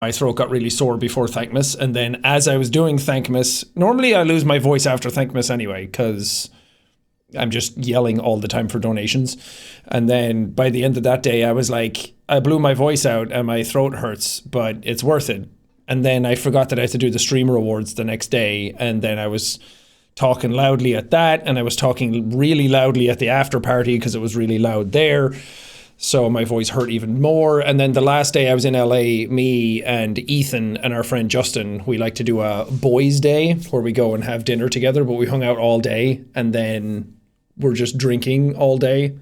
My throat got really sore before Thankmas, and then as I was doing Thankmas, normally I lose my voice after Thankmas anyway, because I'm just yelling all the time for donations. And then by the end of that day, I was like, I blew my voice out and my throat hurts, but it's worth it. And then I forgot that I had to do the streamer awards the next day, and then I was talking loudly at that, and I was talking really loudly at the after party because it was really loud there. So my voice hurt even more. And then the last day I was in LA, me and Ethan and our friend Justin, we like to do a boys' day where we go and have dinner together, but we hung out all day and then we're just drinking all day.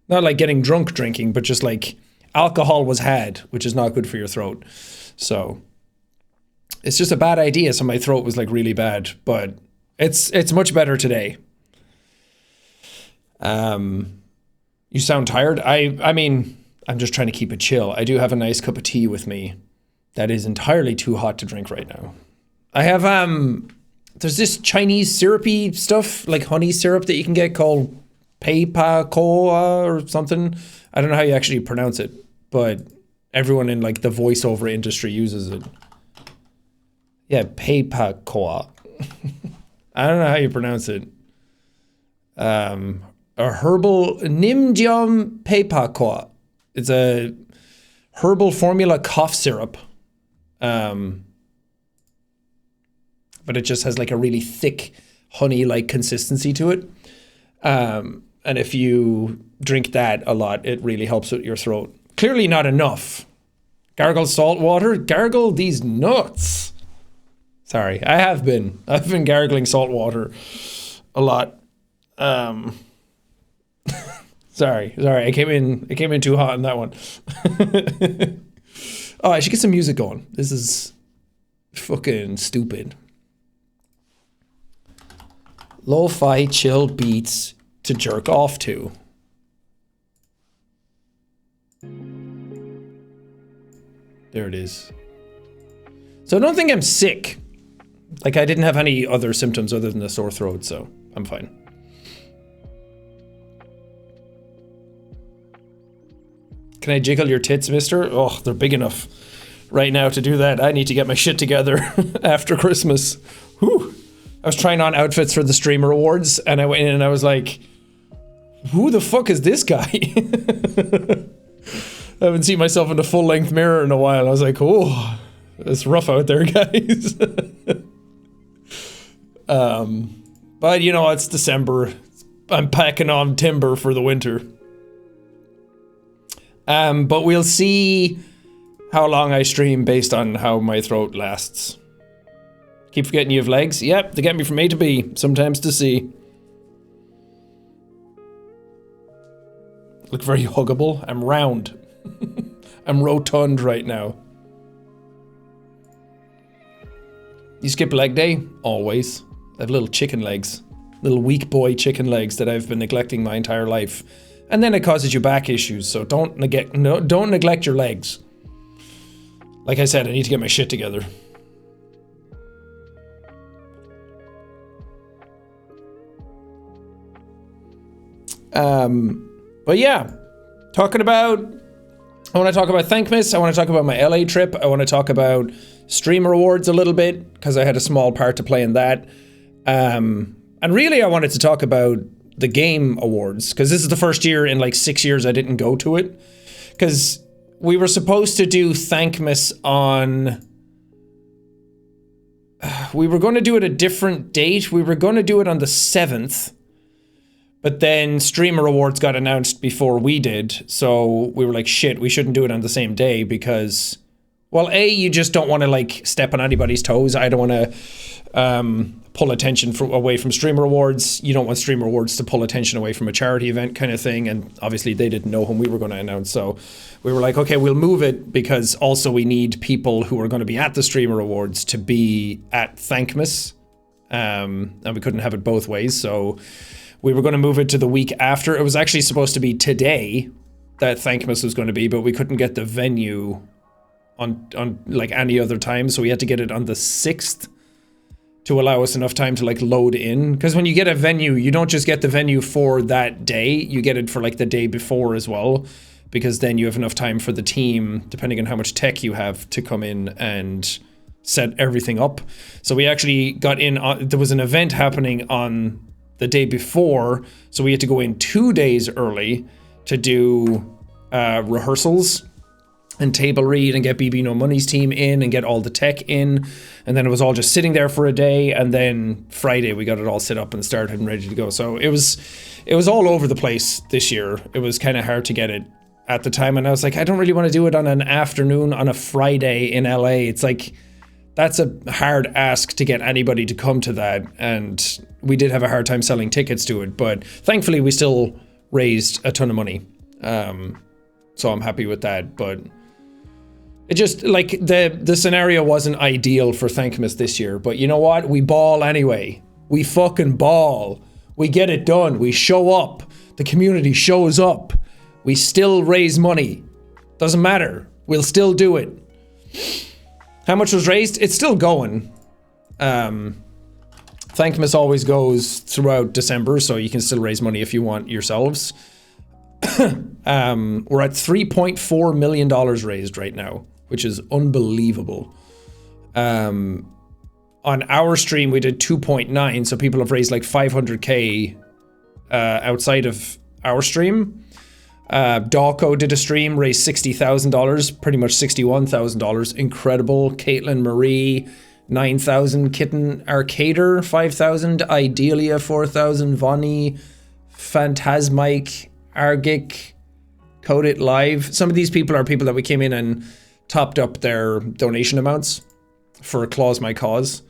Not like getting drunk drinking, but just like alcohol was had, which is not good for your throat. So it's just a bad idea. So my throat was like really bad, but it's much better today. You sound tired. I mean, I'm just trying to keep it chill. I do have a nice cup of tea with me that is entirely too hot to drink right now. I have there's this Chinese syrupy stuff, like honey syrup that you can get called Peipa Koa or something. I don't know how you actually pronounce it, but everyone in like the voiceover industry uses it. Yeah, Peipa Koa. I don't know how you pronounce it. A herbal Nimjiam Peipa. It's a herbal formula cough syrup. But it just has like a really thick honey-like consistency to it. And if you drink that a lot, it really helps with your throat. Clearly not enough. Gargle salt water. Gargle these nuts. Sorry, I've been gargling salt water a lot. Sorry. I came in too hot on that one. Oh, I should get some music going. This is fucking stupid. Lo-fi chill beats to jerk off to. There it is. So I don't think I'm sick. Like I didn't have any other symptoms other than the sore throat, so I'm fine. Can I jiggle your tits, mister? Oh, they're big enough right now to do that. I need to get my shit together after Christmas. Whew. I was trying on outfits for the streamer awards, and I went in and I was like, who the fuck is this guy? I haven't seen myself in a full-length mirror in a while. I was like, oh, it's rough out there, guys. But, you know, it's December. I'm packing on timber for the winter. But we'll see how long I stream based on how my throat lasts. Keep forgetting you have legs? Yep, they get me from A to B, sometimes to C. Look very huggable. I'm round. I'm rotund right now. You skip leg day? Always. I have little chicken legs. Little weak boy chicken legs that I've been neglecting my entire life. And then it causes you back issues, so don't neglect your legs. Like I said, I need to get my shit together. But yeah, I want to talk about Thankmas, I want to talk about my LA trip, I want to talk about streamer awards a little bit, because I had a small part to play in that. And really I wanted to talk about the game awards, because this is the first year in like 6 years I didn't go to it. Because we were supposed to do Thankmas on... we were going to do it a different date. We were going to do it on the 7th. But then Streamer Awards got announced before we did. So we were like, shit, we shouldn't do it on the same day because... well, A, you just don't want to like step on anybody's toes. I don't want to pull attention away from Streamer Awards. You don't want Streamer Awards to pull attention away from a charity event kind of thing. And obviously they didn't know when we were going to announce. So we were like, okay, we'll move it because also we need people who are going to be at the Streamer Awards to be at Thankmas. And we couldn't have it both ways. So we were going to move it to the week after. It was actually supposed to be today that Thankmas was going to be, but we couldn't get the venue on like any other time. So we had to get it on the 6th to allow us enough time to like load in. Because when you get a venue, you don't just get the venue for that day. You get it for like the day before as well. because then you have enough time for the team, depending on how much tech you have, to come in and set everything up. So we actually got in, there was an event happening on the day before, so we had to go in 2 days early to do rehearsals and table read and get BB No Money's team in and get all the tech in, and then it was all just sitting there for a day, and then Friday we got it all set up and started and ready to go. So it was all over the place this year. It was kind of hard to get it at the time, and I was like, I don't really want to do it on an afternoon on a Friday in LA. It's like, that's a hard ask to get anybody to come to that, and we did have a hard time selling tickets to it, but thankfully we still raised a ton of money. So I'm happy with that, but it just, like, the scenario wasn't ideal for Thankmas this year, but you know what? We ball anyway. We fucking ball. We get it done. We show up. The community shows up. We still raise money. Doesn't matter. We'll still do it. How much was raised? It's still going. Thankmas always goes throughout December, so you can still raise money if you want yourselves. We're at $3.4 million raised right now, which is unbelievable. On our stream, we did 2.9, so people have raised like 500k outside of our stream. Dawko did a stream, raised $60,000, pretty much $61,000. Incredible. Caitlin Marie, 9,000. Kitten Arcader, 5,000. Idealia, 4,000. Vonnie, Phantasmike, Argic, Codeit Live. Some of these people are people that we came in and topped up their donation amounts for Clause My Cause.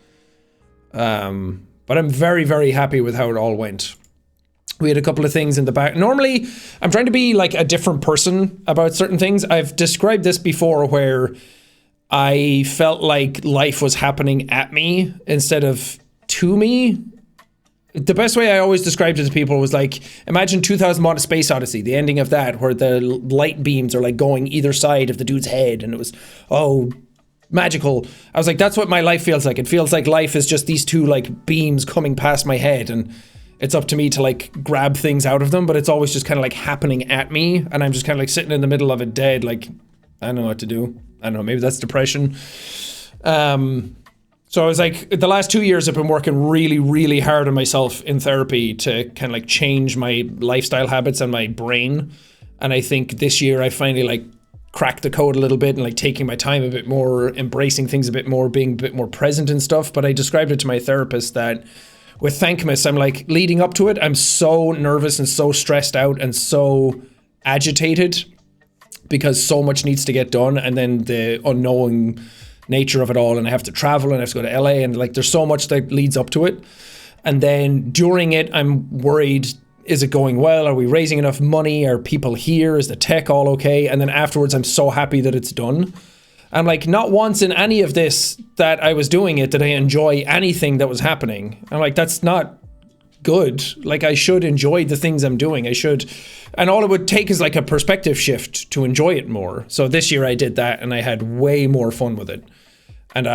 But I'm very, very happy with how it all went. We had a couple of things in the back. Normally, I'm trying to be like a different person about certain things. I've described this before where I felt like life was happening at me instead of to me. The best way I always described it to people was like, imagine 2001: A Space Odyssey, the ending of that, where the light beams are like going either side of the dude's head, and it was, oh, magical. I was like, that's what my life feels like. It feels like life is just these two like beams coming past my head, and it's up to me to like grab things out of them, but it's always just kind of like happening at me, and I'm just kind of like sitting in the middle of it dead, like, I don't know what to do. I don't know, maybe that's depression. So I was like, the last 2 years I've been working really, really hard on myself in therapy to kind of like change my lifestyle habits and my brain. And I think this year I finally like cracked the code a little bit and like taking my time a bit more, embracing things a bit more, being a bit more present and stuff. But I described it to my therapist that with Thankmas, I'm like, leading up to it, I'm so nervous and so stressed out and so agitated because so much needs to get done. And then the unknowing nature of it all, and I have to travel and I have to go to LA, and like there's so much that leads up to it. And then during it, I'm worried, is it going well? Are we raising enough money? Are people here? Is the tech all okay? And then afterwards, I'm so happy that it's done. I'm like, not once in any of this that I was doing it did I enjoy anything that was happening. I'm like, that's not good. Like, I should enjoy the things I'm doing. I should, and all it would take is like a perspective shift to enjoy it more. So this year I did that, and I had way more fun with it. And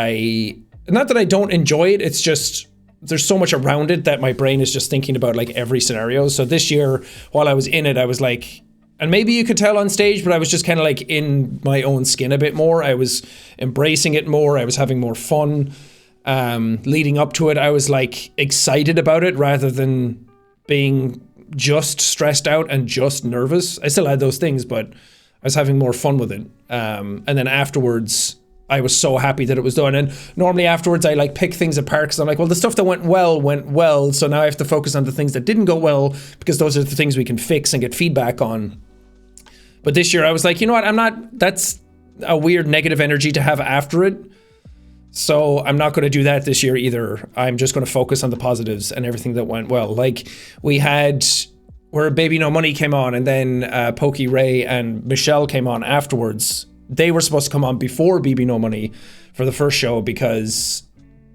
not that I don't enjoy it, it's just, there's so much around it that my brain is just thinking about like every scenario. So this year, while I was in it, I was like, and maybe you could tell on stage, but I was just kind of like in my own skin a bit more. I was embracing it more. I was having more fun. Leading up to it, I was like excited about it rather than being just stressed out and just nervous. I still had those things, but I was having more fun with it. And then afterwards, I was so happy that it was done. And normally afterwards, I like pick things apart because I'm like, well, the stuff that went well. So now I have to focus on the things that didn't go well because those are the things we can fix and get feedback on. But this year I was like, you know what? That's a weird negative energy to have after it. So I'm not going to do that this year either. I'm just going to focus on the positives and everything that went well. Like we had where Baby No Money came on, and then Pokey Ray and Michelle came on afterwards. They were supposed to come on before BB No Money for the first show because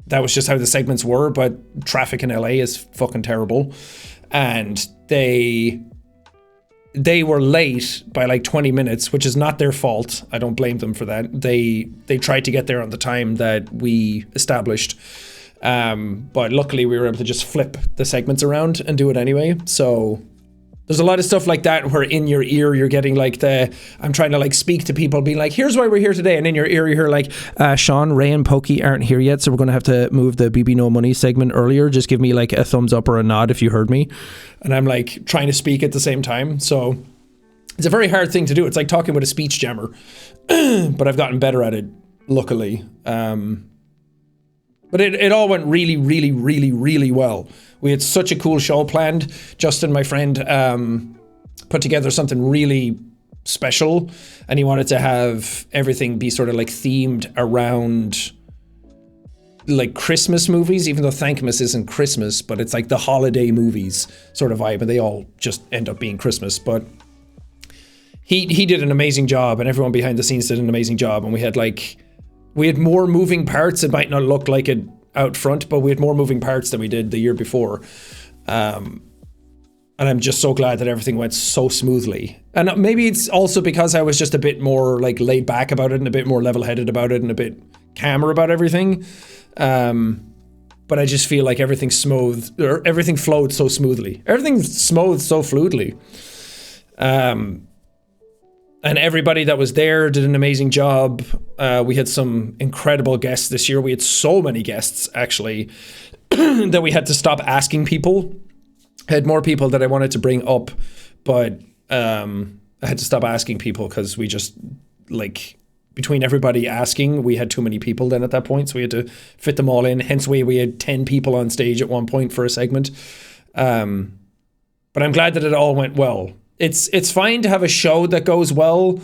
that was just how the segments were, but traffic in LA is fucking terrible. And they were late by like 20 minutes, which is not their fault. I don't blame them for that. They tried to get there on the time that we established. But luckily we were able to just flip the segments around and do it anyway. So There's a lot of stuff like that where in your ear you're getting like I'm trying to like speak to people being like, here's why we're here today, and in your ear you hear like, Sean, Ray and Pokey aren't here yet, so we're going to have to move the BB No Money segment earlier. Just give me like a thumbs up or a nod if you heard me. And I'm like trying to speak at the same time, so it's a very hard thing to do. It's like talking with a speech jammer, but I've gotten better at it, luckily. But it all went really, really, really, really well. We had such a cool show planned. Justin, my friend, put together something really special, and he wanted to have everything be sort of like themed around like Christmas movies, even though Thankmas isn't Christmas, but it's like the holiday movies sort of vibe, and they all just end up being Christmas. But he did an amazing job, and everyone behind the scenes did an amazing job, and we had more moving parts. It might not look like it out front, but we had more moving parts than we did the year before. And I'm just so glad that everything went so smoothly. And maybe it's also because I was just a bit more like laid back about it and a bit more level-headed about it and a bit calmer about everything. But I just feel like everything flowed so smoothly. Everything smoothed so fluidly. And everybody that was there did an amazing job. We had some incredible guests this year. We had so many guests, actually, that we had to stop asking people. I had more people that I wanted to bring up, but I had to stop asking people because we just, like, between everybody asking, we had too many people then at that point, so we had to fit them all in. Hence why we had 10 people on stage at one point for a segment. But I'm glad that it all went well. It's fine to have a show that goes well,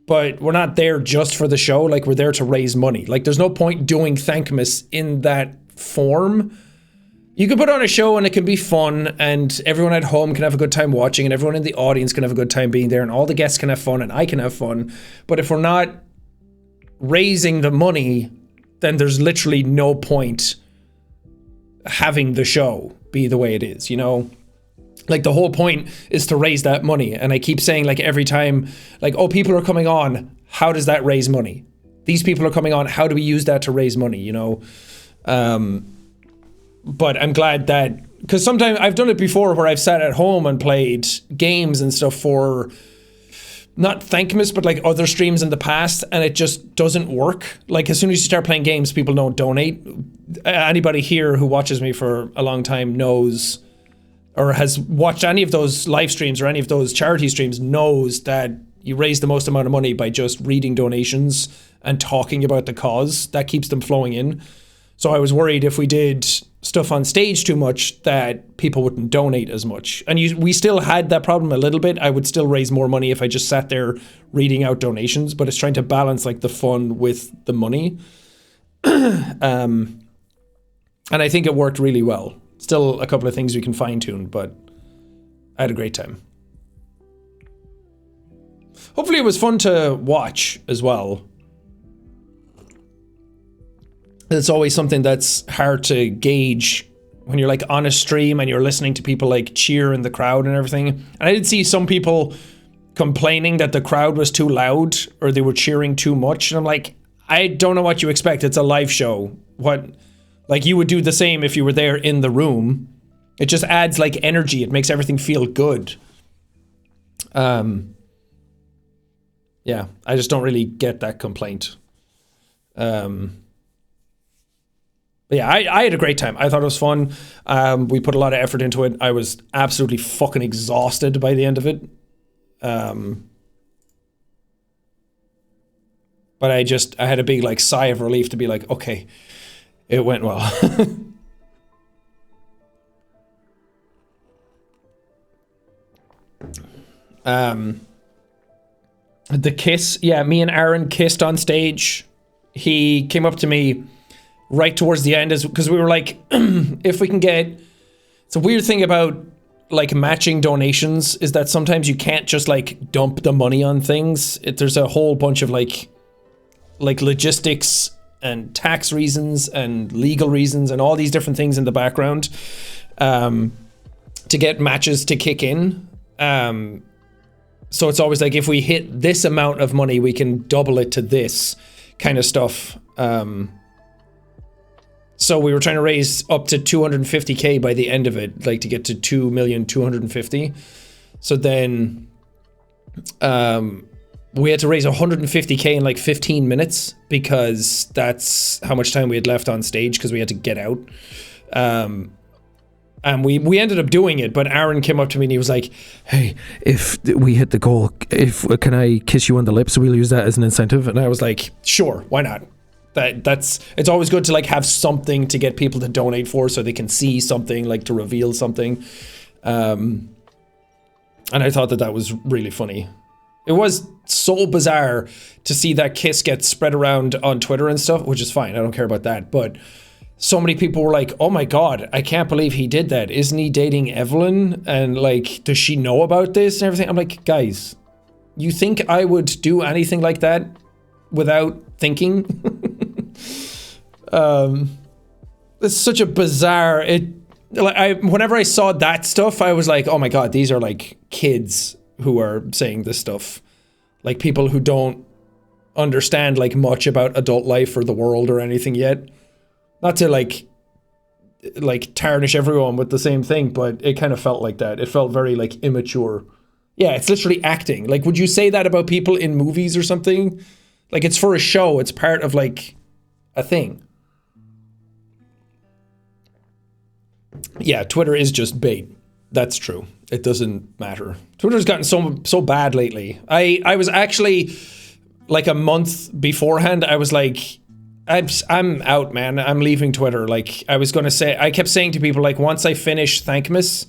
but we're not there just for the show. Like, we're there to raise money. Like, there's no point doing Thankmas in that form. You can put on a show and it can be fun, and everyone at home can have a good time watching, and everyone in the audience can have a good time being there, and all the guests can have fun, and I can have fun. But if we're not raising the money, then there's literally no point having the show be the way it is, you know? Like, the whole point is to raise that money. And I keep saying, like, every time, like, oh, people are coming on, how does that raise money? These people are coming on, how do we use that to raise money, you know? But I'm glad that, because sometimes I've done it before where I've sat at home and played games and stuff for not Thankmas, but like other streams in the past, and it just doesn't work. Like, as soon as you start playing games, people don't donate. Anybody here who watches me for a long time knows, or has watched any of those live streams or any of those charity streams, knows that you raise the most amount of money by just reading donations and talking about the cause. That keeps them flowing in. So I was worried if we did stuff on stage too much that people wouldn't donate as much. And we still had that problem a little bit. I would still raise more money if I just sat there reading out donations, but it's trying to balance like the fun with the money. And I think it worked really well. Still a couple of things we can fine tune, but I had a great time. Hopefully it was fun to watch as well. It's always something that's hard to gauge when you're like on a stream and you're listening to people like cheer in the crowd and everything. And I did see some people complaining that the crowd was too loud or they were cheering too much. And I'm like, I don't know what you expect. It's a live show. Like, you would do the same if you were there in the room. It just adds like energy. It makes everything feel good. Yeah, I just don't really get that complaint. But yeah, I had a great time. I thought it was fun. We put a lot of effort into it. I was absolutely fucking exhausted by the end of it. But I had a big like sigh of relief to be like, okay, it went well. The kiss, yeah, me and Aaron kissed on stage. He came up to me right towards the end because we were like, if we can get, it's a weird thing about like matching donations is that sometimes you can't just like dump the money on things. There's a whole bunch of like logistics and tax reasons and legal reasons and all these different things in the background to get matches to kick in. So it's always like, if we hit this amount of money, we can double it to this kind of stuff. So we were trying to raise up to 250K by the end of it, like to get to 2,250,000. So then we had to raise 150k in like 15 minutes because that's how much time we had left on stage because we had to get out. And we ended up doing it, but Aaron came up to me and he was like, "Hey, if we hit the goal, can I kiss you on the lips? We'll use that as an incentive." And I was like, "Sure, why not?" It's always good to like have something to get people to donate for, so they can see something, like to reveal something. And I thought that was really funny. It was so bizarre to see that kiss get spread around on Twitter and stuff, which is fine. I don't care about that, but so many people were like, "Oh my God, I can't believe he did that. Isn't he dating Evelyn? And like, does she know about this and everything?" I'm like, guys, you think I would do anything like that without thinking? It's such a bizarre, whenever I saw that stuff, I was like, oh my God, these are like kids who are saying this stuff. Like people who don't understand like much about adult life or the world or anything yet. Not to like tarnish everyone with the same thing, but it kind of felt like that. It felt very like immature. Yeah, it's literally acting. Like, would you say that about people in movies or something? Like, it's for a show. It's part of like a thing. Yeah, Twitter is just bait. That's true. It doesn't matter. Twitter's gotten so bad lately. I was actually like a month beforehand, I was like, I'm out, man. I'm leaving Twitter. Like I was going to say, I kept saying to people like, once I finish Thankmas,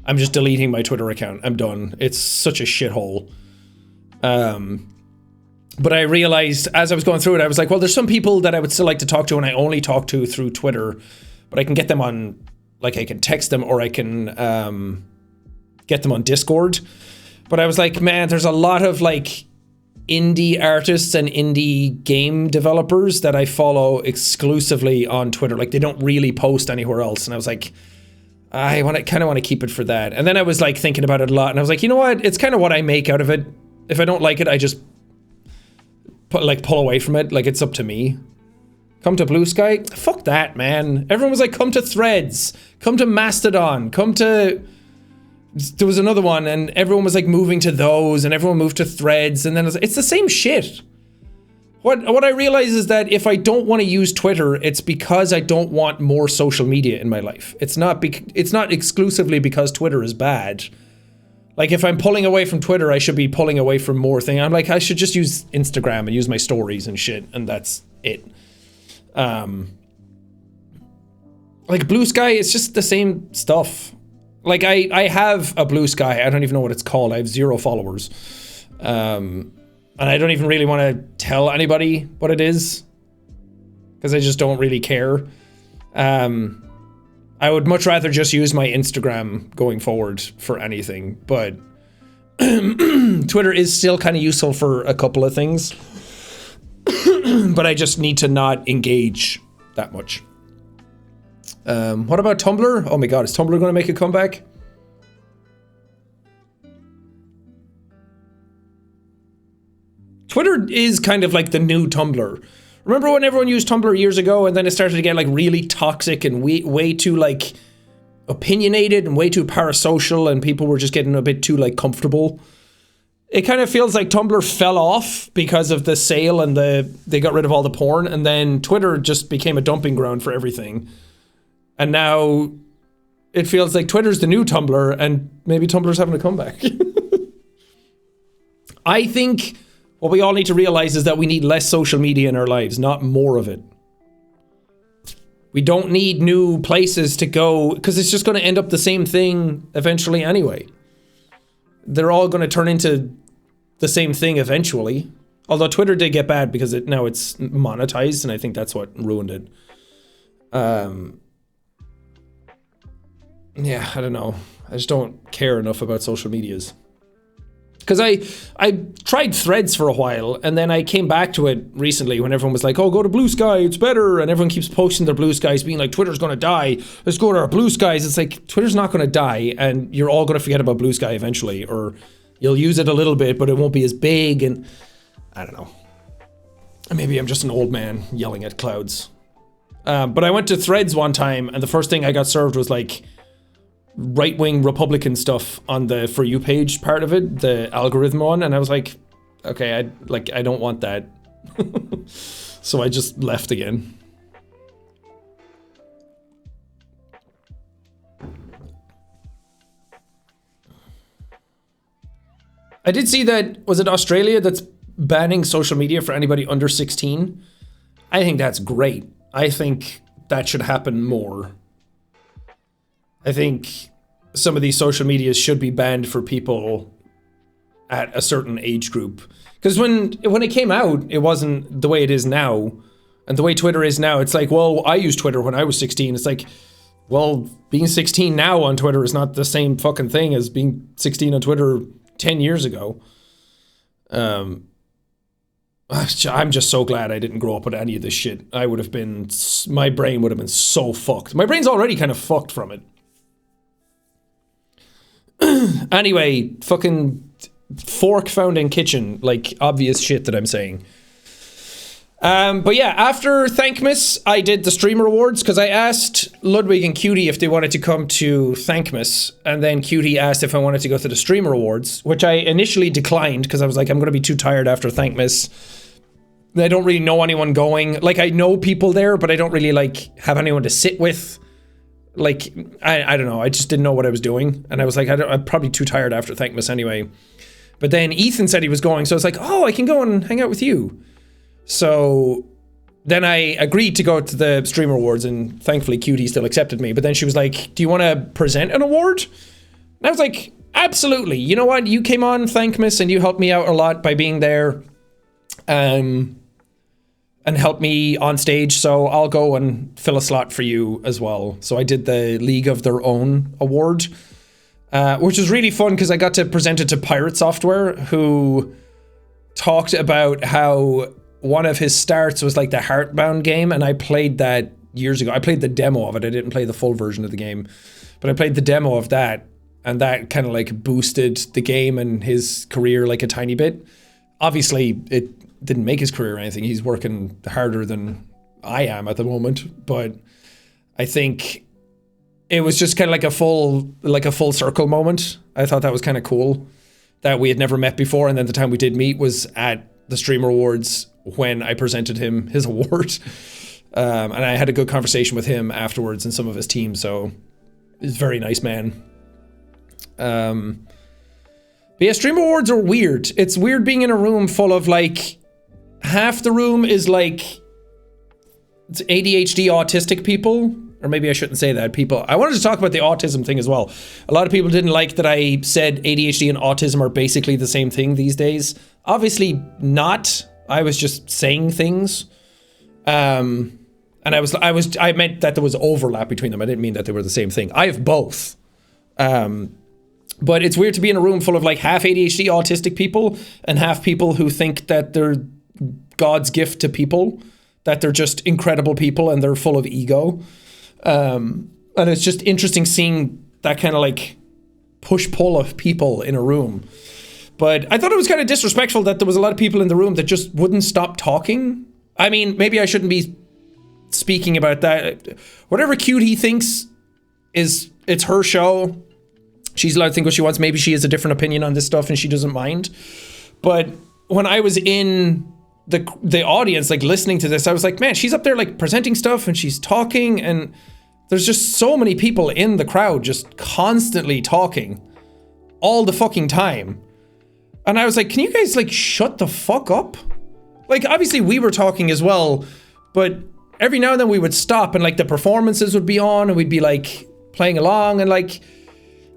I'm just deleting my Twitter account. I'm done. It's such a shithole. But I realized as I was going through it, I was like, well, there's some people that I would still like to talk to and I only talk to through Twitter, but I can get them on, like I can text them or I can get them on Discord. But I was like, man, there's a lot of like indie artists and indie game developers that I follow exclusively on Twitter. Like they don't really post anywhere else. And I was like, I kind of want to keep it for that. And then I was like thinking about it a lot and I was like, you know what? It's kind of what I make out of it. If I don't like it, I just pull away from it. Like it's up to me. Come to Blue Sky? Fuck that, man. Everyone was like, come to Threads, come to Mastodon, come to... There was another one and everyone was like moving to those and everyone moved to Threads and then it's the same shit. What I realize is that if I don't want to use Twitter, it's because I don't want more social media in my life. It's not exclusively because Twitter is bad. Like if I'm pulling away from Twitter, I should be pulling away from more things. I'm like, I should just use Instagram and use my stories and shit and that's it. Like Blue Sky, it's just the same stuff. Like I have a Blue Sky. I don't even know what it's called. I have 0 followers. And I don't even really want to tell anybody what it is because I just don't really care. I would much rather just use my Instagram going forward for anything, but Twitter is still kind of useful for a couple of things. But I just need to not engage that much. What about Tumblr? Oh my God, is Tumblr going to make a comeback? Twitter is kind of like the new Tumblr. Remember when everyone used Tumblr years ago and then it started to get like really toxic and way too like opinionated and way too parasocial and people were just getting a bit too like comfortable? It kind of feels like Tumblr fell off because of the sale and they got rid of all the porn and then Twitter just became a dumping ground for everything. And now it feels like Twitter's the new Tumblr and maybe Tumblr's having a comeback. I think what we all need to realize is that we need less social media in our lives, not more of it. We don't need new places to go because it's just going to end up the same thing eventually anyway. They're all going to turn into the same thing eventually. Although Twitter did get bad because now it's monetized and I think that's what ruined it. Yeah, I don't know. I just don't care enough about social medias. Because I tried Threads for a while, and then I came back to it recently when everyone was like, oh, go to Blue Sky, it's better, and everyone keeps posting their Blue Skies, being like, Twitter's going to die, let's go to our Blue Skies. It's like, Twitter's not going to die, and you're all going to forget about Blue Sky eventually, or you'll use it a little bit, but it won't be as big, and I don't know. Maybe I'm just an old man yelling at clouds. But I went to Threads one time, and the first thing I got served was like, right-wing Republican stuff on the For You page part of it, the algorithm one, and I was like, okay, I don't want that. So I just left again. I did see that, was it Australia that's banning social media for anybody under 16? I think that's great. I think that should happen more. I think some of these social medias should be banned for people at a certain age group. Because when it came out, it wasn't the way it is now. And the way Twitter is now, it's like, well, I used Twitter when I was 16. It's like, well, being 16 now on Twitter is not the same fucking thing as being 16 on Twitter 10 years ago. I'm just so glad I didn't grow up with any of this shit. My brain would have been so fucked. My brain's already kind of fucked from it. Anyway, fucking fork found in kitchen, like obvious shit that I'm saying. But yeah, after Thankmas, I did the Streamer Awards because I asked Ludwig and Cutie if they wanted to come to Thankmas, and then Cutie asked if I wanted to go to the Streamer Awards, which I initially declined because I was like, I'm going to be too tired after Thankmas. I don't really know anyone going. Like, I know people there, but I don't really like have anyone to sit with. Like, I don't know. I just didn't know what I was doing, and I was like, I'm probably too tired after Thankmas anyway. But then Ethan said he was going, so I was like, oh, I can go and hang out with you. So then I agreed to go to the Streamer Awards, and thankfully Cutie still accepted me. But then she was like, do you want to present an award? And I was like, absolutely. You know what? You came on Thankmas and you helped me out a lot by being there and helped me on stage. So I'll go and fill a slot for you as well. So I did the League of Their Own award, which was really fun because I got to present it to Pirate Software, who talked about how one of his starts was like the Heartbound game, and I played that years ago. I played the demo of it. I didn't play the full version of the game, but I played the demo of that, and that kind of like boosted the game and his career like a tiny bit. Obviously, it didn't make his career or anything. He's working harder than I am at the moment, but I think it was just kind of like a full circle moment. I thought that was kind of cool that we had never met before, and then the time we did meet was at the Streamer Awards when I presented him his award. And I had a good conversation with him afterwards and some of his team, so he's a very nice man. But yeah, Streamer Awards are weird. It's weird being in a room full of like, half the room is like, it's ADHD autistic people, or maybe I shouldn't say that, people. I wanted to talk about the autism thing as well. A lot of people didn't like that I said ADHD and autism are basically the same thing these days. Obviously not. I was just saying things. And I meant that there was overlap between them. I didn't mean that they were the same thing. I have both. But it's weird to be in a room full of like half ADHD autistic people and half people who think that they're God's gift to people, that they're just incredible people and they're full of ego. And it's just interesting seeing that kind of like push-pull of people in a room. But I thought it was kind of disrespectful that there was a lot of people in the room that just wouldn't stop talking. I mean, maybe I shouldn't be speaking about that. Whatever Cutie thinks it's her show. She's allowed to think what she wants. Maybe she has a different opinion on this stuff and she doesn't mind. But when I was in the audience, like listening to this, I was like, man, she's up there like presenting stuff and she's talking, and there's just so many people in the crowd just constantly talking all the fucking time. And I was like, can you guys like shut the fuck up? Like, obviously we were talking as well, but every now and then we would stop and like the performances would be on and we'd be like playing along, and like,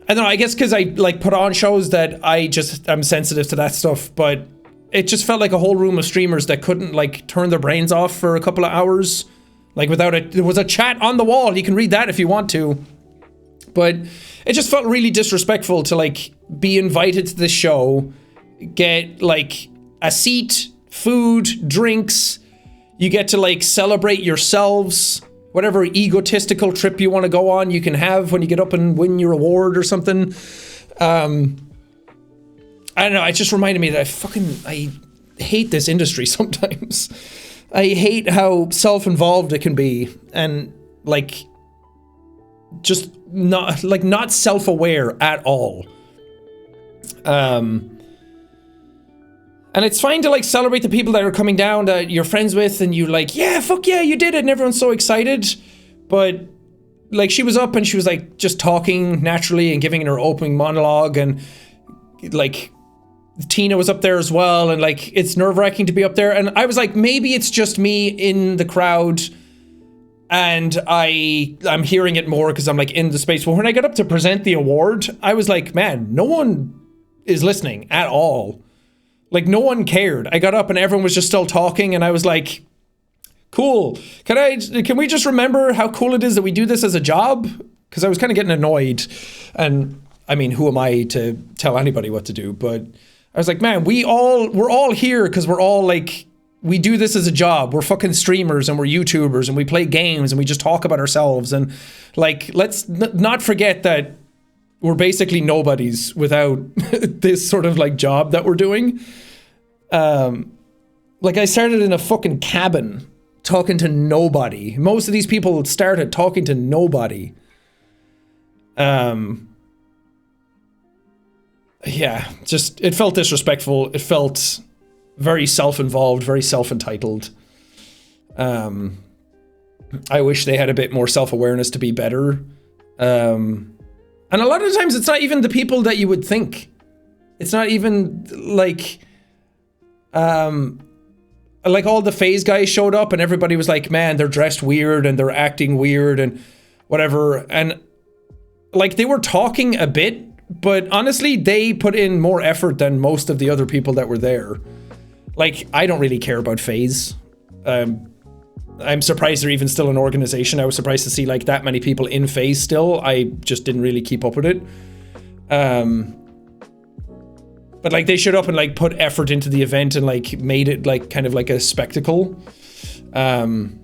I don't know, I guess because I like put on shows that I'm sensitive to that stuff, but it just felt like a whole room of streamers that couldn't like turn their brains off for a couple of hours. Like there was a chat on the wall. You can read that if you want to. But it just felt really disrespectful to like be invited to this show, get like a seat, food, drinks. You get to like celebrate yourselves. Whatever egotistical trip you want to go on, you can have when you get up and win your award or something. I don't know, it just reminded me that I hate this industry sometimes. I hate how self-involved it can be, and like just not self-aware at all. And it's fine to like celebrate the people that are coming down that you're friends with, and you like, yeah, fuck yeah, you did it, and everyone's so excited. But like, she was up and she was like just talking naturally and giving her opening monologue, and like Tina was up there as well, and like it's nerve-wracking to be up there. And I was like, maybe it's just me in the crowd and I'm hearing it more because I'm like in the space. But when I got up to present the award, I was like, man, no one is listening at all. Like, no one cared. I got up and everyone was just still talking, and I was like, cool. Can we just remember how cool it is that we do this as a job? Because I was kind of getting annoyed. And I mean, who am I to tell anybody what to do? But I was like, man, we're all here because we're all like, we do this as a job. We're fucking streamers and we're YouTubers and we play games and we just talk about ourselves. And like, let's not forget that we're basically nobodies without this sort of like job that we're doing. Like, I started in a fucking cabin talking to nobody. Most of these people started talking to nobody. Yeah, just, it felt disrespectful. It felt very self-involved, very self-entitled. I wish they had a bit more self-awareness to be better. And a lot of times it's not even the people that you would think. It's not even like all the FaZe guys showed up and everybody was like, man, they're dressed weird and they're acting weird and whatever. And like, they were talking a bit, but honestly, they put in more effort than most of the other people that were there. Like, I don't really care about FaZe. I'm surprised they're even still an organization. I was surprised to see like that many people in FaZe still. I just didn't really keep up with it. But like, they showed up and like put effort into the event and like made it like kind of like a spectacle. And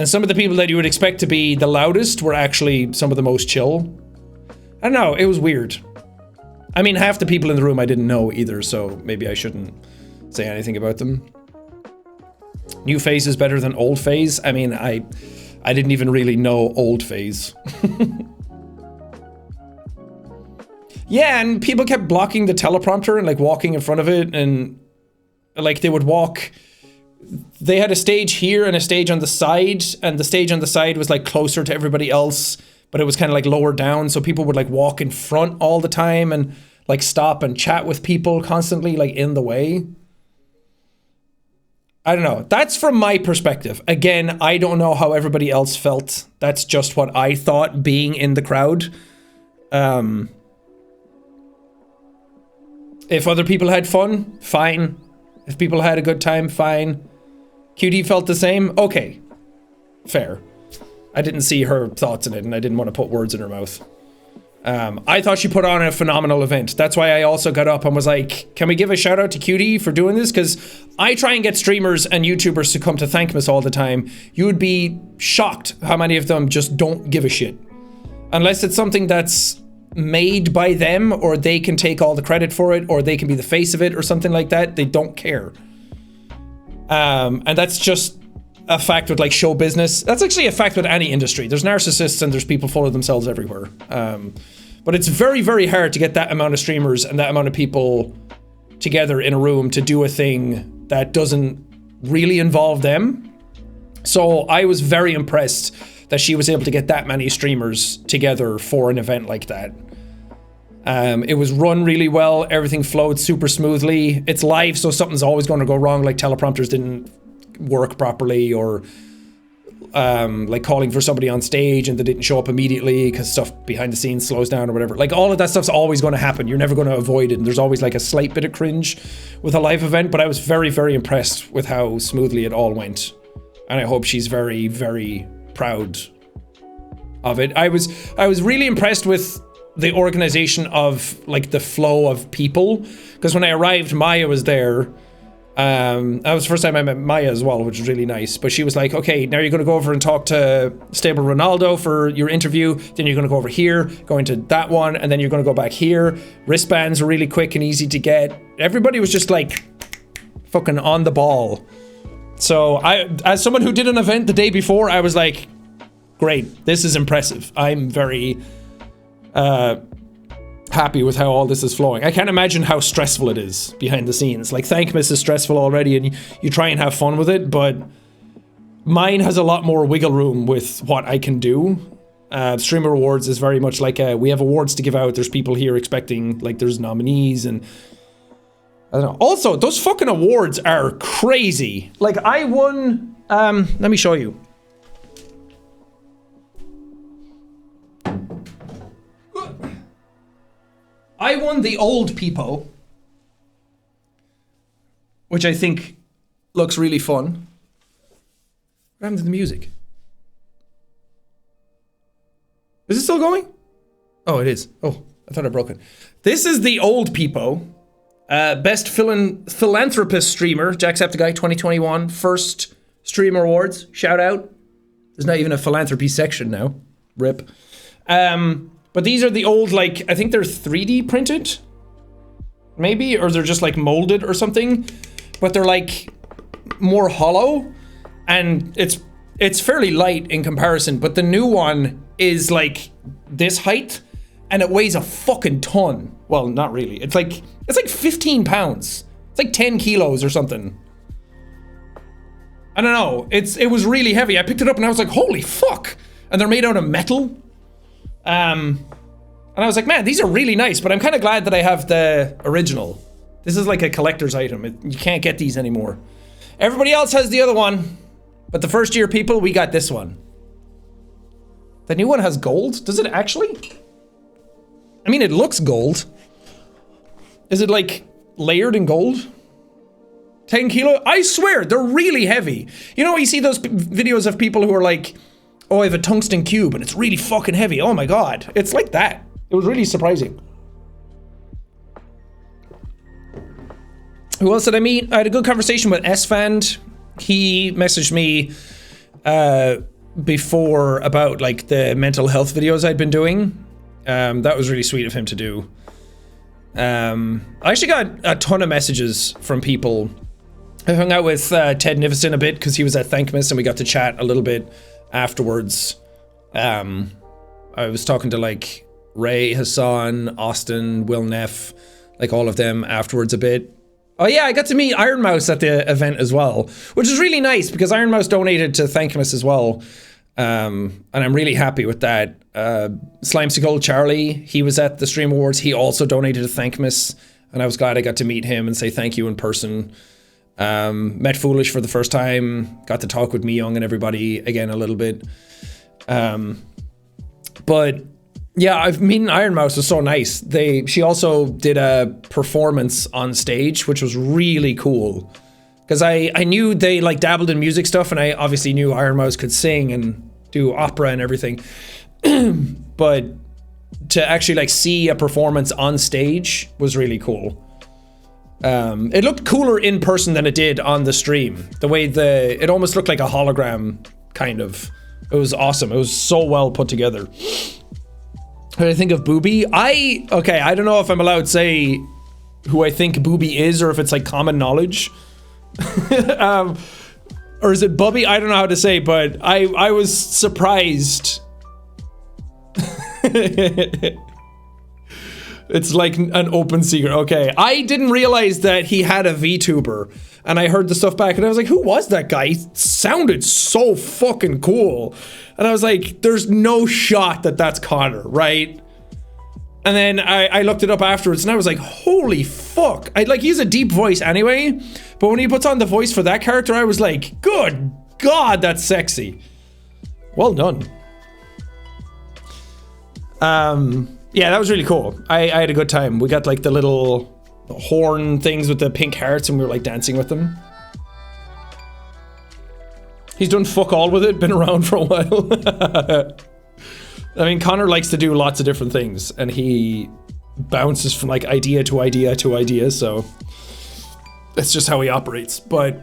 some of the people that you would expect to be the loudest were actually some of the most chill. I don't know, it was weird. I mean, half the people in the room I didn't know either, so maybe I shouldn't say anything about them. New FaZe is better than old FaZe. I mean, I didn't even really know old FaZe. Yeah, and people kept blocking the teleprompter and like walking in front of it, and like they would walk. They had a stage here and a stage on the side, and the stage on the side was like closer to everybody else, but it was kind of like lower down, so people would like walk in front all the time and like stop and chat with people constantly, like in the way. I don't know. That's from my perspective. Again, I don't know how everybody else felt. That's just what I thought being in the crowd. If other people had fun, fine. If people had a good time, fine. QT felt the same? Okay. Fair. I didn't see her thoughts in it, and I didn't want to put words in her mouth. I thought she put on a phenomenal event. That's why I also got up and was like, can we give a shout out to QT for doing this? Because I try and get streamers and YouTubers to come to Thankmas all the time. You would be shocked how many of them just don't give a shit. Unless it's something that's made by them, or they can take all the credit for it, or they can be the face of it or something like that. They don't care. And that's just a fact with like show business. That's actually a fact with any industry. There's narcissists and there's people full of themselves everywhere. But it's very, very hard to get that amount of streamers and that amount of people together in a room to do a thing that doesn't really involve them. So I was very impressed that she was able to get that many streamers together for an event like that. It was run really well. Everything flowed super smoothly. It's live, so something's always going to go wrong, like teleprompters didn't work properly, or like calling for somebody on stage and they didn't show up immediately because stuff behind the scenes slows down or whatever. Like, all of that stuff's always going to happen. You're never going to avoid it, and there's always like a slight bit of cringe with a live event, but I was very, very impressed with how smoothly it all went. And I hope she's very, very proud of it. I was really impressed with the organization of like the flow of people, because when I arrived, Maya was there. That was the first time I met Maya as well, which was really nice. But she was like, okay, now you're going to go over and talk to Stable Ronaldo for your interview. Then you're going to go over here, go into that one, and then you're going to go back here. Wristbands are really quick and easy to get. Everybody was just like fucking on the ball. So I, as someone who did an event the day before, I was like, great. This is impressive. I'm very happy with how all this is flowing. I can't imagine how stressful it is behind the scenes. Like, Thankmas is stressful already, and you try and have fun with it, but mine has a lot more wiggle room with what I can do. Streamer Awards is very much like we have awards to give out. There's people here expecting, like, there's nominees, and I don't know. Also, those fucking awards are crazy. Like, I won, let me show you. I won the Old Peepo, which I think looks really fun. What happened to the music? Is it still going? Oh, it is. Oh, I thought I broke it. This is the Old Peepo. Best Philanthropist Streamer, Jacksepticeye 2021. First Streamer Awards. Shout out. There's not even a philanthropy section now. RIP. But these are the old, like, I think they're 3D printed, maybe, or they're just like molded or something, but they're like more hollow, and it's fairly light in comparison, but the new one is like this height, and it weighs a fucking ton. Well, not really. It's like 15 pounds. It's like 10 kilos or something. I don't know. It was really heavy. I picked it up and I was like, holy fuck. And they're made out of metal. And I was like, man, these are really nice, but I'm kind of glad that I have the original. This is like a collector's item. You can't get these anymore. Everybody else has the other one, but the first year people, we got this one. The new one has gold? Does it actually? I mean, it looks gold. Is it like layered in gold? 10 kilo? I swear, they're really heavy. You know, you see those videos of people who are like, oh, I have a tungsten cube and it's really fucking heavy. Oh my God. It's like that. It was really surprising. Who else did I meet? I had a good conversation with S-Fand. He messaged me before about like the mental health videos I'd been doing. That was really sweet of him to do. I actually got a ton of messages from people. I hung out with Ted Nivison a bit because he was at Thankmas and we got to chat a little bit afterwards. I was talking to like Ray, Hassan, Austin, Will Neff, like all of them afterwards a bit. Oh yeah, I got to meet Iron Mouse at the event as well, which is really nice because Iron Mouse donated to Thankmas as well. And I'm really happy with that. Slimesicle Charlie, he was at the Stream Awards. He also donated to Thankmas, and I was glad I got to meet him and say thank you in person. Met Foolish for the first time. Got to talk with Me Young and everybody again a little bit. But yeah, meeting Iron Mouse was so nice. She also did a performance on stage, which was really cool. Because I knew they like dabbled in music stuff, and I obviously knew Iron Mouse could sing and do opera and everything. But to actually like see a performance on stage was really cool. It looked cooler in person than it did on the stream. The way it almost looked like a hologram, kind of. It was awesome. It was so well put together. What did I think of Booby? I don't know if I'm allowed to say who I think Booby is or if it's like common knowledge. Or is it Bubby? I don't know how to say, but I was surprised. It's like an open secret. Okay, I didn't realize that he had a VTuber, and I heard the stuff back, and I was like, who was that guy? He sounded so fucking cool. And I was like, there's no shot that that's Connor, right? And then I looked it up afterwards, and I was like, holy fuck. He's a deep voice anyway, but when he puts on the voice for that character, I was like, good God, that's sexy. Well done. Yeah, that was really cool. I had a good time. We got like the little horn things with the pink hearts, and we were like dancing with them. He's done fuck all with it, been around for a while. I mean, Connor likes to do lots of different things, and he bounces from like idea to idea to idea, so that's just how he operates. But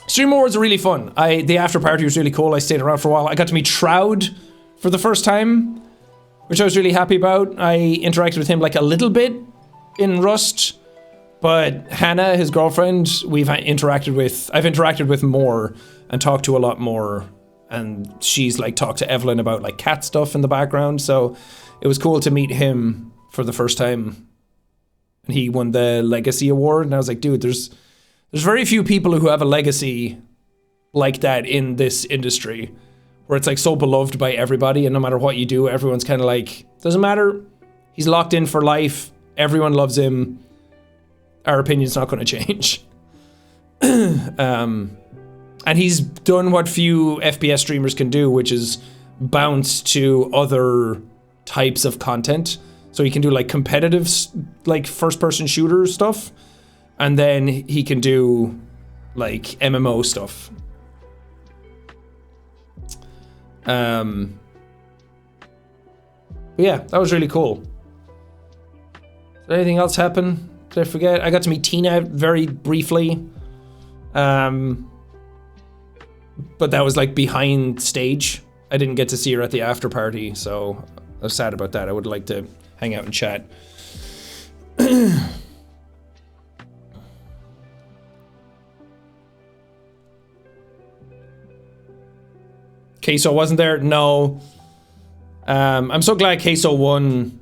Stream Awards are really fun. The after party was really cool. I stayed around for a while. I got to meet Shroud for the first time, which I was really happy about. I interacted with him like a little bit in Rust, but Hannah, his girlfriend, I've interacted with more and talked to a lot more and she's like talked to Evelyn about like cat stuff in the background. So it was cool to meet him for the first time. And he won the Legacy Award, and I was like, dude, there's very few people who have a legacy like that in this industry, where it's like so beloved by everybody, and no matter what you do, everyone's kind of like, doesn't matter, he's locked in for life, everyone loves him, our opinion's not going to change. And he's done what few FPS streamers can do, which is bounce to other types of content. So he can do like competitive, like first-person shooter stuff, and then he can do like MMO stuff. Yeah, that was really cool. Did anything else happen? Did I forget? I got to meet Tina very briefly. But that was like behind stage. I didn't get to see her at the after party, so I was sad about that. I would like to hang out and chat. Queso wasn't there? No. I'm so glad Queso won,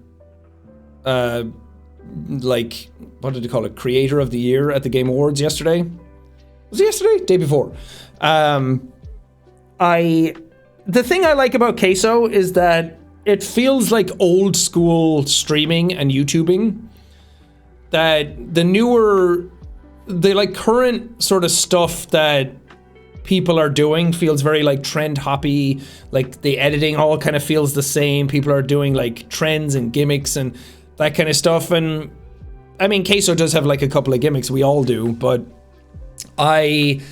like, what did they call it? Creator of the Year at the Game Awards yesterday. Was it yesterday? Day before. The thing I like about Queso is that it feels like old school streaming and YouTubing. That the like current sort of stuff that people are doing feels very like trend hoppy, like the editing all kind of feels the same. People are doing like trends and gimmicks and that kind of stuff. And I mean, Queso does have like a couple of gimmicks, we all do, but I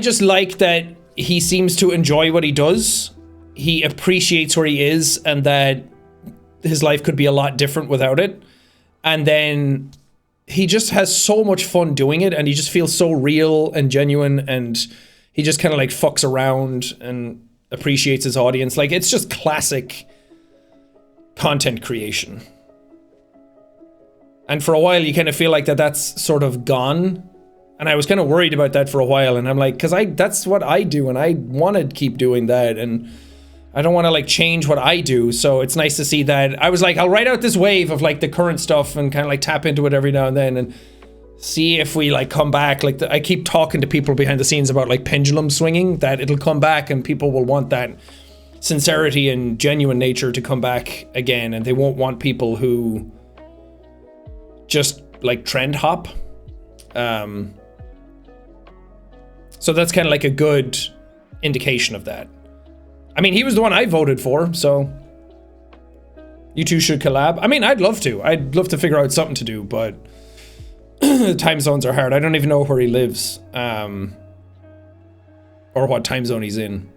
just like that he seems to enjoy what he does. He appreciates where he is and that his life could be a lot different without it. And then he just has so much fun doing it, and he just feels so real and genuine, and he just kind of like fucks around and appreciates his audience. Like, it's just classic content creation. And for a while you kind of feel like that's sort of gone. And I was kind of worried about that for a while, and I'm like, because that's what I do, and I want to keep doing that, and I don't want to like change what I do. So it's nice to see that. I was like, I'll write out this wave of like the current stuff and kind of like tap into it every now and then and see if we like come back. Like I keep talking to people behind the scenes about like pendulum swinging, that it'll come back and people will want that sincerity and genuine nature to come back again, and they won't want people who just like trend hop. So that's kind of like a good indication of that. I mean, he was the one I voted for, so you two should collab. I mean, I'd love to. I'd love to figure out something to do, but time zones are hard. I don't even know where he lives, or what time zone he's in.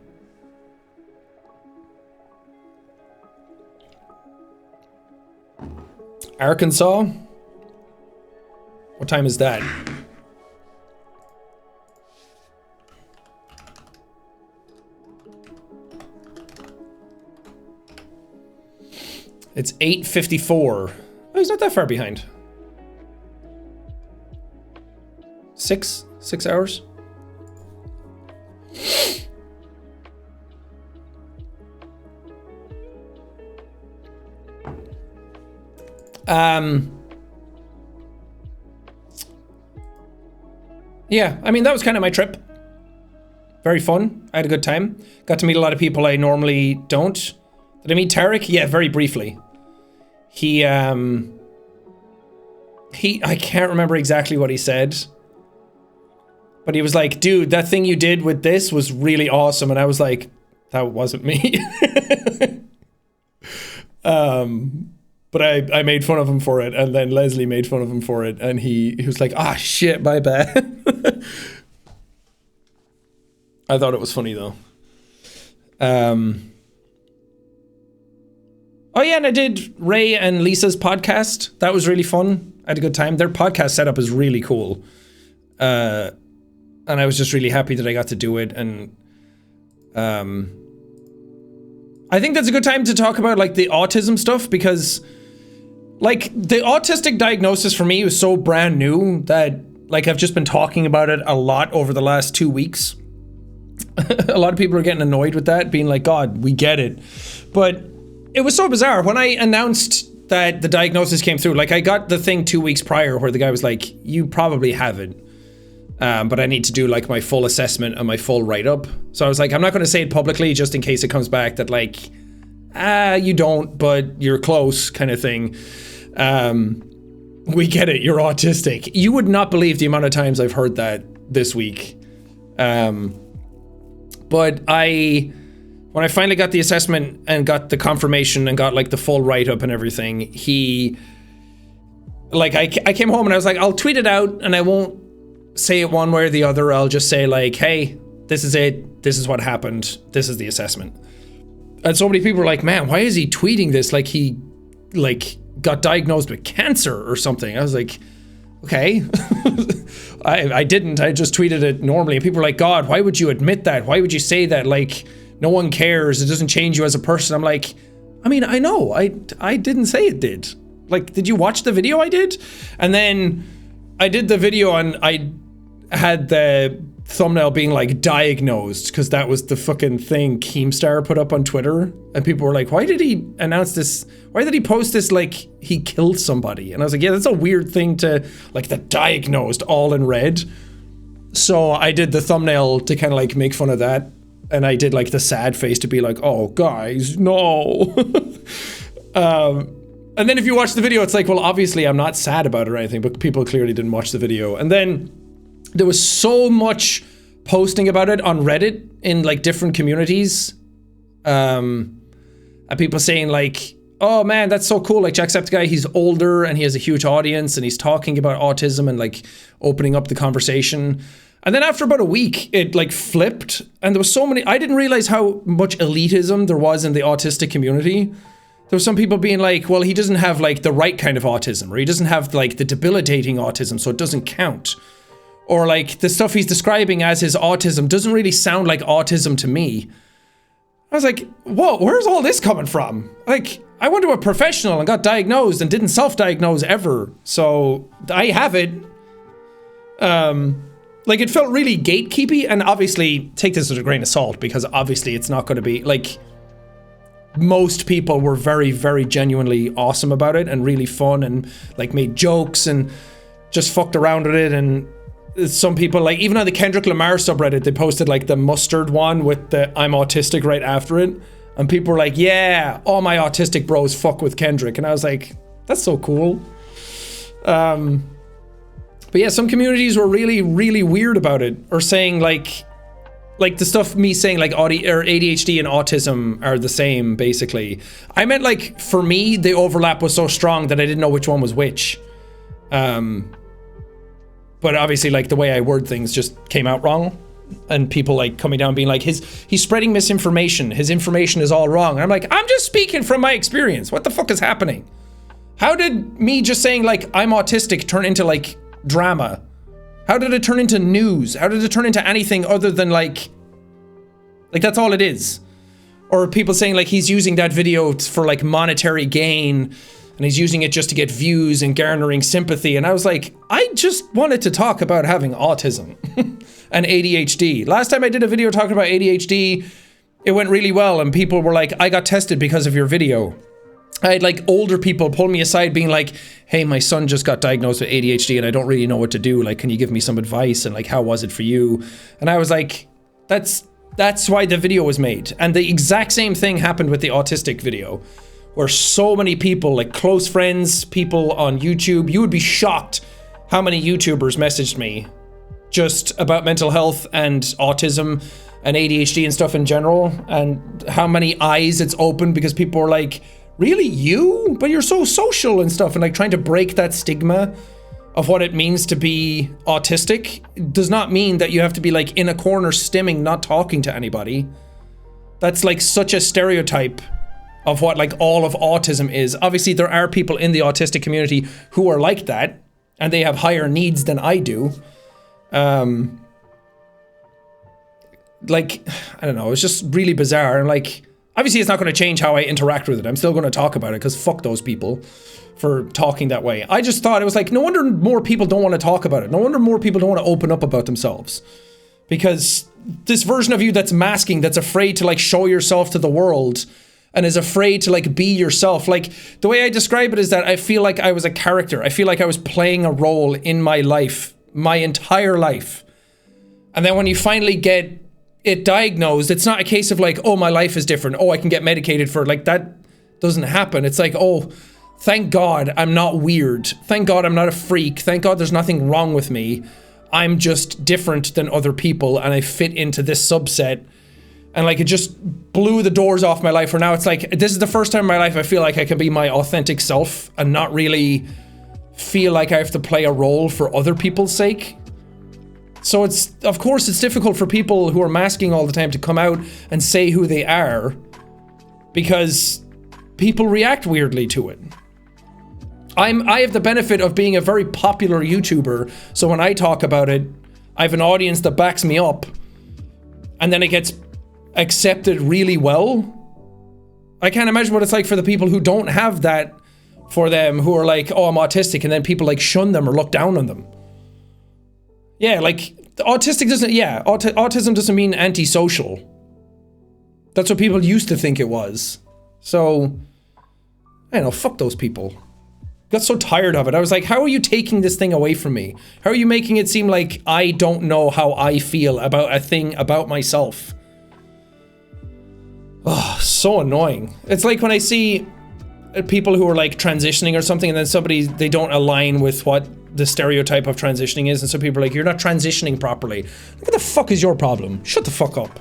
Arkansas? What time is that? It's 8:54. Oh, he's not that far behind. 6 hours. Yeah, I mean, that was kind of my trip. Very fun. I had a good time. Got to meet a lot of people I normally don't. Did I meet Tarek? Yeah, very briefly. I can't remember exactly what he said, but he was like, dude, that thing you did with this was really awesome. And I was like, that wasn't me. But I made fun of him for it, and then Leslie made fun of him for it, and he was like, ah, shit, my bad. I thought it was funny though. Oh yeah, and I did Ray and Lisa's podcast. That was really fun. I had a good time. Their podcast setup is really cool. And I was just really happy that I got to do it. And I think that's a good time to talk about like the autism stuff, because like the autistic diagnosis for me was so brand new that like I've just been talking about it a lot over the last 2 weeks. A lot of people are getting annoyed with that, being like, God, we get it. But it was so bizarre. When I announced that the diagnosis came through, like I got the thing 2 weeks prior where the guy was like, you probably have it. But I need to do like my full assessment and my full write-up. So I was like, I'm not going to say it publicly just in case it comes back that like, you don't, but you're close kind of thing. We get it, you're autistic. You would not believe the amount of times I've heard that this week. But when I finally got the assessment and got the confirmation and got like the full write-up and everything, I came home and I was like, I'll tweet it out and I won't say it one way or the other. I'll just say like, hey, this is it. This is what happened. This is the assessment. And so many people were like, man, why is he tweeting this? Like he got diagnosed with cancer or something. I was like, okay. I didn't. I just tweeted it normally. And people were like, God, why would you admit that? Why would you say that? Like, no one cares. It doesn't change you as a person. I'm like, I mean, I know. I didn't say it did. Like, did you watch the video I did? And then I did the video and I had the thumbnail being like diagnosed because that was the fucking thing Keemstar put up on Twitter. And people were like, why did he announce this? Why did he post this like he killed somebody? And I was like, yeah, that's a weird thing to like, the diagnosed all in red. So I did the thumbnail to kind of like make fun of that. And I did like the sad face to be like, oh guys, no. And then if you watch the video, it's like, well, obviously I'm not sad about it or anything, but people clearly didn't watch the video. And then there was so much posting about it on Reddit in like different communities. And people saying like, oh man, that's so cool. Like Jacksepticeye, he's older and he has a huge audience and he's talking about autism and like opening up the conversation. And then after about a week, it like flipped and there was so many, I didn't realize how much elitism there was in the autistic community. There were some people being like, well, he doesn't have like the right kind of autism, or he doesn't have like the debilitating autism, so it doesn't count. Or like the stuff he's describing as his autism doesn't really sound like autism to me. I was like, whoa, where's all this coming from? Like, I went to a professional and got diagnosed and didn't self-diagnose ever. So I have it. Like it felt really gatekeepy, and obviously take this with a grain of salt because obviously it's not going to be like, most people were very, very genuinely awesome about it and really fun and like made jokes and just fucked around with it. And some people, like even on the Kendrick Lamar subreddit, they posted like the mustard one with the I'm autistic right after it. And people were like, yeah, all my autistic bros fuck with Kendrick. And I was like, that's so cool. But yeah, some communities were really, really weird about it, or saying like the stuff me saying like ADHD and autism are the same, basically. I meant like, for me, the overlap was so strong that I didn't know which one was which. But obviously like the way I word things just came out wrong. And people like coming down being like, he's spreading misinformation. His information is all wrong. And I'm like, I'm just speaking from my experience. What the fuck is happening? How did me just saying like, I'm autistic turn into like drama? How did it turn into news? How did it turn into anything other than like that's all it is? Or people saying like he's using that video for like monetary gain and he's using it just to get views and garnering sympathy. And I was like, I just wanted to talk about having autism and ADHD. Last time I did a video talking about ADHD, it went really well and people were like, I got tested because of your video. I had like older people pull me aside being like, hey, my son just got diagnosed with ADHD and I don't really know what to do. Like, can you give me some advice? And like, how was it for you? And I was like, that's why the video was made. And the exact same thing happened with the autistic video, where so many people, like close friends, people on YouTube, you would be shocked how many YouTubers messaged me just about mental health and autism and ADHD and stuff in general, and how many eyes it's opened because people were like, really, you? But you're so social and stuff, and like trying to break that stigma of what it means to be autistic does not mean that you have to be like in a corner stimming, not talking to anybody. That's like such a stereotype of what like all of autism is. Obviously there are people in the autistic community who are like that and they have higher needs than I do. Like, I don't know, it's just really bizarre. And like, obviously it's not going to change how I interact with it. I'm still going to talk about it because fuck those people for talking that way. I just thought it was like, no wonder more people don't want to talk about it. No wonder more people don't want to open up about themselves. because this version of you that's masking, that's afraid to like show yourself to the world and is afraid to like be yourself. Like the way I describe it is that I feel like I was a character. I feel like I was playing a role in my life, my entire life. And then when you finally get it diagnosed, it's not a case of like, oh, my life is different. Oh, I can get medicated for it. Like that doesn't happen. It's like, oh, thank God I'm not weird. Thank God I'm not a freak. Thank God there's nothing wrong with me. I'm just different than other people and I fit into this subset. And like it just blew the doors off my life, where now it's like, this is the first time in my life I feel like I can be my authentic self and not really feel like I have to play a role for other people's sake. So it's, of course, it's difficult for people who are masking all the time to come out and say who they are, because people react weirdly to it. I have the benefit of being a very popular YouTuber, so when I talk about it, I have an audience that backs me up, and then it gets accepted really well. I can't imagine what it's like for the people who don't have that for them, who are like, oh, I'm autistic, and then people like shun them or look down on them. Yeah, like, autism doesn't mean antisocial. That's what people used to think it was. So, I don't know, fuck those people. Got so tired of it. I was like, how are you taking this thing away from me? How are you making it seem like I don't know how I feel about a thing about myself? Oh, so annoying. It's like when I see people who are like transitioning or something, and then they don't align with what the stereotype of transitioning is, and so people are like, you're not transitioning properly. What the fuck is your problem? Shut the fuck up.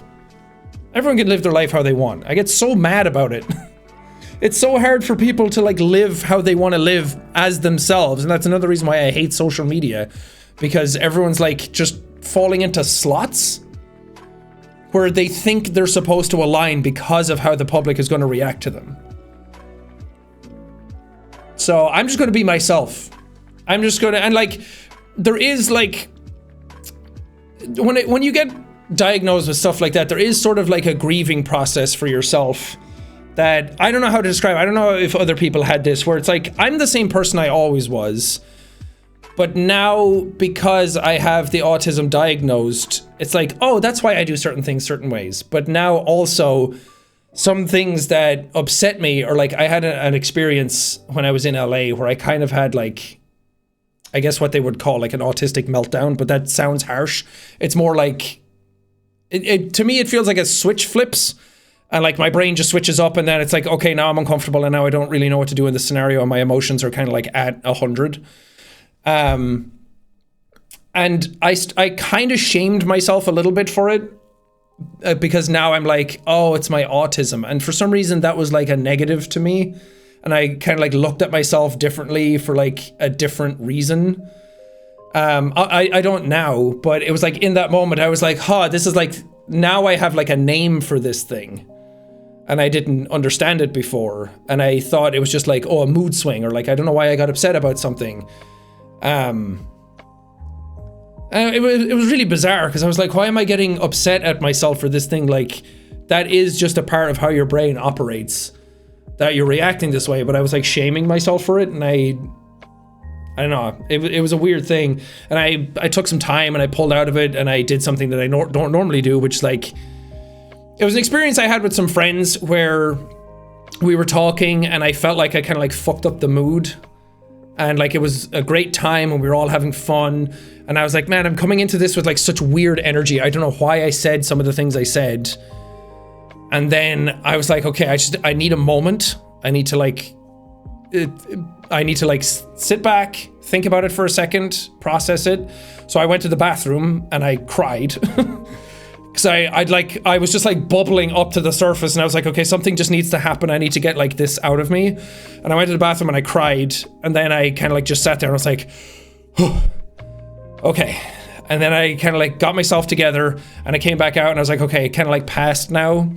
Everyone can live their life how they want. I get so mad about it. It's so hard for people to like live how they want to live as themselves, and that's another reason why I hate social media, because everyone's like just falling into slots where they think they're supposed to align because of how the public is going to react to them. So I'm just going to be myself. I'm just going to, and like, there is like, when you get diagnosed with stuff like that, there is sort of like a grieving process for yourself that I don't know how to describe. I don't know if other people had this, where it's like, I'm the same person I always was, but now because I have the autism diagnosed, it's like, oh, that's why I do certain things certain ways. But now also some things that upset me, or like I had an experience when I was in LA where I kind of had like, I guess what they would call like an autistic meltdown, but that sounds harsh. It's more like, to me, it feels like a switch flips, and like my brain just switches up, and then it's like, okay, now I'm uncomfortable, and now I don't really know what to do in this scenario, and my emotions are kind of like at 100. And I kind of shamed myself a little bit for it, because now I'm like, oh, it's my autism. And for some reason that was like a negative to me. And I kind of like looked at myself differently for like a different reason. I don't now, but it was like in that moment, I was like, this is like, now I have like a name for this thing. And I didn't understand it before. And I thought it was just like, oh, a mood swing, or like, I don't know why I got upset about something. It was really bizarre, because I was like, why am I getting upset at myself for this thing? Like, that is just a part of how your brain operates, that you're reacting this way. But I was like shaming myself for it, and I don't know, it was a weird thing. And I took some time and I pulled out of it, and I did something that I don't normally do, which like, it was an experience I had with some friends where we were talking and I felt like I kind of like fucked up the mood. And like, it was a great time and we were all having fun. And I was like, man, I'm coming into this with like such weird energy. I don't know why I said some of the things I said. And then I was like, okay, I need a moment. I need to like sit back, think about it for a second, process it. So I went to the bathroom and I cried. Because I was just like bubbling up to the surface, and I was like, okay, something just needs to happen. I need to get like this out of me. And I went to the bathroom and I cried, and then I kind of like just sat there and I was like, okay. And then I kind of like got myself together and I came back out and I was like, okay, kind of like past now.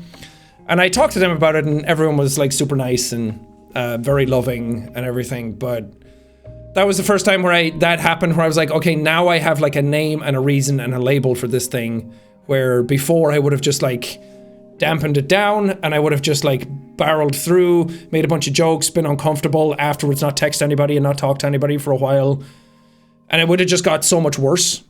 And I talked to them about it, and everyone was like super nice and very loving and everything. But that was the first time where that happened, where I was like, okay, now I have like a name and a reason and a label for this thing. Where before I would have just like dampened it down, and I would have just like barreled through, made a bunch of jokes, been uncomfortable, afterwards not text anybody and not talk to anybody for a while. And it would have just got so much worse.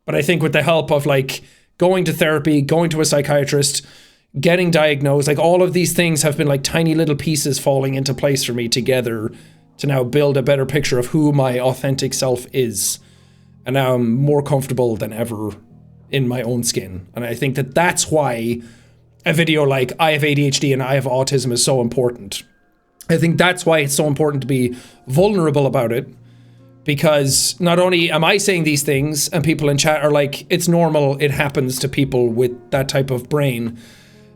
But I think with the help of like going to therapy, going to a psychiatrist, getting diagnosed, like all of these things have been like tiny little pieces falling into place for me together to now build a better picture of who my authentic self is. And now I'm more comfortable than ever in my own skin. And I think that that's why a video like I have ADHD and I have autism is so important. I think that's why it's so important to be vulnerable about it. Because not only am I saying these things and people in chat are like, it's normal, it happens to people with that type of brain.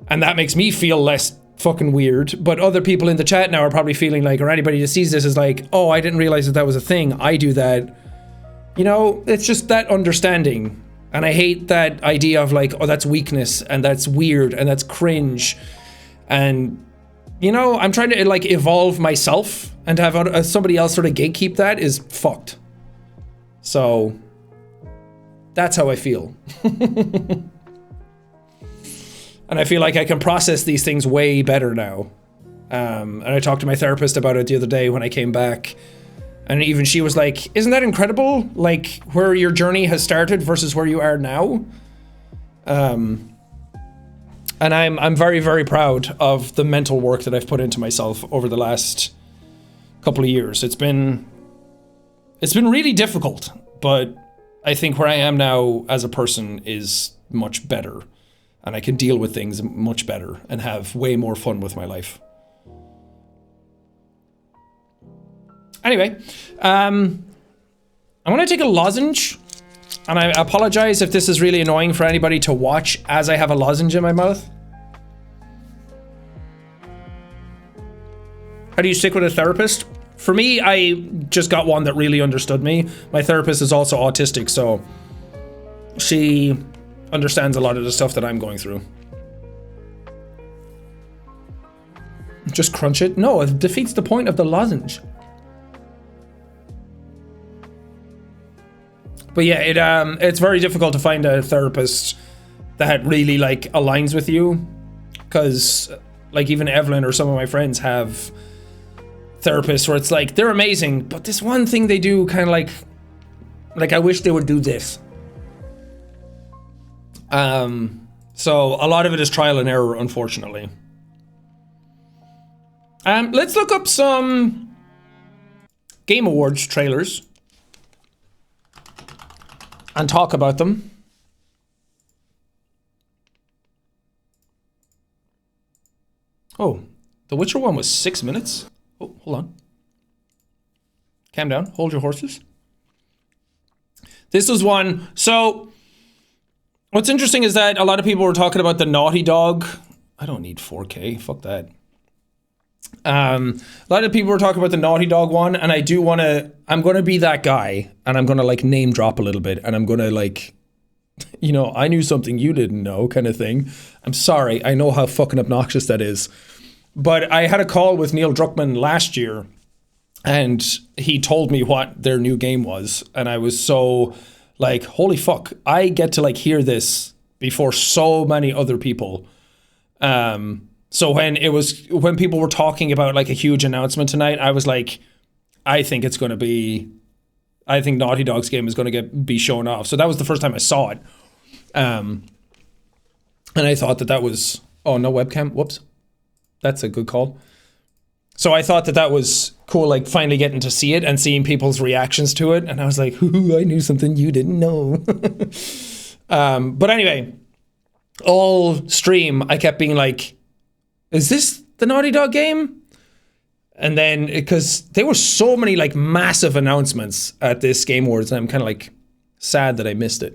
And that makes me feel less fucking weird. But other people in the chat now are probably feeling like, or anybody that sees this is like, oh, I didn't realize that that was a thing. I do that. You know, it's just that understanding. And I hate that idea of like, oh, that's weakness and that's weird and that's cringe. And, you know, I'm trying to like evolve myself, and to have somebody else sort of gatekeep that is fucked. So that's how I feel. And I feel like I can process these things way better now. And I talked to my therapist about it the other day when I came back. And even she was like, isn't that incredible? Like where your journey has started versus where you are now. And I'm very, very proud of the mental work that I've put into myself over the last couple of years. It's been really difficult, but I think where I am now as a person is much better, and I can deal with things much better and have way more fun with my life. Anyway, I'm gonna take a lozenge, and I apologize if this is really annoying for anybody to watch as I have a lozenge in my mouth. How do you stick with a therapist? For me, I just got one that really understood me. My therapist is also autistic, so she understands a lot of the stuff that I'm going through. Just crunch it? No, it defeats the point of the lozenge. But yeah, it's very difficult to find a therapist that really like aligns with you, because like even Evelyn or some of my friends have therapists where it's like they're amazing, but this one thing they do kind of like I wish they would do this. So a lot of it is trial and error, unfortunately. Let's look up some Game Awards trailers and talk about them. Oh, The Witcher 1 was 6 minutes. Oh, hold on. Calm down. Hold your horses. This was one. So, what's interesting is that a lot of people were talking about the Naughty Dog. I don't need 4K. Fuck that. A lot of people were talking about the Naughty Dog one, and I'm going to be that guy, and I'm going to like name drop a little bit, and I'm going to like, you know, I knew something you didn't know kind of thing. I'm sorry. I know how fucking obnoxious that is. But I had a call with Neil Druckmann last year, and he told me what their new game was. And I was so like, holy fuck, I get to like hear this before so many other people. So when people were talking about like a huge announcement tonight, I was like, I think Naughty Dog's game is going to be shown off. So that was the first time I saw it. And I thought that was, oh, no webcam. Whoops. That's a good call. So I thought that was cool, like finally getting to see it and seeing people's reactions to it. And I was like, ooh, I knew something you didn't know. But anyway, all stream, I kept being like, is this the Naughty Dog game? And then, because there were so many like massive announcements at this Game Awards, and I'm kind of like sad that I missed it.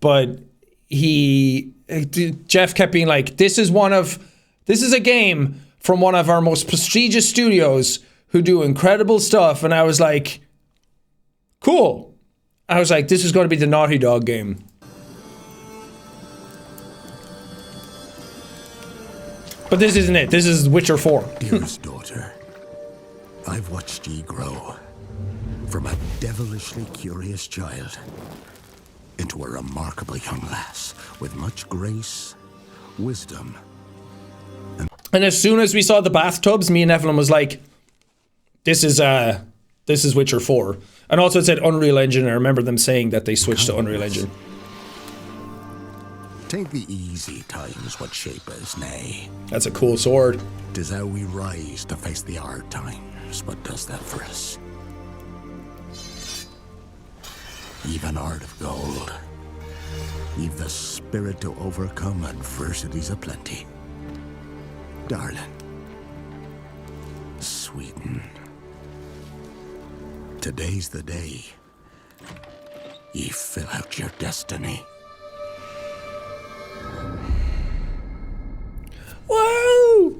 But Jeff kept being like, this is a game from one of our most prestigious studios who do incredible stuff. And I was like, cool. I was like, this is going to be the Naughty Dog game. But this isn't it. This is Witcher 4. Dearest daughter, I've watched ye grow from a devilishly curious child into a remarkable young lass with much grace, wisdom. And as soon as we saw the bathtubs, me and Evelyn was like, this is This is Witcher 4. And also it said Unreal Engine. I remember them saying that they switched to Unreal Engine. Take the easy times what shape us, nay. That's a cool sword. 'Tis how we rise to face the hard times what does that for us. Even heart of gold. You've the spirit to overcome adversities aplenty. Darling. Sweeten. Today's the day. Ye fill out your destiny. Whoa!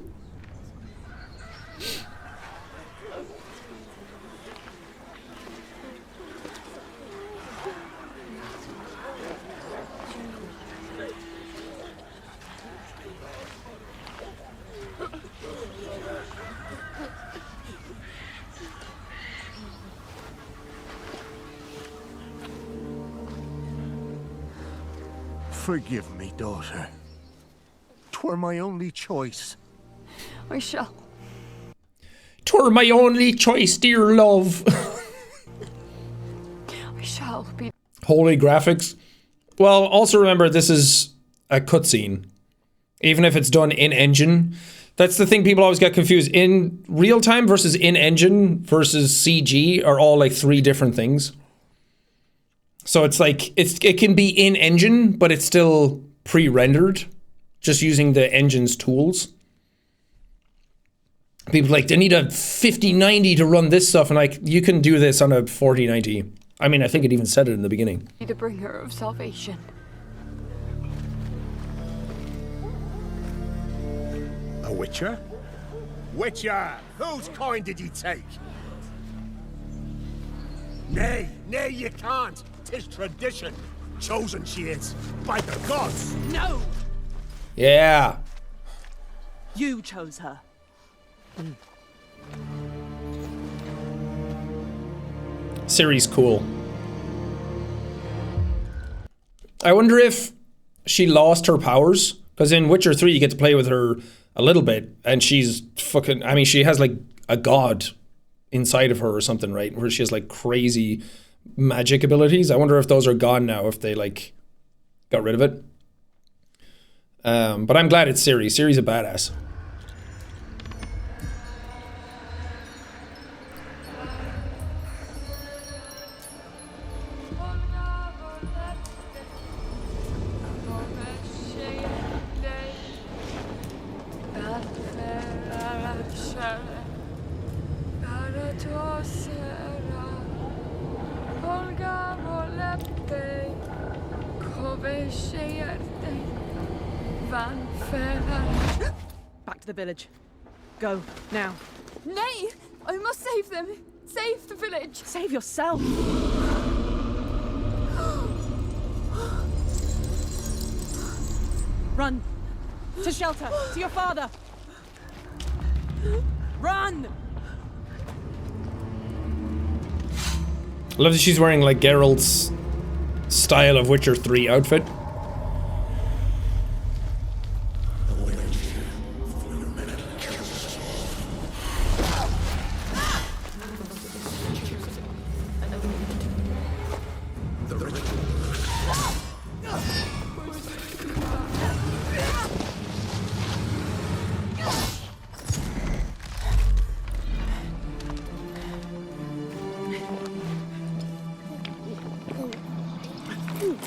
Forgive me, daughter. 'Twere my only choice. I shall. 'Twere my only choice, dear love. I shall be. Holy graphics. Well, also remember this is a cutscene. Even if it's done in engine. That's the thing people always get confused. In real time versus in engine versus CG are all like 3 different things. So it's like it can be in engine, but it's still pre-rendered, just using the engine's tools. People are like, they need a 5090 to run this stuff, and like, you can do this on a 4090. I mean, I think it even said it in the beginning. Be the bringer of salvation. A witcher? Witcher! Whose coin did ye take? Nay, nay, you can't. 'Tis tradition. Chosen she is, by the gods. No! Yeah. You chose her. Ciri's cool. I wonder if she lost her powers, because in Witcher 3 you get to play with her a little bit, and she's fucking, I mean, she has like a god inside of her or something, right? Where she has like crazy magic abilities. I wonder if those are gone now, if they like got rid of it. But I'm glad it's Ciri. Ciri's a badass. Back to the village. Go, now. Nay! I must save them! Save the village! Save yourself! Run! To shelter! To your father! Run! I love that she's wearing like Geralt's style of Witcher 3 outfit.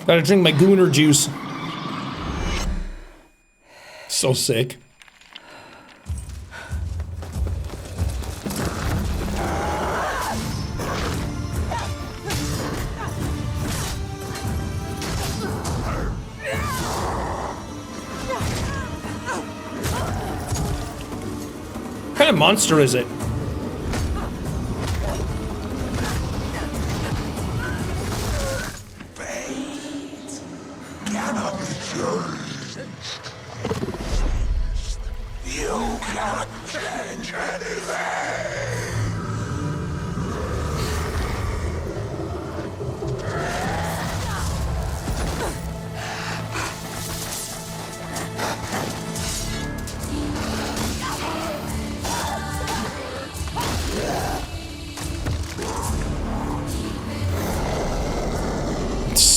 Gotta drink my Gooner juice. So sick. What kind of monster is it?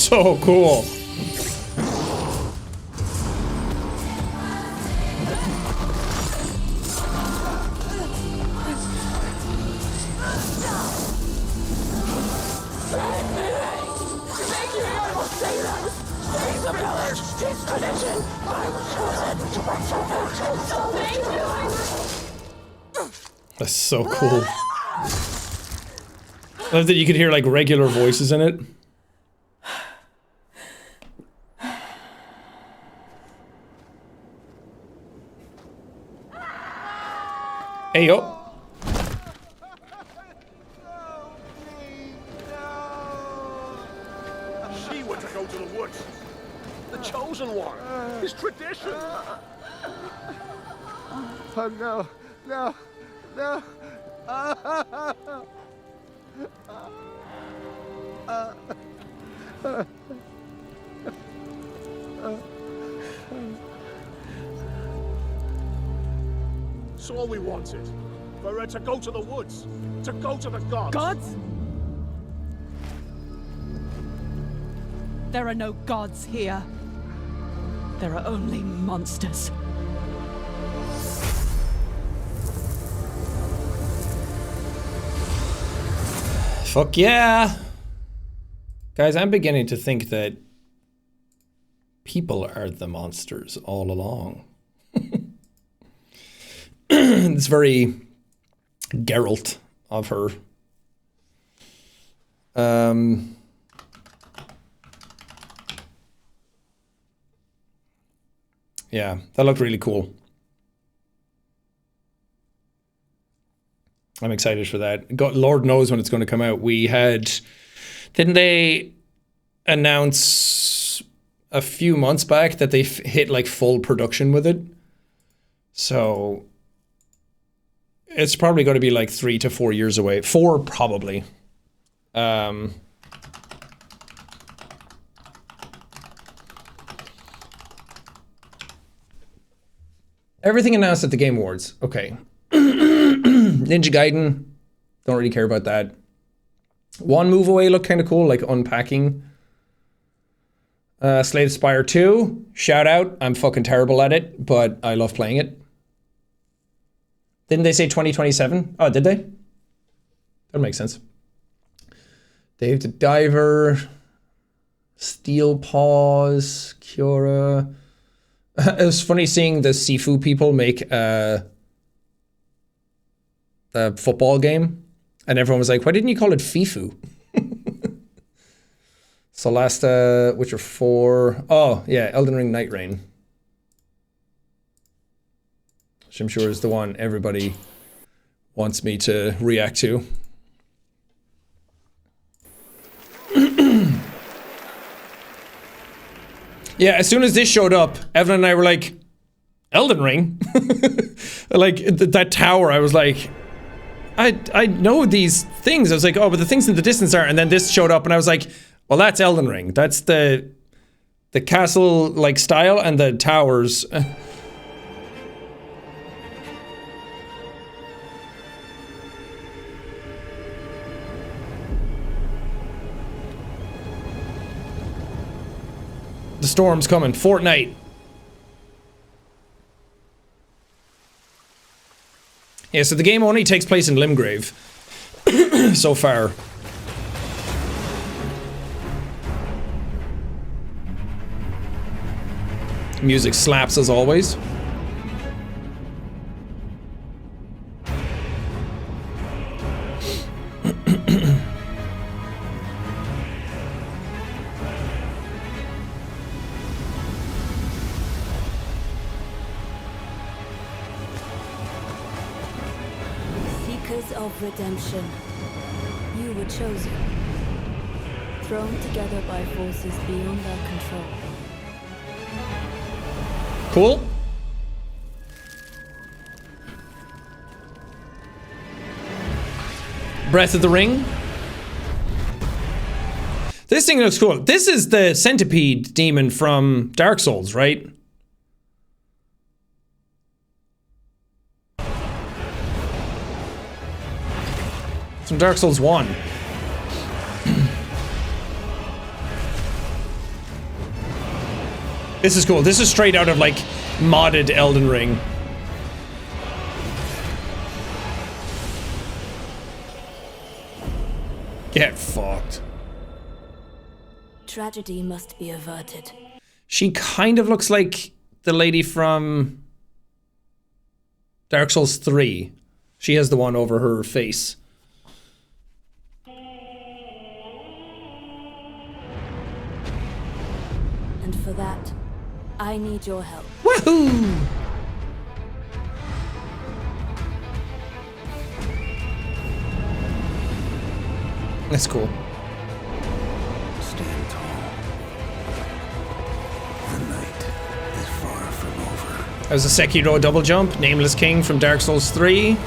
so cool. That's so cool. I love that you could hear like regular voices in it. Hey yo. She were to go to the woods. The chosen one. His tradition. Oh no, no, no. It's all we wanted. For her to go to the woods. To go to the gods. Gods? There are no gods here. There are only monsters. Fuck yeah. Guys, I'm beginning to think that people are the monsters all along. It's very Geralt of her. Yeah, that looked really cool. I'm excited for that. God, Lord knows when it's going to come out. We had... Didn't they announce a few months back that they hit like full production with it? So... It's probably going to be like 3 to 4 years away. 4 probably. Everything announced at the Game Awards. Okay. Ninja Gaiden. Don't really care about that. One Move Away looked kind of cool, like unpacking. Slay the Spire 2. Shout out. I'm fucking terrible at it, but I love playing it. Didn't they say 2027? Oh, did they? That makes sense. Dave the Diver. Steel Paws. Kiora. It was funny seeing the Sifu people make a football game. And everyone was like, why didn't you call it FIFU? Solasta, Witcher 4. Oh, yeah, Elden Ring Night Rain. Which I'm sure is the one everybody wants me to react to. Yeah, as soon as this showed up, Evan and I were like, Elden Ring? Like, that tower, I was like, I know these things. I was like, oh, but the things in the distance are, and then this showed up and I was like, well, that's Elden Ring. That's the castle, like, style and the towers. The storm's coming. Fortnite. Yeah, so the game only takes place in Limgrave. So far. Music slaps as always. Of redemption. You were chosen. Thrown together by forces beyond our control. Cool. Breath of the Ring. This thing looks cool. This is the centipede demon from Dark Souls, right? From Dark Souls 1. This is cool. This is straight out of like modded Elden Ring. Get fucked. Tragedy must be averted. She kind of looks like the lady from Dark Souls 3. She has the one over her face. And for that, I need your help. Woohoo! That's cool. Stand tall. The night is far from over. That was a Sekiro double jump. Nameless King from Dark Souls 3.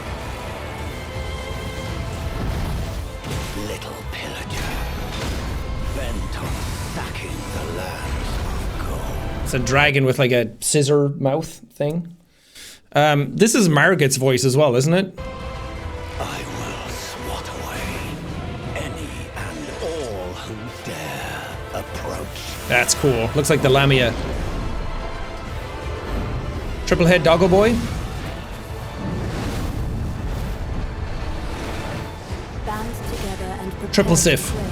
Little pillager, bent on stacking the lands of gold. It's a dragon with like a scissor mouth thing. This is Margit's voice as well, isn't it? I will swat away any and all who dare approach. That's cool. Looks like the Lamia. Triple head doggo boy. Band together and prepare Triple to Sif. slay.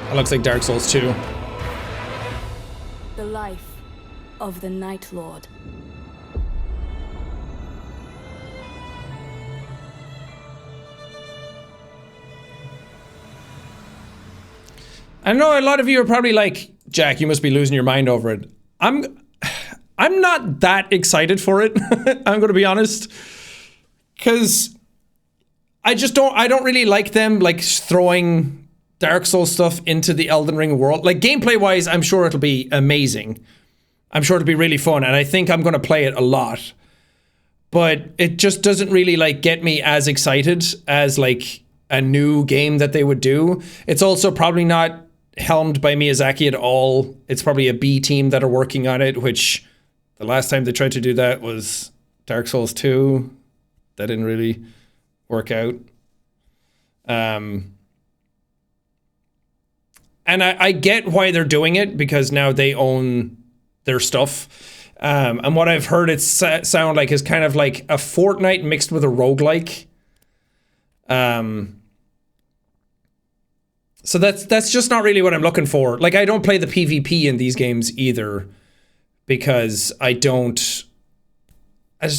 That looks like Dark Souls 2. The life of the Night Lord. I know a lot of you are probably like, Jack, you must be losing your mind over it. I'm not that excited for it. I'm going to be honest, because I don't really like them like throwing Dark Souls stuff into the Elden Ring world. Like gameplay wise, I'm sure it'll be amazing. I'm sure it'll be really fun, and I think I'm going to play it a lot. But it just doesn't really like get me as excited as like a new game that they would do. It's also probably not helmed by Miyazaki at all. It's probably a B team that are working on it, which the last time they tried to do that was Dark Souls 2. That didn't really work out. And I get why they're doing it, because now they own their stuff. And what I've heard it sound like is kind of like a Fortnite mixed with a roguelike. So that's just not really what I'm looking for. Like, I don't play the PvP in these games either, because I just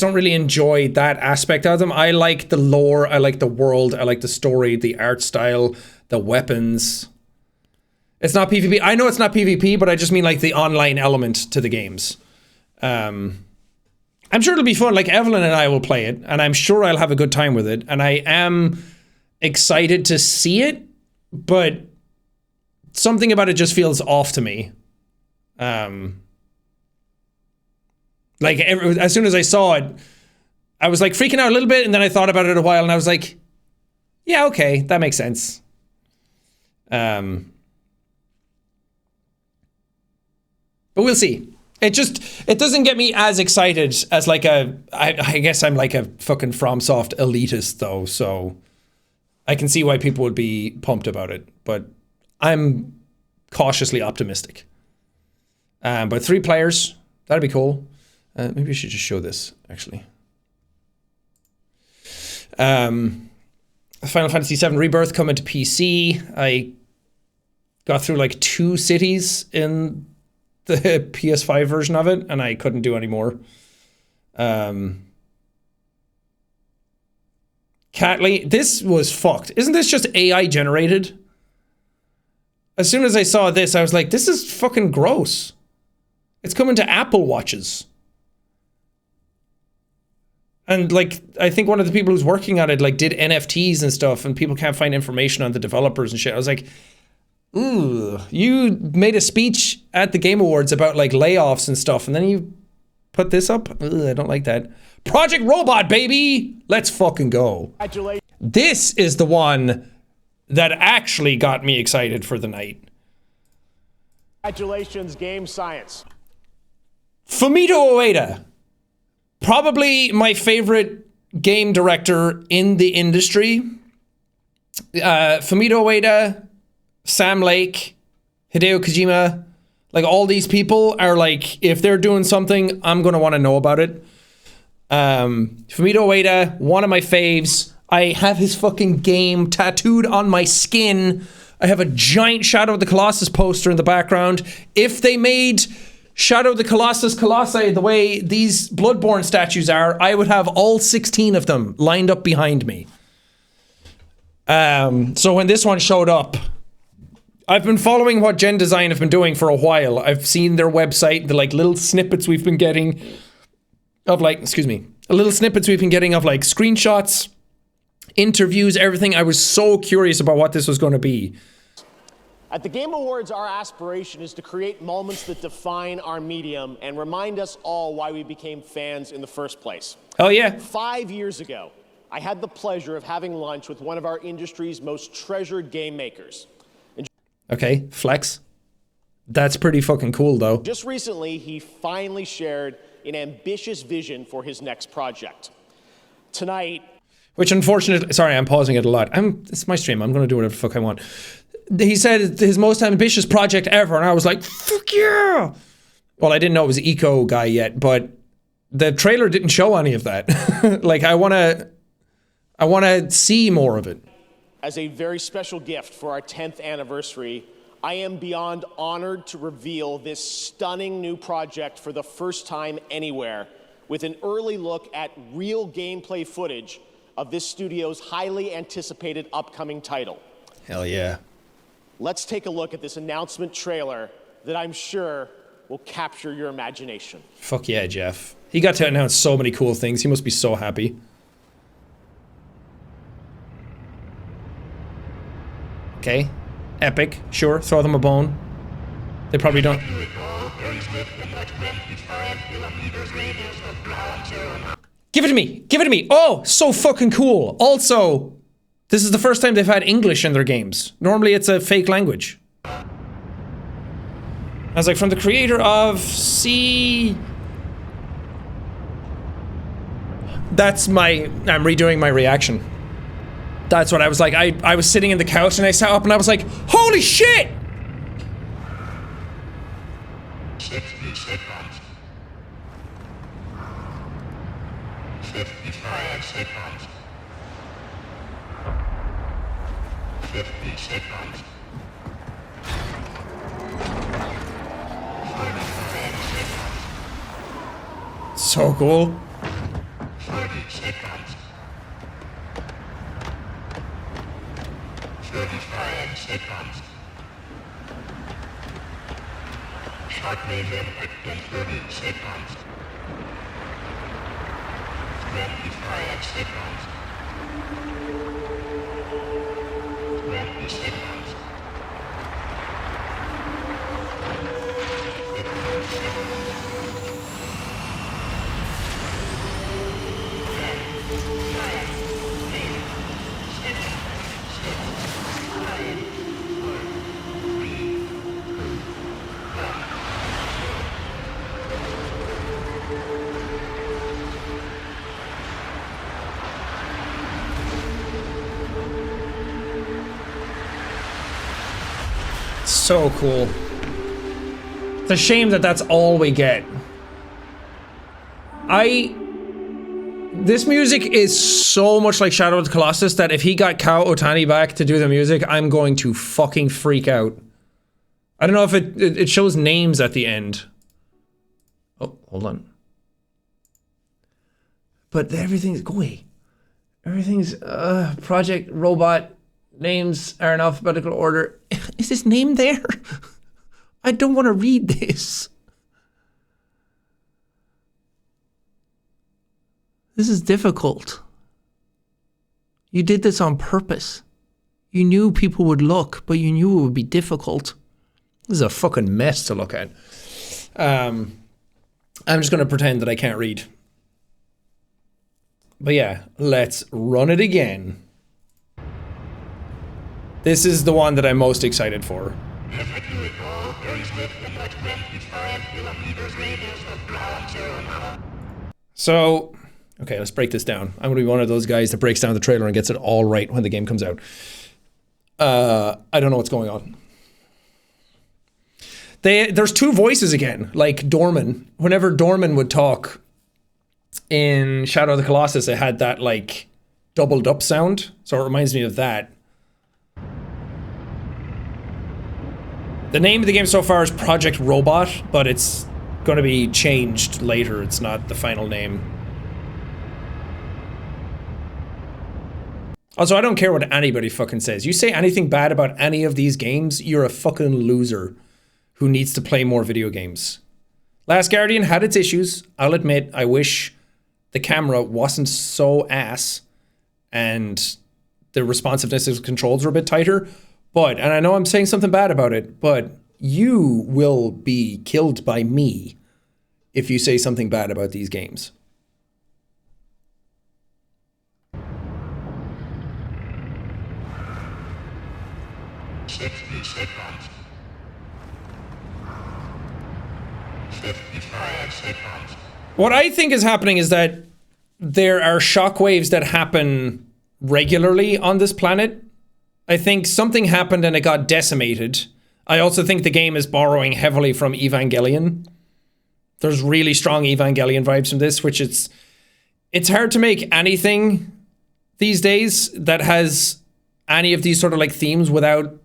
don't really enjoy that aspect of them. I like the lore, I like the world, I like the story, the art style, the weapons. It's not PvP. I know it's not PvP, but I just mean like the online element to the games. I'm sure it'll be fun. Like Evelyn and I will play it, and I'm sure I'll have a good time with it. And I am excited to see it, but something about it just feels off to me. Like as soon as I saw it, I was like freaking out a little bit, and then I thought about it a while, and I was like, yeah, okay, that makes sense. But we'll see. It doesn't get me as excited as like I guess I'm like a fucking FromSoft elitist though, so I can see why people would be pumped about it, but I'm cautiously optimistic. But 3 players, that'd be cool. Maybe we should just show this, actually. Final Fantasy VII Rebirth coming to PC. I got through like 2 cities in the PS5 version of it, and I couldn't do any more. Catley, this was fucked. Isn't this just AI generated? As soon as I saw this, I was like, this is fucking gross. It's coming to Apple Watches. And like, I think one of the people who's working on it like did NFTs and stuff, and people can't find information on the developers and shit. I was like, ooh, you made a speech at the Game Awards about like layoffs and stuff, and then you put this up? Ugh, I don't like that. Project Robot, baby! Let's fucking go. This is the one that actually got me excited for the night. Congratulations, Game Science. Fumito Ueda. Probably my favorite game director in the industry. Fumito Ueda, Sam Lake, Hideo Kojima, like all these people are like, if they're doing something, I'm going to want to know about it. Fumito Ueda, one of my faves. I have his fucking game tattooed on my skin. I have a giant Shadow of the Colossus poster in the background. If they made Shadow of the Colossi the way these Bloodborne statues are, I would have all 16 of them lined up behind me. So when this one showed up, I've been following what Gen Design have been doing for a while. I've seen their website, the like little snippets we've been getting of like, little snippets we've been getting of like screenshots, interviews, everything. I was so curious about what this was going to be. At the Game Awards, our aspiration is to create moments that define our medium and remind us all why we became fans in the first place. Oh yeah. 5 years ago, I had the pleasure of having lunch with one of our industry's most treasured game makers. Okay, flex. That's pretty fucking cool, though. Just recently, he finally shared an ambitious vision for his next project. Tonight... Which unfortunately... Sorry, I'm pausing it a lot. It's my stream. I'm going to do whatever the fuck I want. He said it's his most ambitious project ever, and I was like, fuck yeah! Well, I didn't know it was Eco Guy yet, but the trailer didn't show any of that. Like, I want to see more of it. As a very special gift for our 10th anniversary, I am beyond honored to reveal this stunning new project for the first time anywhere, with an early look at real gameplay footage of this studio's highly anticipated upcoming title. Hell yeah. Let's take a look at this announcement trailer that I'm sure will capture your imagination. Fuck yeah, Jeff. He got to announce so many cool things. He must be so happy. Okay, epic, sure, throw them a bone. They probably don't. Give it to me, give it to me. Oh, so fucking cool. Also, this is the first time they've had English in their games. Normally it's a fake language. I was like, from the creator of C... I'm redoing my reaction. That's what I was like. I was sitting in the couch and I sat up and I was like, holy shit! 60 seconds. 55 seconds. 50 seconds. 45 seconds. So cool. 30 seconds. 35 seconds. Start medium in 30 seconds. 25 seconds. 20 seconds. 15 seconds. So cool. It's a shame that that's all we get. This music is so much like Shadow of the Colossus that if he got Kao Otani back to do the music, I'm going to fucking freak out. I don't know if it shows names at the end. Oh, hold on. But everything's, go away. Everything's, Project Robot names are in alphabetical order. Is his name there? I don't want to read this. This is difficult. You did this on purpose. You knew people would look, but you knew it would be difficult. This is a fucking mess to look at. I'm just going to pretend that I can't read. But yeah, let's run it again. This is the one that I'm most excited for. So, okay, let's break this down. I'm going to be one of those guys that breaks down the trailer and gets it all right when the game comes out. I don't know what's going on. There's two voices again, like Dorman. Whenever Dorman would talk in Shadow of the Colossus, it had that like doubled up sound. So it reminds me of that. The name of the game so far is Project Robot, but it's going to be changed later. It's not the final name. Also, I don't care what anybody fucking says. You say anything bad about any of these games, you're a fucking loser who needs to play more video games. Last Guardian had its issues. I'll admit, I wish the camera wasn't so ass and the responsiveness of the controls were a bit tighter. But, and I know I'm saying something bad about it, but you will be killed by me if you say something bad about these games. What I think is happening is that there are shockwaves that happen regularly on this planet. I think something happened and it got decimated. I also think the game is borrowing heavily from Evangelion. There's really strong Evangelion vibes from this, which it's hard to make anything these days that has any of these sort of like themes without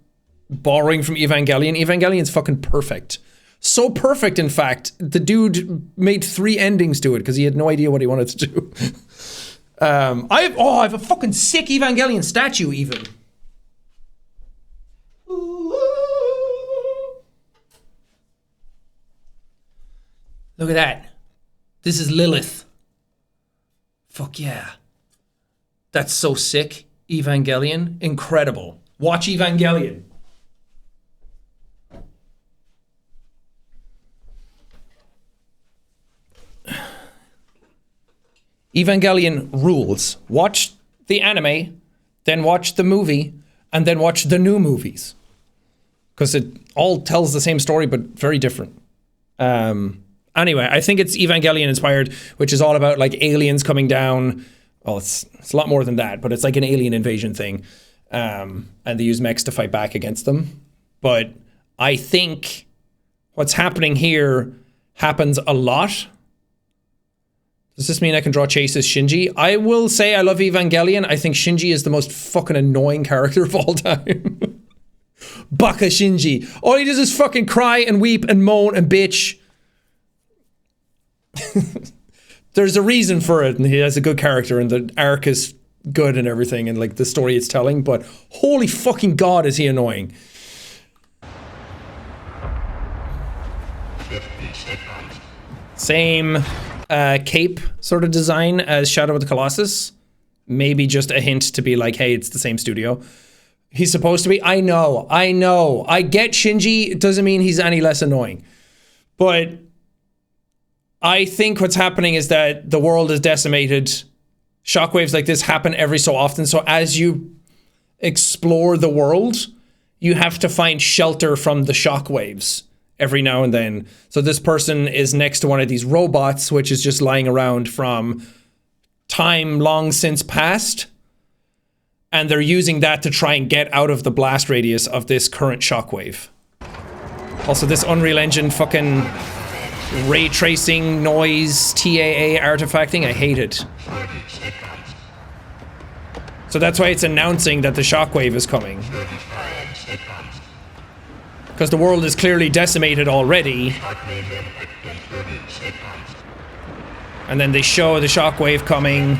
borrowing from Evangelion. Evangelion's fucking perfect. So perfect, in fact, the dude made 3 endings to it because he had no idea what he wanted to do. I have a fucking sick Evangelion statue even. Look at that. This is Lilith. Fuck yeah. That's so sick. Evangelion. Incredible. Watch Evangelion. Evangelion rules. Watch the anime, then watch the movie, and then watch the new movies. Because it all tells the same story, but very different. Anyway, I think it's Evangelion inspired, which is all about like aliens coming down. Well, it's a lot more than that, but it's like an alien invasion thing. And they use mechs to fight back against them. But I think what's happening here happens a lot. Does this mean I can draw Chase as Shinji? I will say I love Evangelion. I think Shinji is the most fucking annoying character of all time. Baka Shinji. All he does is fucking cry and weep and moan and bitch. There's a reason for it, and he has a good character, and the arc is good and everything, and like the story it's telling, but holy fucking god is he annoying. Same cape sort of design as Shadow of the Colossus. Maybe just a hint to be like, hey, it's the same studio. He's supposed to be. I know. I get Shinji. It doesn't mean he's any less annoying. But I think what's happening is that the world is decimated. Shockwaves like this happen every so often. So as you explore the world, you have to find shelter from the shockwaves every now and then. So this person is next to one of these robots, which is just lying around from time long since past. And they're using that to try and get out of the blast radius of this current shockwave. Also, this Unreal Engine fucking ray tracing, noise, TAA artifact thing, I hate it. So that's why it's announcing that the shockwave is coming. Because the world is clearly decimated already. And then they show the shockwave coming.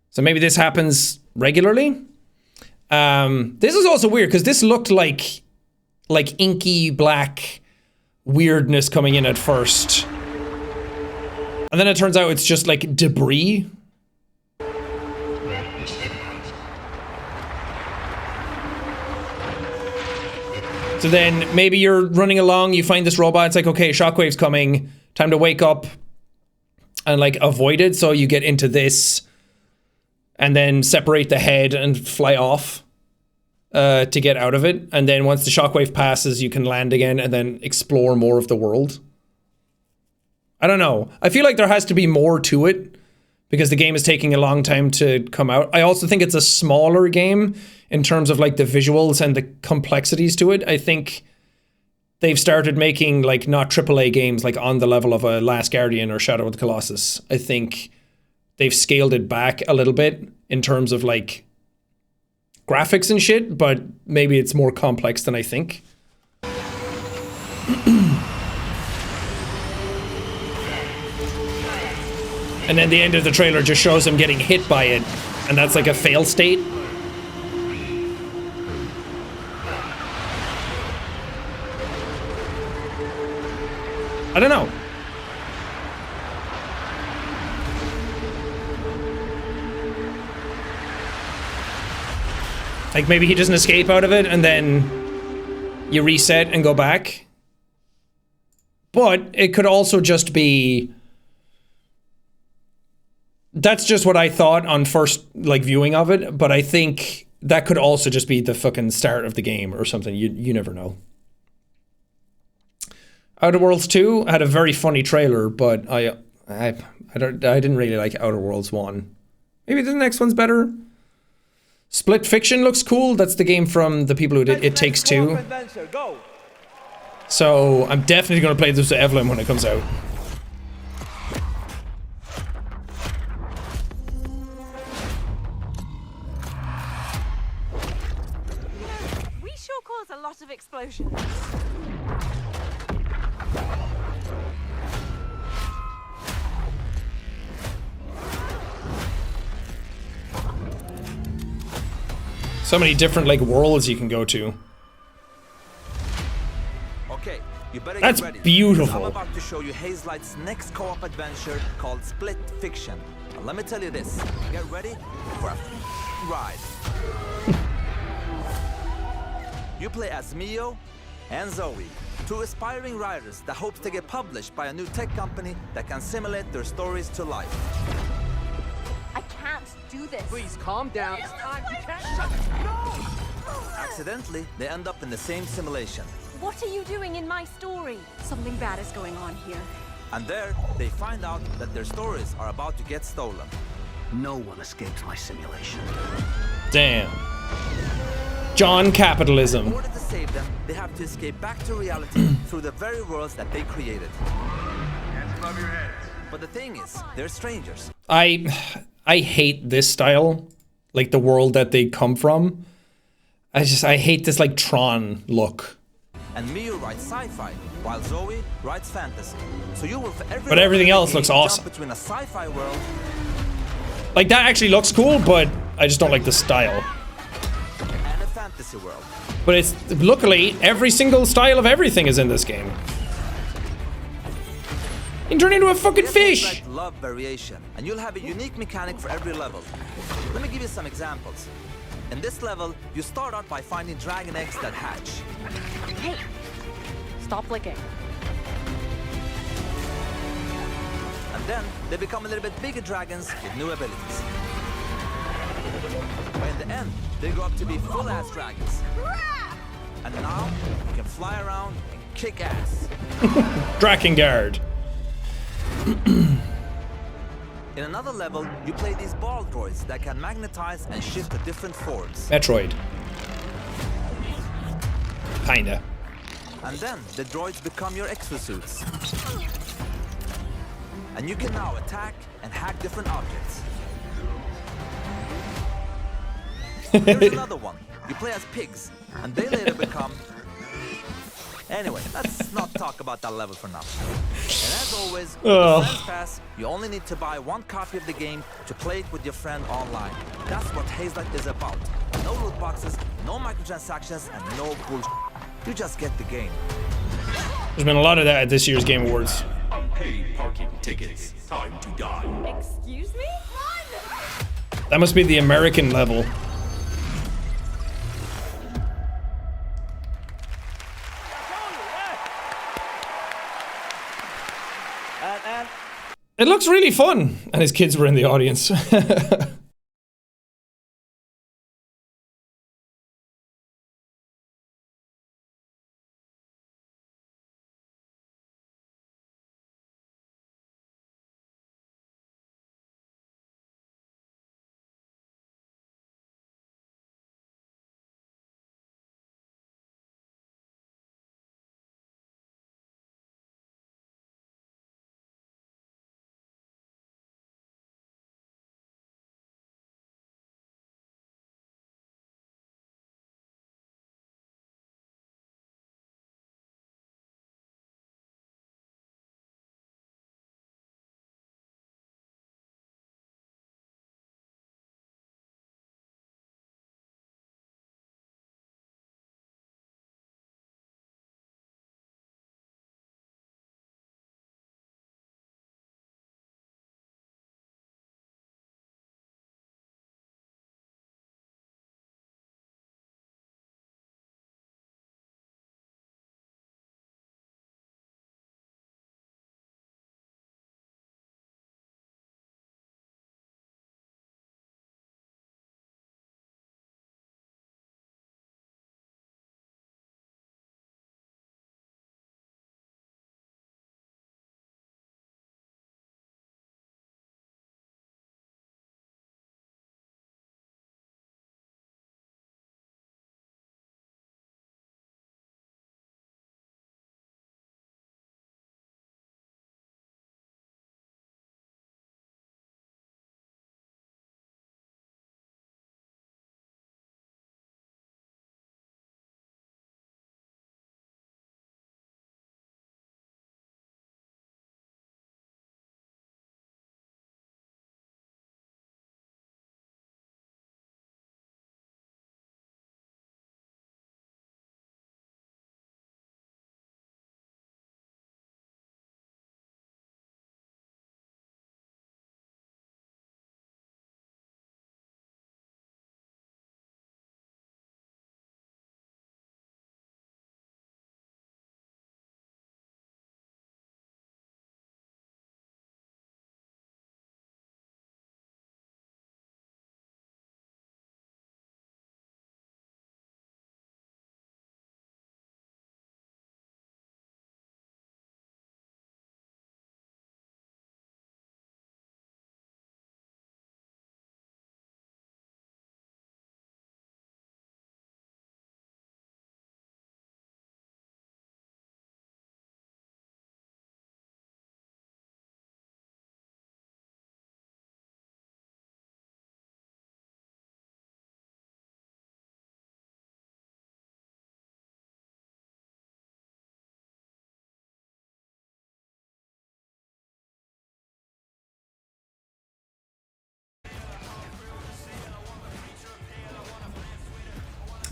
So maybe this happens regularly. This is also weird because this looked like inky black weirdness coming in at first. And then it turns out it's just like debris. So then maybe you're running along, you find this robot, it's like, okay, shockwave's coming, time to wake up and like avoid it. So you get into this and then separate the head and fly off to get out of it. And then once the shockwave passes, you can land again and then explore more of the world. I don't know. I feel like there has to be more to it because the game is taking a long time to come out. I also think it's a smaller game in terms of like the visuals and the complexities to it. I think they've started making like not AAA games like on the level of a Last Guardian or Shadow of the Colossus. I think they've scaled it back a little bit in terms of like graphics and shit, but maybe it's more complex than I think. And then the end of the trailer just shows him getting hit by it, and that's like a fail state. I don't know. Like maybe he doesn't escape out of it and then you reset and go back. But it could also just be... That's just what I thought on first like viewing of it, but I think that could also just be the fucking start of the game or something. You never know. Outer Worlds 2 had a very funny trailer, but I didn't really like Outer Worlds 1. Maybe the next one's better. Split Fiction looks cool. That's the game from the people who did It Takes Two. So I'm definitely going to play this with Evelyn when it comes out. We sure cause a lot of explosions. So many different like worlds you can go to. Okay, you better That's get ready. beautiful. I'm about to show you Hazelight's next co-op adventure called Split Fiction. Now, let me tell you this. Get ready for a ride. You play as Mio and Zoe, two aspiring writers that hope to get published by a new tech company that can simulate their stories to life. I can't do this. Please calm down. It's time. time. You can't shut it. No! Accidentally, they end up in the same simulation. What are you doing in my story? Something bad is going on here. And there, they find out that their stories are about to get stolen. No one escapes my simulation. Damn. John Capitalism. In order to save them, they have to escape back to reality through the very worlds that they created. Hands above your heads. But the thing is, they're strangers. I hate this style, like the world that they come from. I hate this like Tron look. And Mio writes sci-fi, while Zoe writes fantasy. So you will, for every But everything else looks awesome. Jump between a sci-fi world. Like that actually looks cool, but I just don't like the style. And a fantasy world. But it's luckily every single style of everything is in this game. You can turn into a fucking fish. Like love variation, and you'll have a unique mechanic for every level. Let me give you some examples. In this level, you start out by finding dragon eggs that hatch. Hey, stop licking. And then they become a little bit bigger dragons with new abilities. By the end, they grow up to be full-ass dragons. And now, you can fly around and kick ass. Drakengard. In another level, you play these ball droids that can magnetize and shift to different forms. Metroid. Kinda. And then the droids become your exosuits. And you can now attack and hack different objects. Here's another one. You play as pigs, and they later become... Anyway, let's not talk about that level for now. And as always, with the Friends Pass, you only need to buy one copy of the game to play it with your friend online. That's what Hazelight is about. No loot boxes, no microtransactions, and no bullshit. You just get the game. There's been a lot of that at this year's Game Awards. Unpaid parking tickets. Time to die. Excuse me? That must be the American level. It looks really fun. And his kids were in the audience.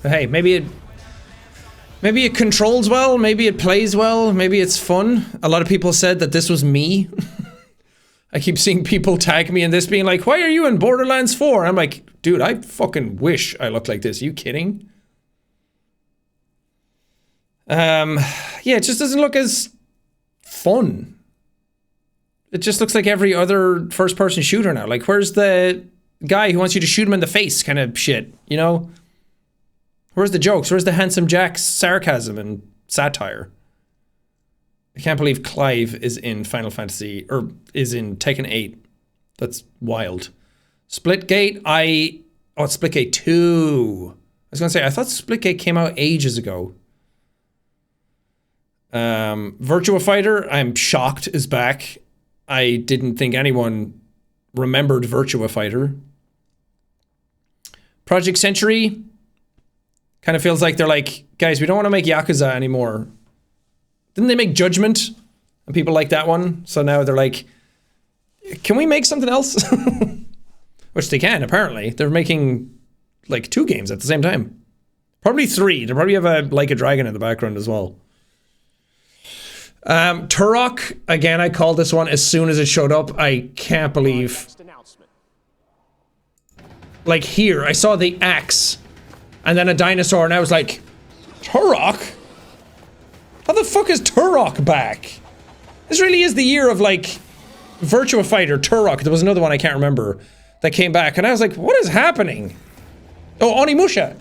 But hey, maybe it controls well, maybe it plays well, maybe it's fun. A lot of people said that this was me. I keep seeing people tag me in this being like, why are you in Borderlands 4? I'm like, dude, I fucking wish I looked like this. Are you kidding? Yeah, it just doesn't look as fun. It just looks like every other first-person shooter now. Like, where's the guy who wants you to shoot him in the face kind of shit, you know? Where's the jokes? Where's the Handsome Jack's sarcasm and satire? I can't believe Clive is in Final Fantasy, or is in Tekken 8. That's wild. Splitgate, oh, it's Splitgate 2. I was gonna say, I thought Splitgate came out ages ago. Virtua Fighter, I'm shocked, is back. I didn't think anyone remembered Virtua Fighter. Project Century kind of feels like they're like, guys, we don't want to make Yakuza anymore. Didn't they make Judgment? And people like that one. So now they're like, can we make something else? Which they can, apparently. They're making like 2 games at the same time. Probably 3. They probably have a Like a Dragon in the background as well. Turok, again, I called this one as soon as it showed up. I can't believe. Like here, I saw the axe and then a dinosaur and I was like, Turok? How the fuck is Turok back? This really is the year of like Virtua Fighter, Turok. There was another one I can't remember that came back and I was like, what is happening? Oh, Onimusha.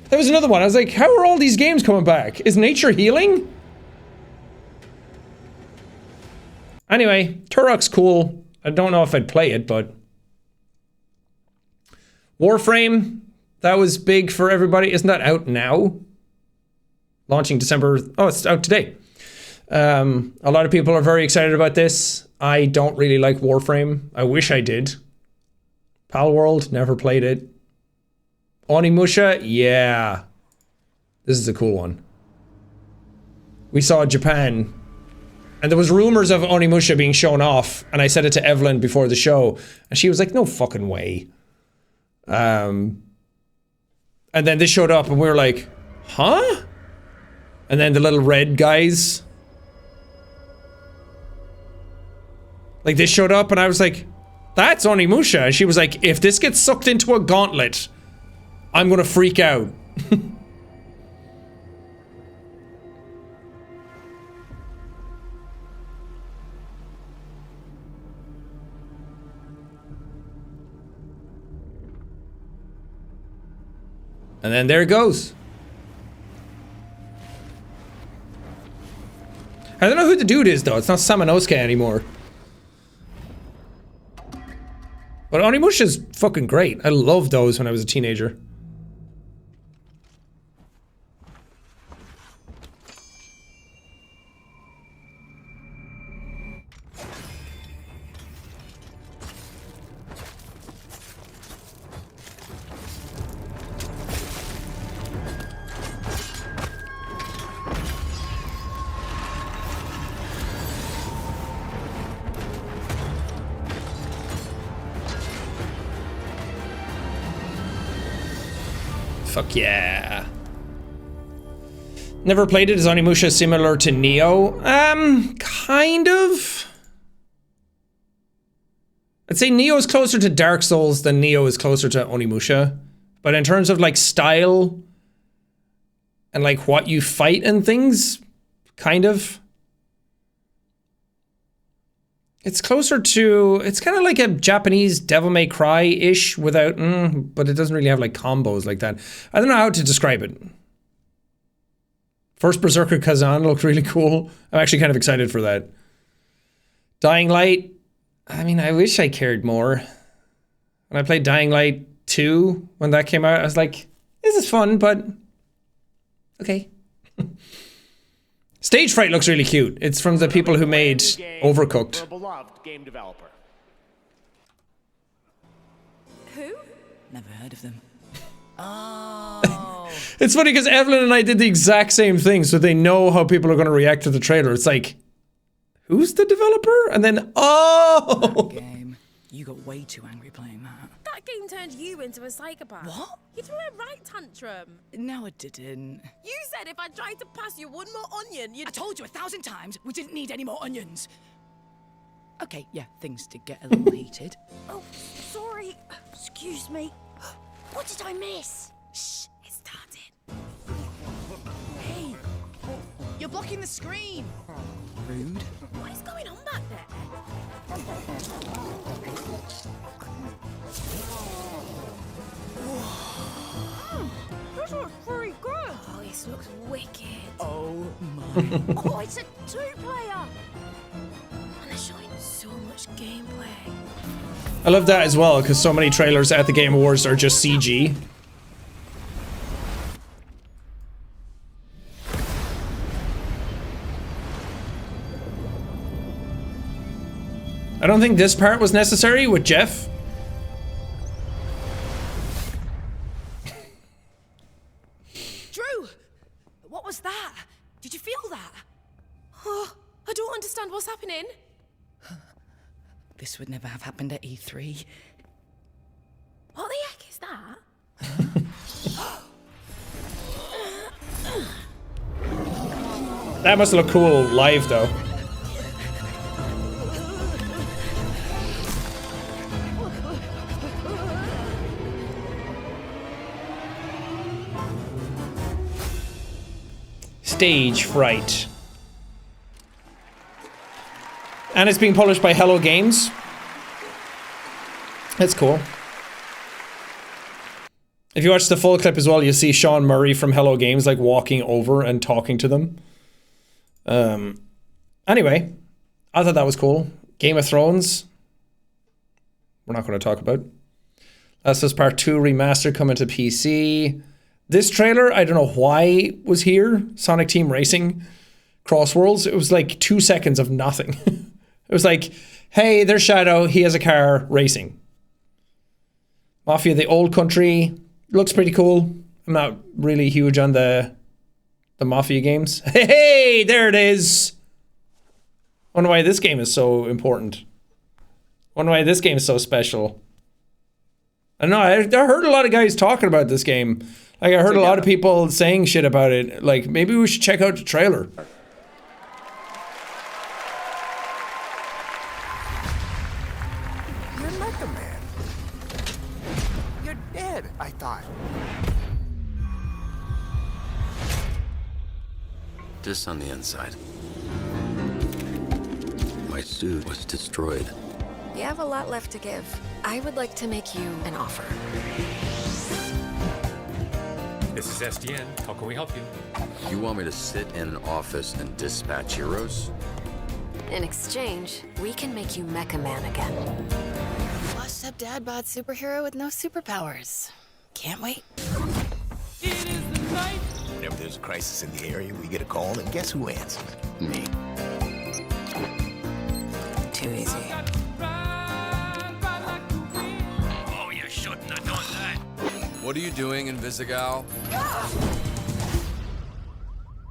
That was another one. I was like, how are all these games coming back? Is nature healing? Anyway, Turok's cool. I don't know if I'd play it, but Warframe, that was big for everybody. Isn't that out now? Launching December. Oh, it's out today. A lot of people are very excited about this. I don't really like Warframe. I wish I did. Palworld, never played it. Onimusha, yeah. This is a cool one. We saw Japan. And there was rumors of Onimusha being shown off, and I said it to Evelyn before the show, and she was like, no fucking way. And then this showed up, and we were like, huh? And then the little red guys. Like, this showed up, and I was like, that's Onimusha. And she was like, if this gets sucked into a gauntlet, I'm gonna freak out. And then there it goes. I don't know who the dude is though. It's not Samanosuke anymore. But Onimusha's fucking great. I loved those when I was a teenager. Fuck yeah. Never played it. Is Onimusha similar to Neo? Kind of. I'd say Neo is closer to Dark Souls than Neo is closer to Onimusha. But in terms of like style and like what you fight and things, kind of. It's closer to, it's kind of like a Japanese Devil May Cry-ish without, but it doesn't really have like combos like that. I don't know how to describe it. First Berserker Kazan looked really cool. I'm actually kind of excited for that. Dying Light, I mean, I wish I cared more. When I played Dying Light 2, when that came out, I was like, this is fun, but okay. Stage Fright looks really cute. It's from the people who made Overcooked. For a beloved game developer. Who? Never heard of them. Oh. It's funny because Evelyn and I did the exact same thing, so they know how people are going to react to the trailer. It's like, who's the developer? And then, oh! Game. You got way too angry playing that. That game turned you into a psychopath. What? You threw a right tantrum. No, it didn't. You said if I tried to pass you one more onion, you'd... I told you 1,000 times we didn't need any more onions. Okay, yeah, things did get a little heated. Oh, sorry. Excuse me. What did I miss? Shh, it started. Hey, you're blocking the screen. Rude. What is going on back there? This looks pretty good. Oh, this looks wicked. Oh my. Oh, it's a 2-player. And they're showing so much gameplay. I love that as well, because so many trailers at the Game Awards are just CG. I don't think this part was necessary with Jeff. Drew, what was that? Did you feel that? Oh, I don't understand what's happening. This would never have happened at E3. What the heck is that? That must look cool live, though. Stage Fright. And it's being published by Hello Games. That's cool. If you watch the full clip as well, you see Sean Murray from Hello Games like walking over and talking to them. Anyway, I thought that was cool. Game of Thrones. We're not going to talk about. Last of Us Part 2 remaster coming to PC. This trailer, I don't know why was here. Sonic Team Racing Crossworlds. It was like 2 seconds of nothing. It was like, hey, there's Shadow. He has a car racing. Mafia: The Old Country looks pretty cool. I'm not really huge on the Mafia games. Hey, there it is. Wonder why this game is so important. Wonder why this game is so special. I know, I heard a lot of guys talking about this game. Like, I heard a lot of people saying shit about it. Like, maybe we should check out the trailer. You're not the man. You're dead, I thought. This on the inside. My suit was destroyed. You have a lot left to give. I would like to make you an offer. This is SDN. How can we help you? You want me to sit in an office and dispatch heroes? In exchange, we can make you Mecha Man again. Washed up dad bod superhero with no superpowers. Can't wait. Whenever there's a crisis in the area, we get a call, and guess who answers? Me. Too easy. Oh, you shouldn't have done that. What are you doing in Visigal?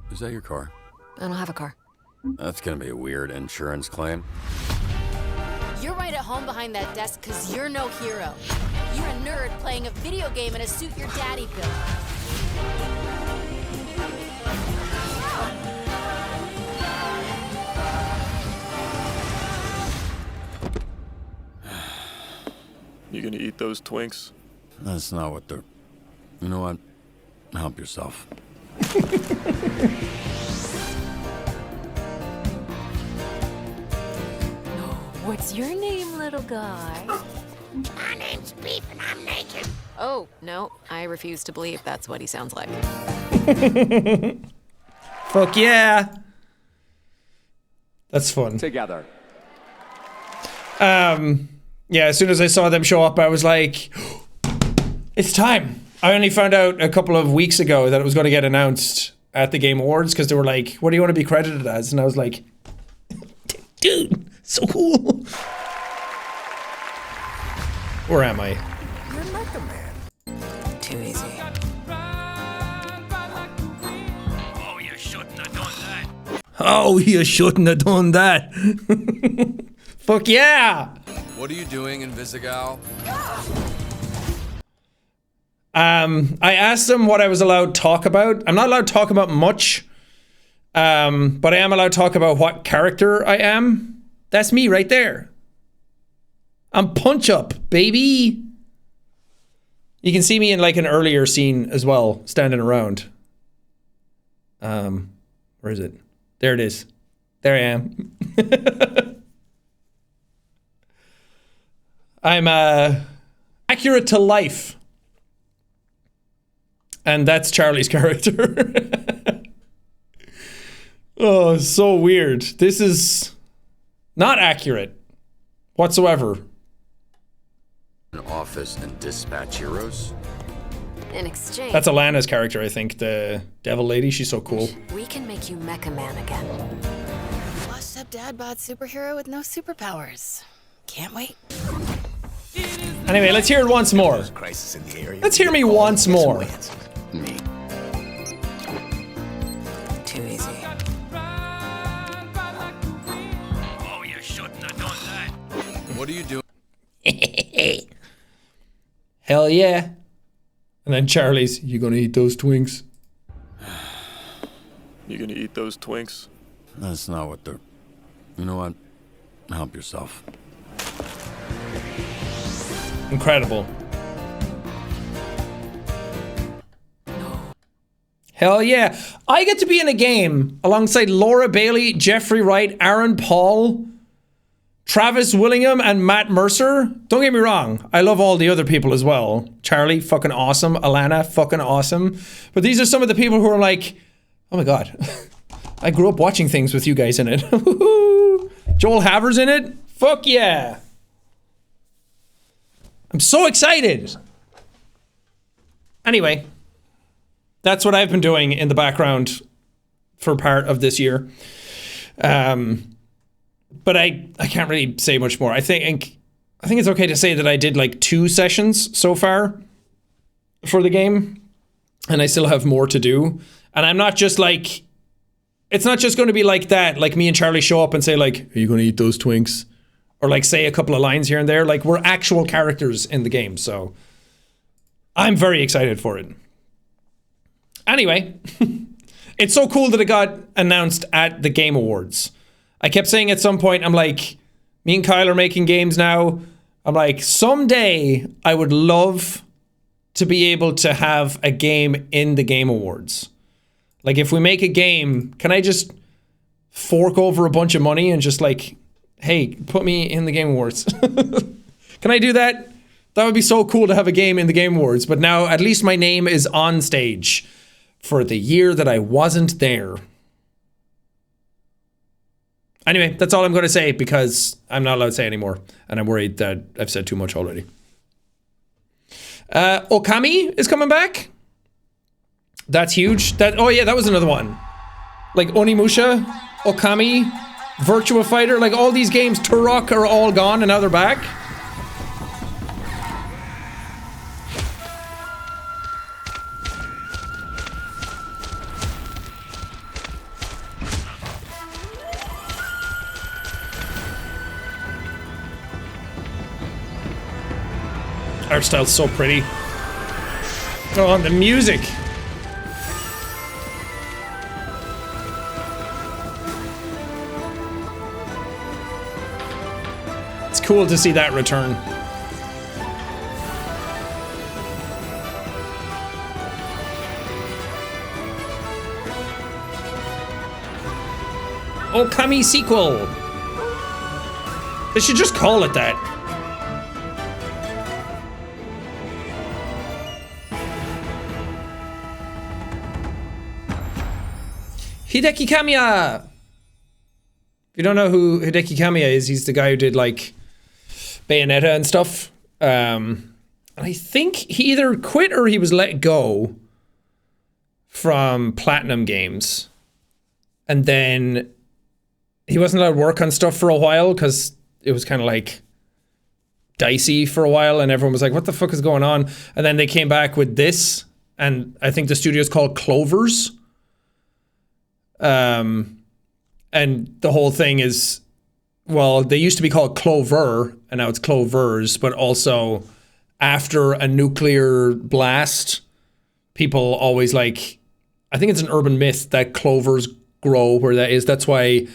Is that your car? I don't have a car. That's gonna be a weird insurance claim. You're right at home behind that desk because you're no hero. You're a nerd playing a video game in a suit your daddy built. You gonna eat those Twinks? That's not what they're... You know what? Help yourself. What's your name, little guy? My name's Beef and I'm naked. Oh, no. I refuse to believe that's what he sounds like. Fuck yeah. That's fun. Together. Yeah, as soon as I saw them show up, I was like, it's time. I only found out a couple of weeks ago that it was going to get announced at the Game Awards because they were like, what do you want to be credited as? And I was like, dude, so cool. Where am I? You're not the man. Too easy. Oh, you shouldn't have done that. Oh, you shouldn't have done that. Fuck yeah. What are you doing in Visigal? I asked them what I was allowed to talk about. I'm not allowed to talk about much, but I am allowed to talk about what character I am. That's me right there. I'm Punch Up, baby. You can see me in like an earlier scene as well, standing around. Where is it? There it is. There I am. I'm accurate to life. And that's Charlie's character. Oh, so weird. This is not accurate whatsoever. An office and dispatch heroes? In exchange, That's Alana's character, I think. The devil lady. She's so cool. we can make you Mecha Man again. Washed up dad bod superhero with no superpowers. Can't wait. Anyway, let's hear it once more. Crisis in the area. Let's hear me once more. Me. Too easy. Oh, you shouldn't have done that. What are you doing? Hell yeah. And then Charlie's, you gonna eat those Twinks? You gonna eat those Twinks? That's not what they're... You know what? Help yourself. Incredible. Hell yeah. I get to be in a game alongside Laura Bailey, Jeffrey Wright, Aaron Paul, Travis Willingham, and Matt Mercer. Don't get me wrong. I love all the other people as well. Charlie, fucking awesome. Alana, fucking awesome. But these are some of the people who are like, oh my God. I grew up watching things with you guys in it. Joel Haver's in it. Fuck yeah. I'm so excited. Anyway, that's what I've been doing in the background for part of this year. But I can't really say much more. I think it's okay to say that I did like 2 sessions so far for the game, and I still have more to do. And I'm not just like, it's not just going to be like that, like me and Charlie show up and say like, are you going to eat those Twinks? Or like say a couple of lines here and there. Like we're actual characters in the game, so I'm very excited for it. Anyway, it's so cool that it got announced at the Game Awards. I kept saying at some point, I'm like, me and Kyle are making games now. I'm like, someday I would love to be able to have a game in the Game Awards. Like if we make a game, can I just fork over a bunch of money and just like, hey, put me in the Game Awards? Can I do that? That would be so cool to have a game in the Game Awards. But now at least my name is on stage for the year that I wasn't there. Anyway, that's all I'm going to say because I'm not allowed to say anymore. And I'm worried that I've said too much already. Okami is coming back. That's huge. Oh yeah, that was another one. Like Onimusha, Okami, Virtua Fighter, like all these games, Turok are all gone and now they're back. Art style's so pretty. Oh, and the music. It's cool to see that return. Okami sequel. They should just call it that. Hideki Kamiya! If you don't know who Hideki Kamiya is, he's the guy who did like Bayonetta and stuff. I think he either quit or he was let go from Platinum Games. And then he wasn't allowed to work on stuff for a while because it was kind of like dicey for a while and everyone was like, what the fuck is going on? And then they came back with this, and I think the studio's called Clovers. And the whole thing is well, they used to be called Clover, and now it's Clovers, but also after a nuclear blast, people always like, I think it's an urban myth that clovers grow where that is. That's why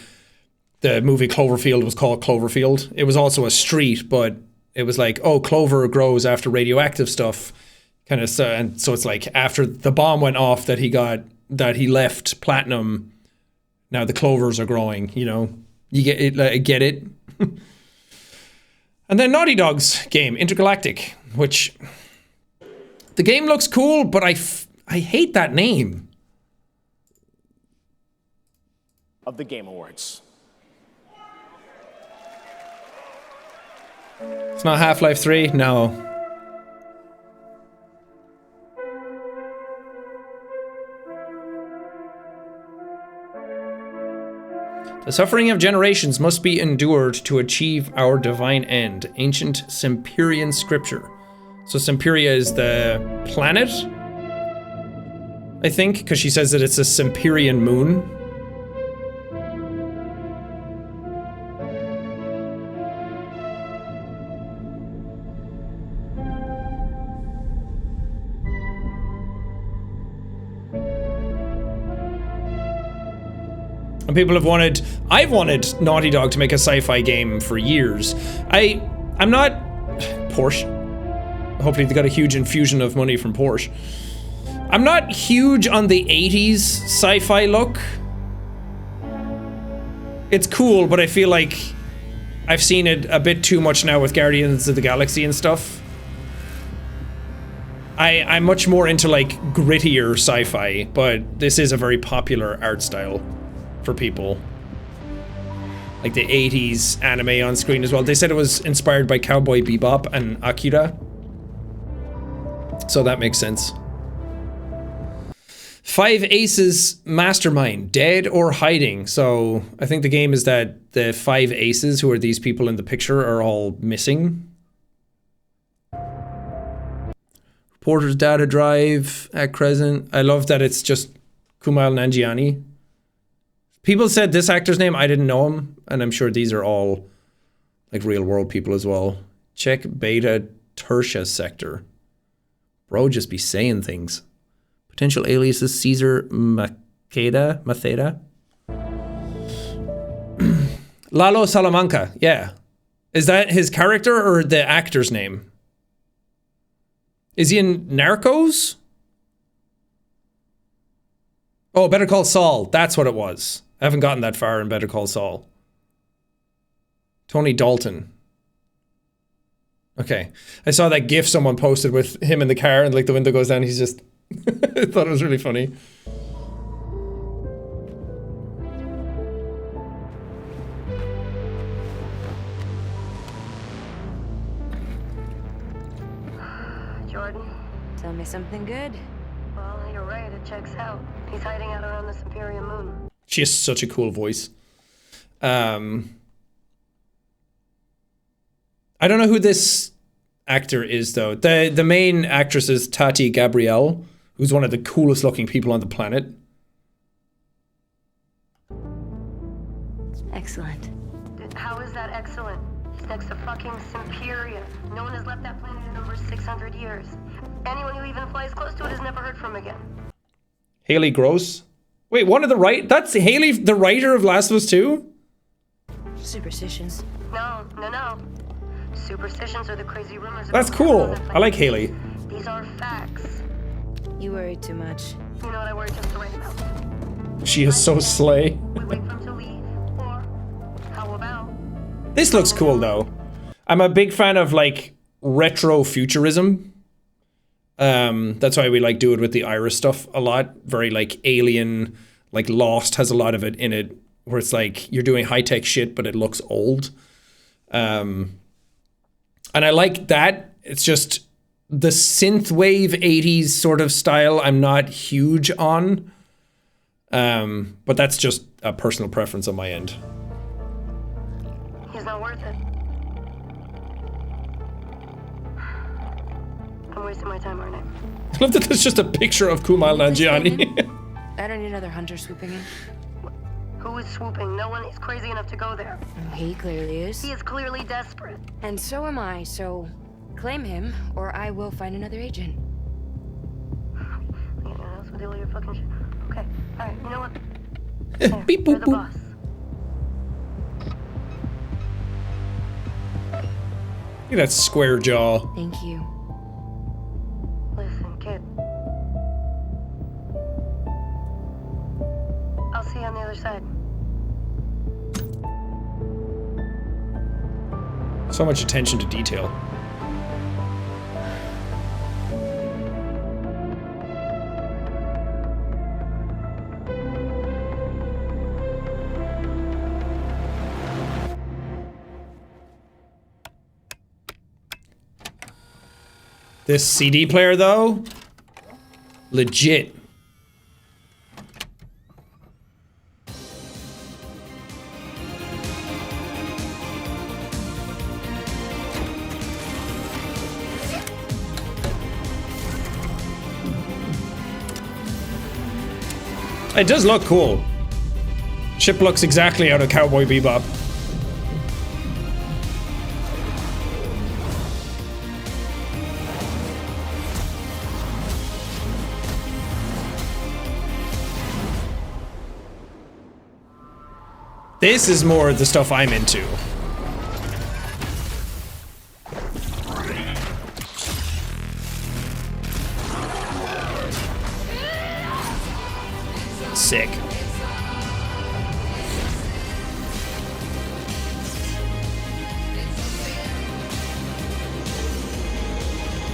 the movie Cloverfield was called Cloverfield. It was also a street, but it was like, oh, clover grows after radioactive stuff. Kind of, and so it's like after the bomb went off that he left Platinum, now the clovers are growing, you know. You get it? And then Naughty Dog's game, Intergalactic, which the game looks cool, but I hate that name. Of the Game Awards. It's not Half-Life 3? No. The suffering of generations must be endured to achieve our divine end. Ancient Semperian scripture. So Semperia is the planet, I think, because she says that it's a Semperian moon. And people have I've wanted Naughty Dog to make a sci-fi game for years. I'm not Porsche. Hopefully they got a huge infusion of money from Porsche. I'm not huge on the 80s sci-fi look. It's cool, but I feel like I've seen it a bit too much now with Guardians of the Galaxy and stuff. I'm much more into like grittier sci-fi, but this is a very popular art style for people. Like the 80s anime on screen as well. They said it was inspired by Cowboy Bebop and Akira. So that makes sense. 5 Aces Mastermind, dead or hiding. So I think the game is that the 5 Aces, who are these people in the picture, are all missing. Reporter's data drive at Crescent. I love that it's just Kumail Nanjiani. People said this actor's name, I didn't know him, and I'm sure these are all like real world people as well. Check Beta Tertia sector. Bro, just be saying things. Potential aliases Caesar Maceda. Lalo Salamanca, yeah. Is that his character or the actor's name? Is he in Narcos? Oh, Better Call Saul, that's what it was. I haven't gotten that far in Better Call Saul. Tony Dalton. Okay. I saw that GIF someone posted with him in the car and like the window goes down. He's just... I thought it was really funny. Jordan, tell me something good. Well, you're right. It checks out. He's hiding out around the Semperian moon. She has such a cool voice. I don't know who this actor is though. The main actress is Tati Gabrielle, who's one of the coolest looking people on the planet. Excellent. How is that excellent? He's next to fucking Semperia. No one has left that planet in over 600 years. Anyone who even flies close to it is never heard from again. Haley Gross. Wait, one of the that's Haley, the writer of Last of Us 2? Superstitions. No. Superstitions are the crazy rumors. That's cool. I like Haley. These are facts. You worry too much. You know what I worry just the right amount. She is so slay. We wait for him to leave, or how about? This looks cool though. I'm a big fan of like retro futurism. That's why we like do it with the Iris stuff a lot. Very like Alien, like Lost has a lot of it in it, where it's like you're doing high tech shit, but it looks old. And I like that. It's just the synthwave 80s sort of style I'm not huge on. But that's just a personal preference on my end. He's not worth it. I'm wasting my time, aren't I? I love that there's just a picture of Kumail Nanjiani. I don't need another hunter swooping in. Who is swooping? No one is crazy enough to go there. He clearly is. He is clearly desperate. And so am I, so claim him, or I will find another agent. Anyone else will deal with your fucking shit. Okay, alright, you know what? Beep, You're boop, the boop. boss. Look at that square jaw. Thank you. Listen, kid. I'll see you on the other side. So much attention to detail. This CD player, though, legit. It does look cool. Ship looks exactly out of Cowboy Bebop. This is more the stuff I'm into. Sick.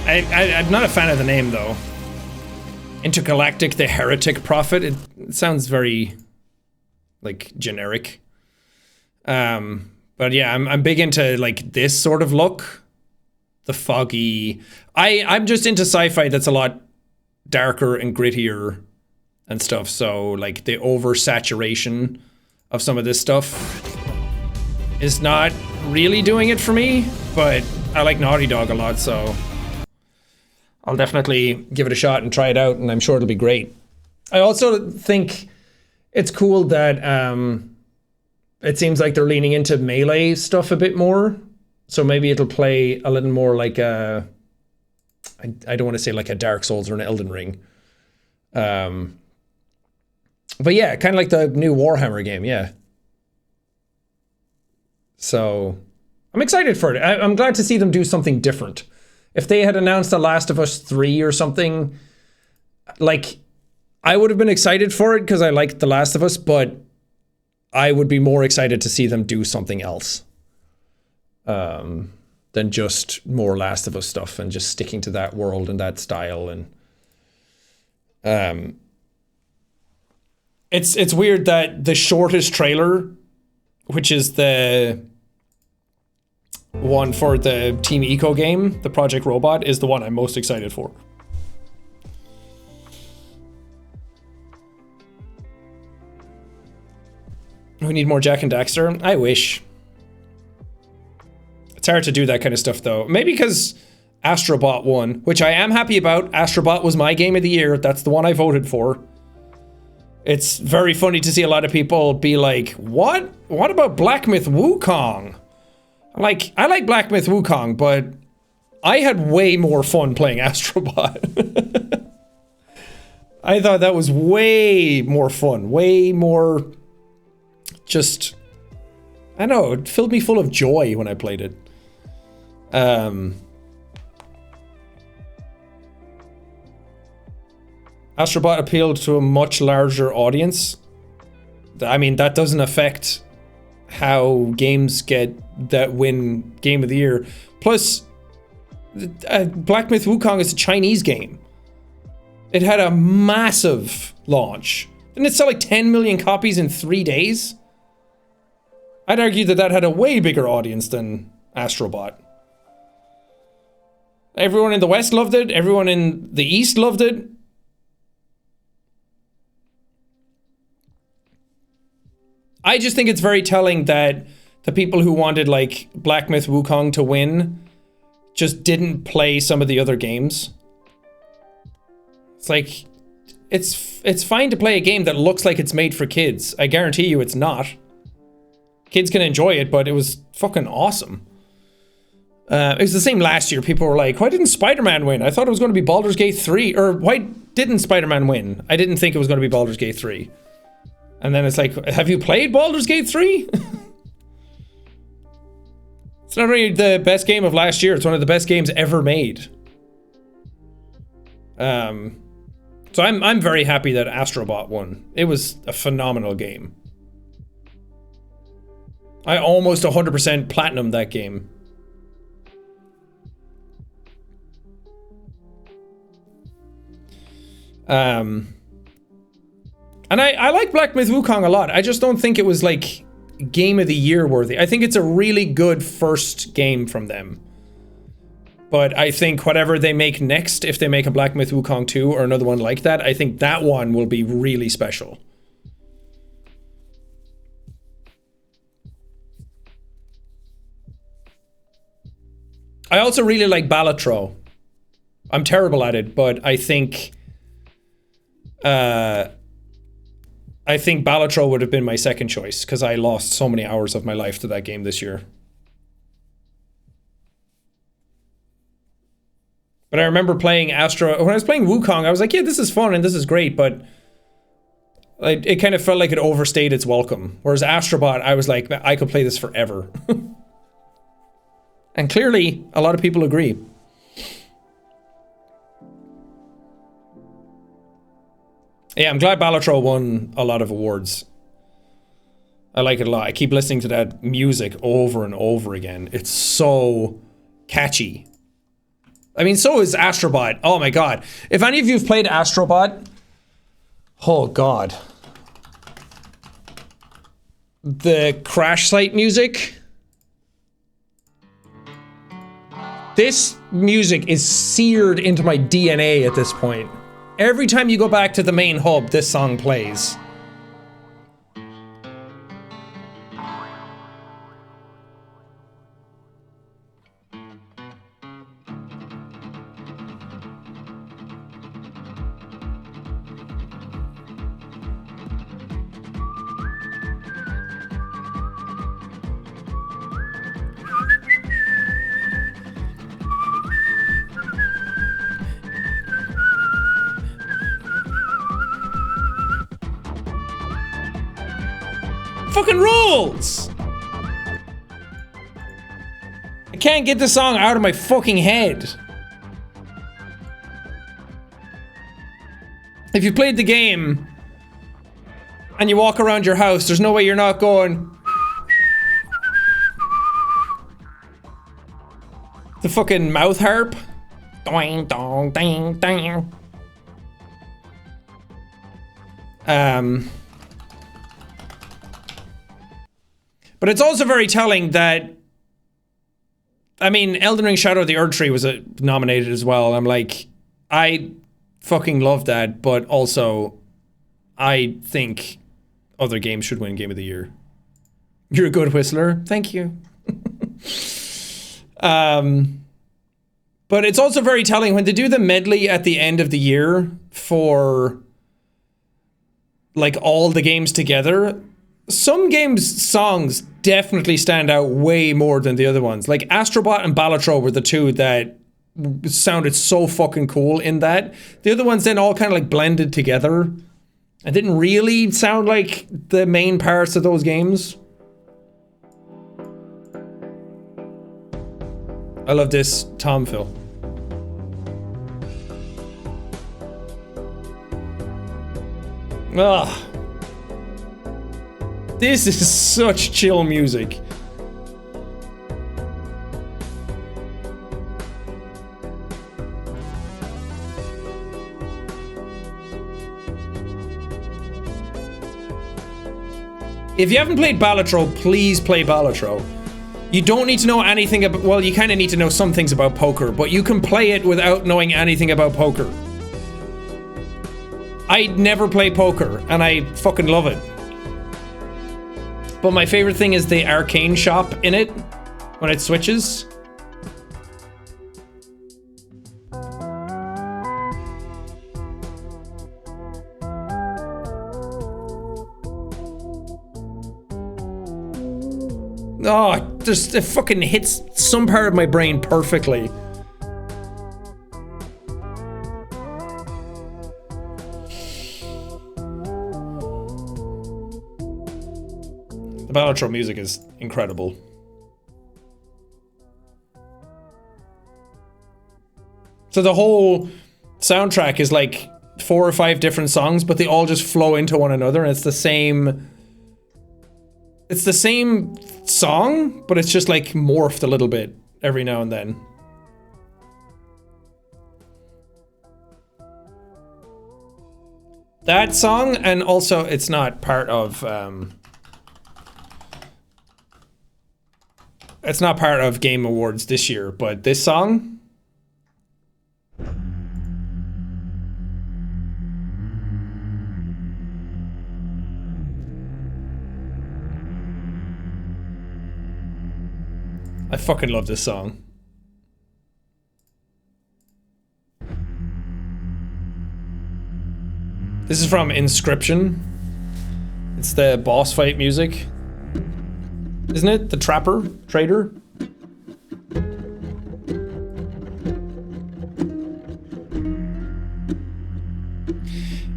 I'm not a fan of the name, though. Intergalactic the Heretic Prophet. It sounds very, like, generic. But yeah, I'm big into, like, this sort of look. The foggy... I'm just into sci-fi that's a lot darker and grittier and stuff. So, like, the oversaturation of some of this stuff is not really doing it for me. But I like Naughty Dog a lot, so... I'll definitely give it a shot and try it out, and I'm sure it'll be great. I also think it's cool that it seems like they're leaning into melee stuff a bit more. So maybe it'll play a little more like a... I don't want to say like a Dark Souls or an Elden Ring. But yeah, kind of like the new Warhammer game, yeah. So I'm excited for it. I'm glad to see them do something different. If they had announced The Last of Us 3 or something, like, I would have been excited for it because I liked The Last of Us, but I would be more excited to see them do something else than just more Last of Us stuff and just sticking to that world and that style. And it's weird that the shortest trailer, which is the one for the Team Eco game, the Project Robot, is the one I'm most excited for. We need more Jak and Daxter. I wish. It's hard to do that kind of stuff, though. Maybe because Astrobot won, which I am happy about. Astrobot was my game of the year. That's the one I voted for. It's very funny to see a lot of people be like, what? What about Black Myth Wukong? Like, I like Black Myth Wukong, but I had way more fun playing Astrobot. I thought that was way more fun, way more just, I don't know, it filled me full of joy when I played it. Astrobot appealed to a much larger audience. I mean, that doesn't affect how games that win Game of the Year. Plus, Black Myth Wukong is a Chinese game. It had a massive launch. Didn't it sell like 10 million copies in 3 days? I'd argue that had a way bigger audience than Astrobot. Everyone in the West loved it. Everyone in the East loved it. I just think it's very telling that the people who wanted, like, Black Myth Wukong to win just didn't play some of the other games. It's like, it's fine to play a game that looks like it's made for kids. I guarantee you it's not. Kids can enjoy it, but it was fucking awesome. It was the same last year. People were like, why didn't Spider-Man win? I thought it was going to be Baldur's Gate 3. Or why didn't Spider-Man win? I didn't think it was going to be Baldur's Gate 3. And then it's like, have you played Baldur's Gate 3? It's not only the best game of last year, it's one of the best games ever made. So I'm very happy that Astrobot won. It was a phenomenal game. I almost 100% platinum that game. And I like Black Myth Wukong a lot. I just don't think it was like Game of the Year worthy. I think it's a really good first game from them. But I think whatever they make next, if they make a Black Myth Wukong 2 or another one like that, I think that one will be really special. I also really like Balatro. I'm terrible at it, but I think Balatro would have been my second choice because I lost so many hours of my life to that game this year. But I remember playing when I was playing Wukong, I was like, yeah, this is fun and this is great, but it kind of felt like it overstayed its welcome. Whereas Astrobot, I was like, I could play this forever. And clearly, a lot of people agree. Yeah, I'm glad Balatro won a lot of awards. I like it a lot. I keep listening to that music over and over again. It's so catchy. I mean, so is Astrobot. Oh my god. If any of you have played Astrobot, oh god. The crash site music. This music is seared into my DNA at this point. Every time you go back to the main hub, this song plays. Fucking rules! I can't get the song out of my fucking head. If you played the game and you walk around your house, there's no way you're not going the fucking mouth harp. Doing, dong, ding, ding. But it's also very telling that, I mean, Elden Ring Shadow of the Erdtree was nominated as well. I'm like, I fucking love that, but also I think other games should win Game of the Year. You're a good whistler. Thank you. But it's also very telling when they do the medley at the end of the year for like all the games together. Some games' songs definitely stand out way more than the other ones. Like Astrobot and Balatro were the two that sounded so fucking cool in that. The other ones then all kind of like blended together and didn't really sound like the main parts of those games. I love this Tom Phil. Ugh. This is such chill music. If you haven't played Balatro, please play Balatro. You don't need to know anything about, well, you kind of need to know some things about poker, but you can play it without knowing anything about poker. I never play poker, and I fucking love it. But my favorite thing is the arcane shop in it, when it switches. it fucking hits some part of my brain perfectly. The Balatro music is incredible. So the whole soundtrack is like 4 or 5 different songs, but they all just flow into one another, and it's the same song, but it's just like morphed a little bit every now and then. That song, and also it's not part of it's not part of Game Awards this year, but this song, I fucking love this song. This is from Inscription. It's the boss fight music. Isn't it? The Trader?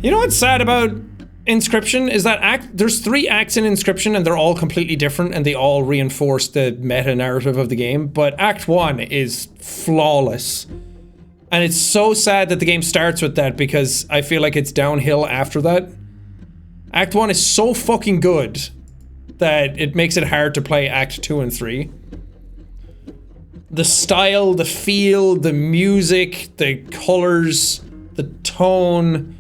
You know what's sad about Inscription is that there's 3 acts in Inscription, and they're all completely different, and they all reinforce the meta narrative of the game, but Act 1 is flawless. And it's so sad that the game starts with that, because I feel like it's downhill after that. Act 1 is so fucking good that it makes it hard to play Act 2 and 3. The style, the feel, the music, the colors, the tone.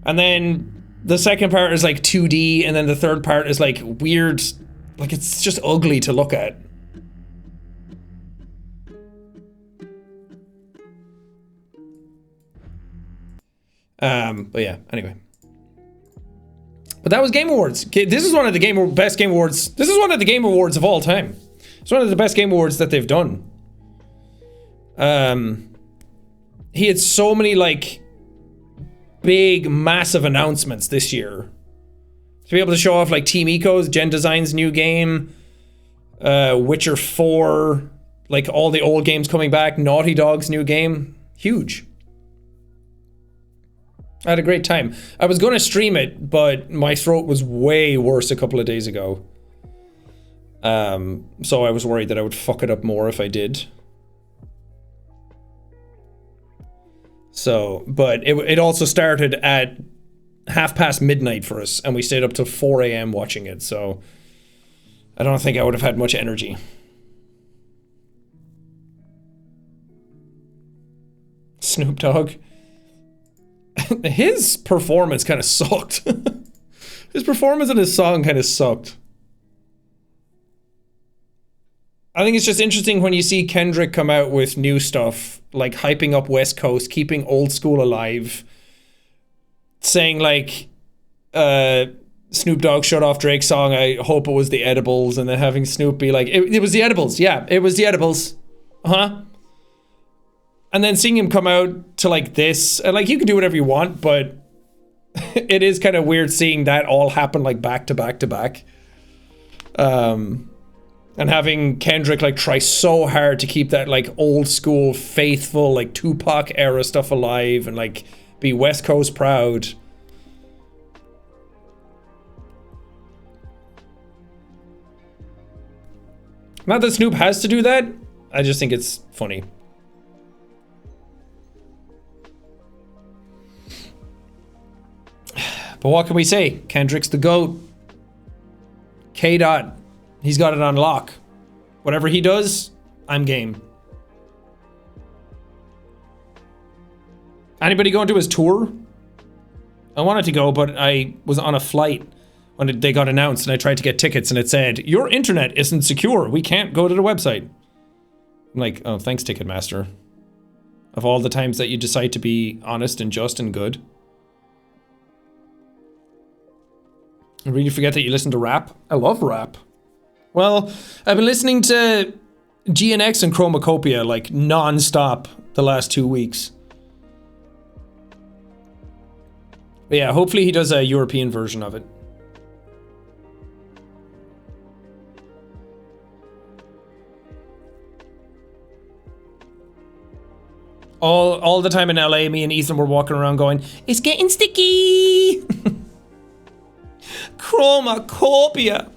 And then the second part is like 2D, and then the third part is like weird, like it's just ugly to look at. But yeah, anyway. But that was Game Awards. This is one of the best Game Awards. This is one of the Game Awards of all time. It's one of the best Game Awards that they've done. He had so many like big, massive announcements this year. To be able to show off like Team Ico's, Gen Design's new game, Witcher 4, like all the old games coming back, Naughty Dog's new game. Huge. I had a great time. I was going to stream it, but my throat was way worse a couple of days ago. So I was worried that I would fuck it up more if I did. So, but it also started at midnight for us, and we stayed up till 4 a.m. watching it, so I don't think I would have had much energy. Snoop Dogg. His performance kind of sucked. His performance in his song kind of sucked. I think it's just interesting when you see Kendrick come out with new stuff, like hyping up West Coast, keeping old school alive, saying like, Snoop Dogg shut off Drake's song, I hope it was the edibles, and then having Snoop be like, it was the edibles, yeah, it was the edibles. Uh-huh. And then seeing him come out to like this, and like you can do whatever you want, but it is kind of weird seeing that all happen like back to back to back. And having Kendrick like try so hard to keep that like old school, faithful, like Tupac era stuff alive and like be West Coast proud. Not that Snoop has to do that, I just think it's funny. But what can we say? Kendrick's the GOAT. K-Dot. He's got it on lock. Whatever he does, I'm game. Anybody going to his tour? I wanted to go, but I was on a flight when they got announced, and I tried to get tickets, and it said, your internet isn't secure. We can't go to the website. I'm like, oh, thanks, Ticketmaster. Of all the times that you decide to be honest and just and good. I really forget that you listen to rap. I love rap. Well, I've been listening to GNX and Chromacopia like non-stop the last 2 weeks. But yeah, hopefully he does a European version of it. All the time in LA, me and Ethan were walking around going, it's getting sticky! Chromacopia!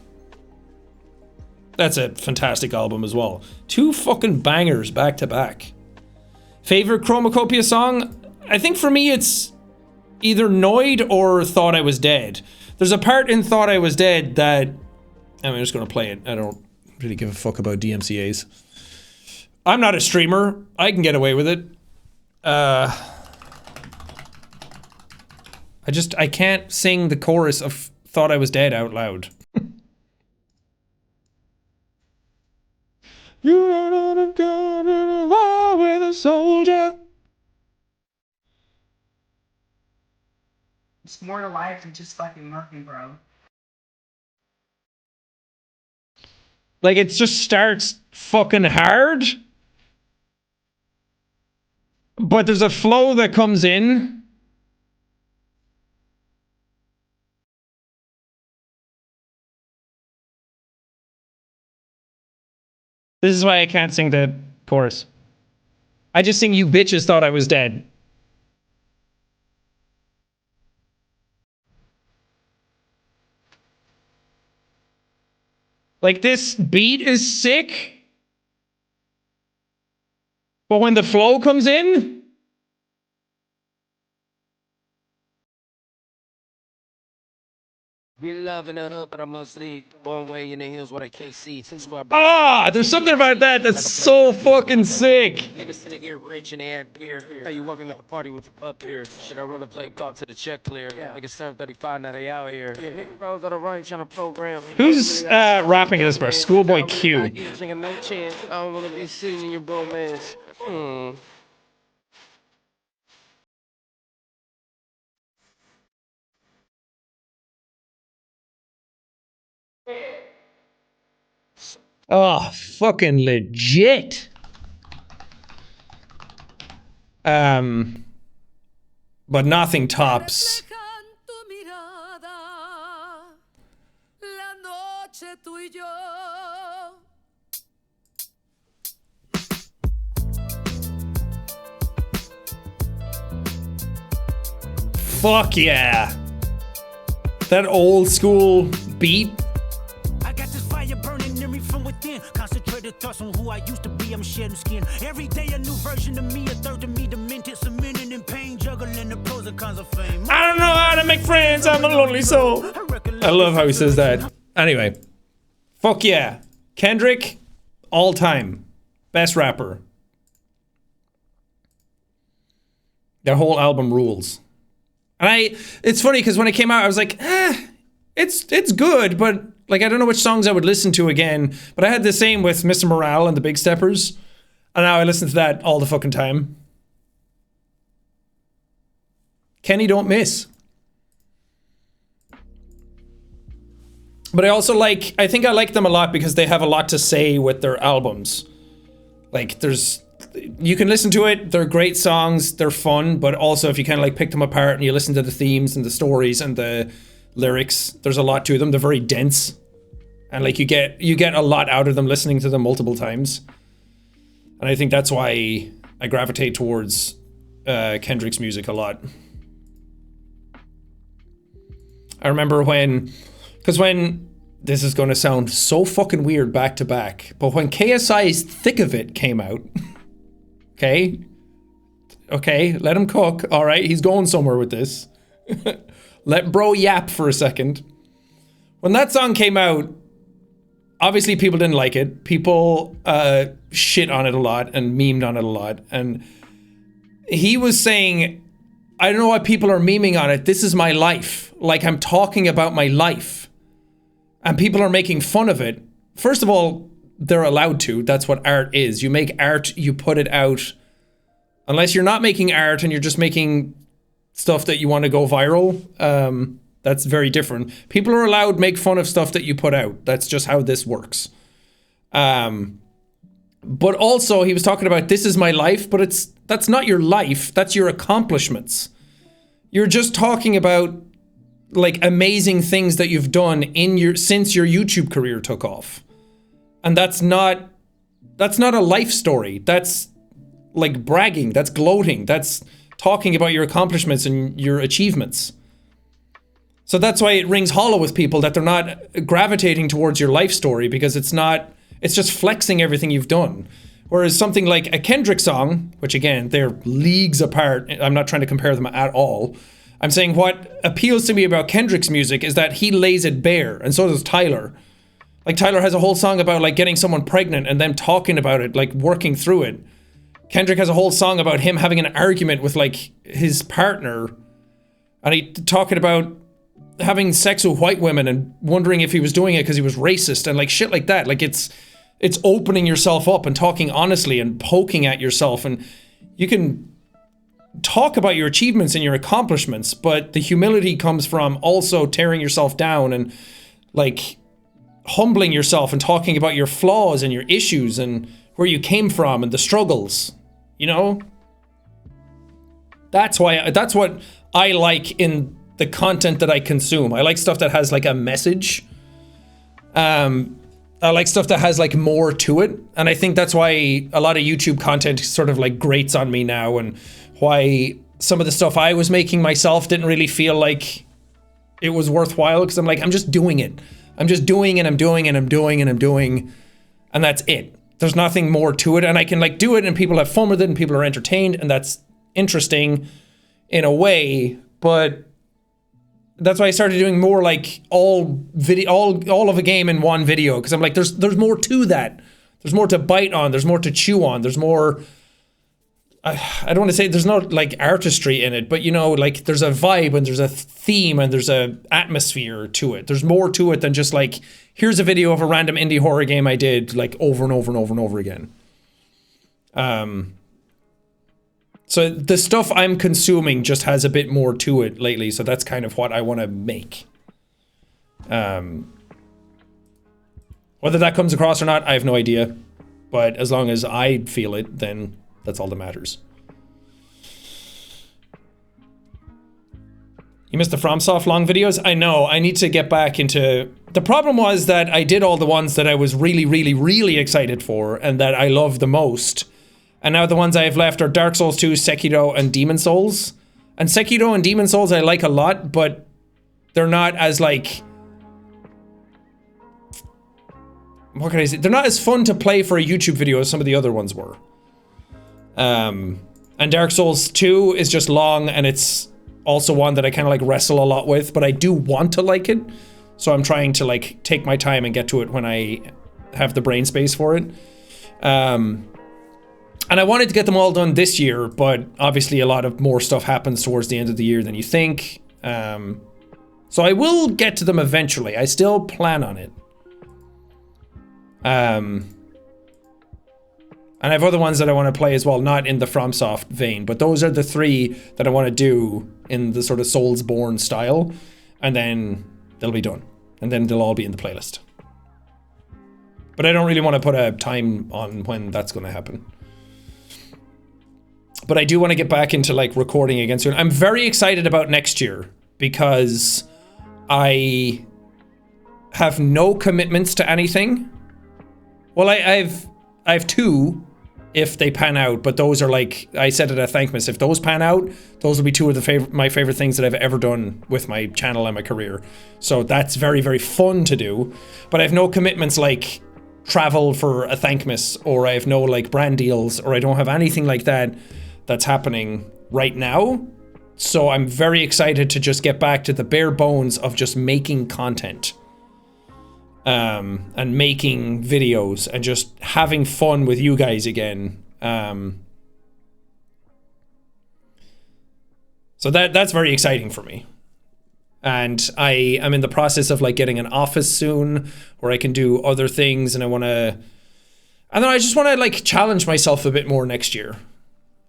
That's a fantastic album as well. 2 fucking bangers back to back. Favorite Chromacopia song? I think for me it's either Noid or Thought I Was Dead. There's a part in Thought I Was Dead that... I'm just gonna play it. I don't really give a fuck about DMCAs. I'm not a streamer. I can get away with it. I can't sing the chorus of Thought I Was Dead out loud. You don't have gone to war with a soldier. It's more to life than just fucking working, bro. Like, it just starts fucking hard. But there's a flow that comes in. This is why I can't sing the chorus. I just sing You Bitches Thought I Was Dead. Like, this beat is sick. But when the flow comes in... Be loving the hood, but I must leave. One way in the hills where they can't see. Since Ah, there's something about that that's so fucking sick. Niggas sitting here rich and they had beer. How you walking at the party with the up here? Should I run a play call to the check clear? Like it's 7:35 now they out here. Bros on the right trying to program. Who's rapping at this part? Schoolboy Q. Thinking no chance. I don't want to be sitting in your bromance. Oh, fucking legit. But nothing tops. Fuck yeah. That old school beat. I got this fire burning in me from within. Concentrated thoughts on who I used to be. I'm shedding skin. Every day a new version of me, a third of me demented, cemented in pain, juggling the pros and cons of fame. I don't know how to make friends. I'm a lonely soul. I love how he says that. Anyway, fuck yeah. Kendrick, all time. Best rapper. Their whole album rules. And it's funny because when it came out, I was like, it's good, but like, I don't know which songs I would listen to again. But I had the same with Mr. Morale and the Big Steppers. And now I listen to that all the fucking time. Kenny Don't Miss. But I also I think I like them a lot because they have a lot to say with their albums. Like, you can listen to it, they're great songs, they're fun, but also if you kind of like pick them apart and you listen to the themes and the stories and the lyrics, there's a lot to them. They're very dense. And like you get a lot out of them listening to them multiple times. And I think that's why I gravitate towards Kendrick's music a lot. I remember when this is going to sound so fucking weird back to back, but when KSI's Thick of It came out, okay, let him cook, all right, he's going somewhere with this. Let bro yap for a second. When that song came out, obviously people didn't like it. People shit on it a lot and memed on it a lot, and he was saying, I don't know why people are memeing on it. This is my life. Like, I'm talking about my life. And people are making fun of it. First of all, they're allowed to. That's what art is. You make art, you put it out. Unless you're not making art and you're just making stuff that you want to go viral, that's very different. People are allowed to make fun of stuff that you put out. That's just how this works. But also, he was talking about this is my life, but that's not your life. That's your accomplishments. You're just talking about like amazing things that you've done since your YouTube career took off. And that's not a life story. That's like bragging. That's gloating. That's talking about your accomplishments and your achievements. So that's why it rings hollow with people that they're not gravitating towards your life story, because it's just flexing everything you've done. Whereas something like a Kendrick song, which again, they're leagues apart. I'm not trying to compare them at all. I'm saying what appeals to me about Kendrick's music is that he lays it bare, and so does Tyler. Like Tyler has a whole song about like getting someone pregnant and them talking about it, like working through it. Kendrick has a whole song about him having an argument with like his partner, and he talking about having sex with white women and wondering if he was doing it because he was racist and like shit like that. Like it's opening yourself up and talking honestly and poking at yourself, and you can talk about your achievements and your accomplishments, but the humility comes from also tearing yourself down and like humbling yourself and talking about your flaws and your issues and where you came from and the struggles, you know? That's what I like in the content that I consume. I like stuff that has like a message. I like stuff that has like more to it. And I think that's why a lot of YouTube content sort of like grates on me now, and why some of the stuff I was making myself didn't really feel like it was worthwhile, because I'm like, I'm just doing it. I'm just doing and I'm doing and I'm doing and I'm doing, and that's it. There's nothing more to it, and I can like do it and people have fun with it and people are entertained, and that's interesting in a way, but that's why I started doing more like all of a game in one video, because I'm like, there's more to that. There's more to bite on. There's more to chew on. There's more. I don't want to say there's no like artistry in it, but you know, like there's a vibe and there's a theme and there's a atmosphere to it. There's more to it than just like, here's a video of a random indie horror game I did like over and over and over and over again. So the stuff I'm consuming just has a bit more to it lately, so that's kind of what I want to make. Whether that comes across or not, I have no idea. But as long as I feel it, then that's all that matters. You missed the FromSoft long videos? I know, I need to get back into... The problem was that I did all the ones that I was really, really, really excited for and that I love the most. And now the ones I have left are Dark Souls 2, Sekiro, and Demon Souls. And Sekiro and Demon Souls I like a lot, but they're not as like... What can I say? They're not as fun to play for a YouTube video as some of the other ones were. And Dark Souls 2 is just long, and it's also one that I kind of like wrestle a lot with, but I do want to like it. So I'm trying to like take my time and get to it when I have the brain space for it. And I wanted to get them all done this year, but obviously a lot of more stuff happens towards the end of the year than you think. So I will get to them eventually. I still plan on it. And I have other ones that I want to play as well, not in the FromSoft vein, but those are the three that I want to do in the sort of Soulsborne style, and then they'll be done. And then they'll all be in the playlist. But I don't really want to put a time on when that's going to happen. But I do want to get back into like recording again soon. I'm very excited about next year because I have no commitments to anything. Well, I have two if they pan out, but those are like, I said it at Thankmas, if those pan out, those will be two of my favorite things that I've ever done with my channel and my career. So that's very, very fun to do. But I have no commitments like travel for a Thankmas, or I have no like brand deals, or I don't have anything like that that's happening right now. So I'm very excited to just get back to the bare bones of just making content. And making videos and just having fun with you guys again. So that's very exciting for me. And I am in the process of like getting an office soon where I can do other things, and I just want to like challenge myself a bit more next year.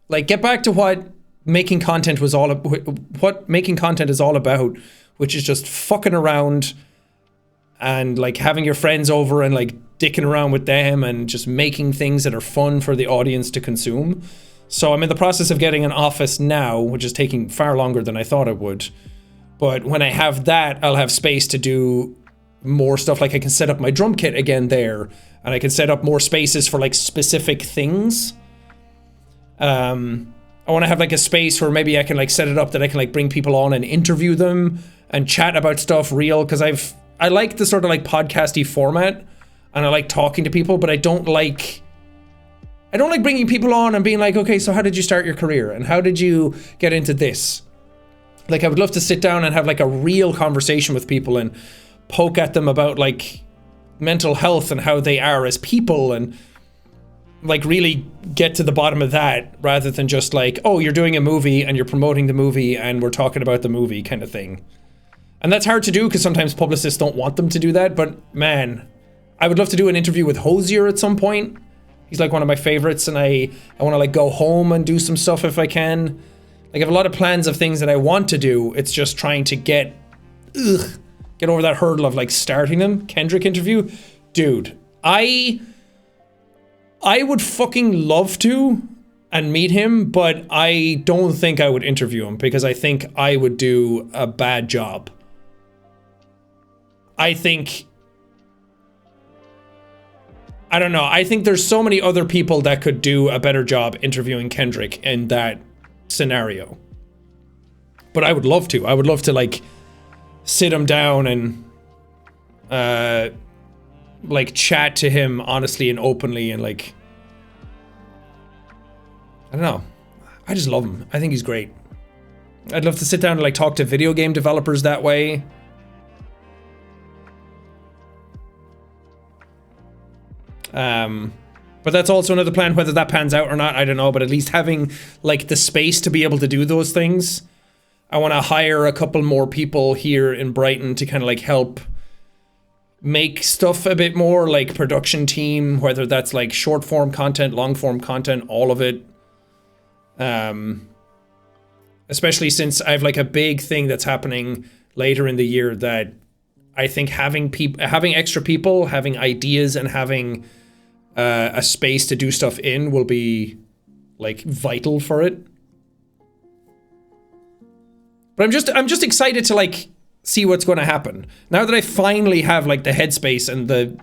Like get back to what making content is all about, which is just fucking around and like having your friends over and like dicking around with them and just making things that are fun for the audience to consume. So I'm in the process of getting an office now, which is taking far longer than I thought it would. But when I have that, I'll have space to do more stuff. Like I can set up my drum kit again there, and I can set up more spaces for like specific things. I want to have like a space where maybe I can like set it up that I can like bring people on and interview them and chat about stuff real, because I like the sort of like podcasty format, and I like talking to people, but I don't like bringing people on and being like, okay, so how did you start your career and how did you get into this? Like, I would love to sit down and have like a real conversation with people and poke at them about like mental health and how they are as people, and like really get to the bottom of that, rather than just like, oh, you're doing a movie and you're promoting the movie and we're talking about the movie kind of thing. And that's hard to do because sometimes publicists don't want them to do that, but man, I would love to do an interview with Hozier at some point. He's like one of my favorites, and I want to like go home and do some stuff if I can. Like, I have a lot of plans of things that I want to do. It's just trying to get over that hurdle of like starting them. Kendrick interview, dude, I would fucking love to and meet him, but I don't think I would interview him because I think I would do a bad job. I don't know. I think there's so many other people that could do a better job interviewing Kendrick in that scenario. But I would love to. I would love to like sit him down and like chat to him honestly and openly, and like, I don't know. I just love him. I think he's great. I'd love to sit down and like talk to video game developers that way. But that's also another plan. Whether that pans out or not, I don't know, but at least having like the space to be able to do those things. I want to hire a couple more people here in Brighton to kind of like help make stuff a bit more, like production team, whether that's like short form content, long form content, all of it. Especially since I have like a big thing that's happening later in the year that I think having extra people, having ideas, and having a space to do stuff in will be like vital for it. But I'm just excited to like see what's going to happen now that I finally have like the headspace and the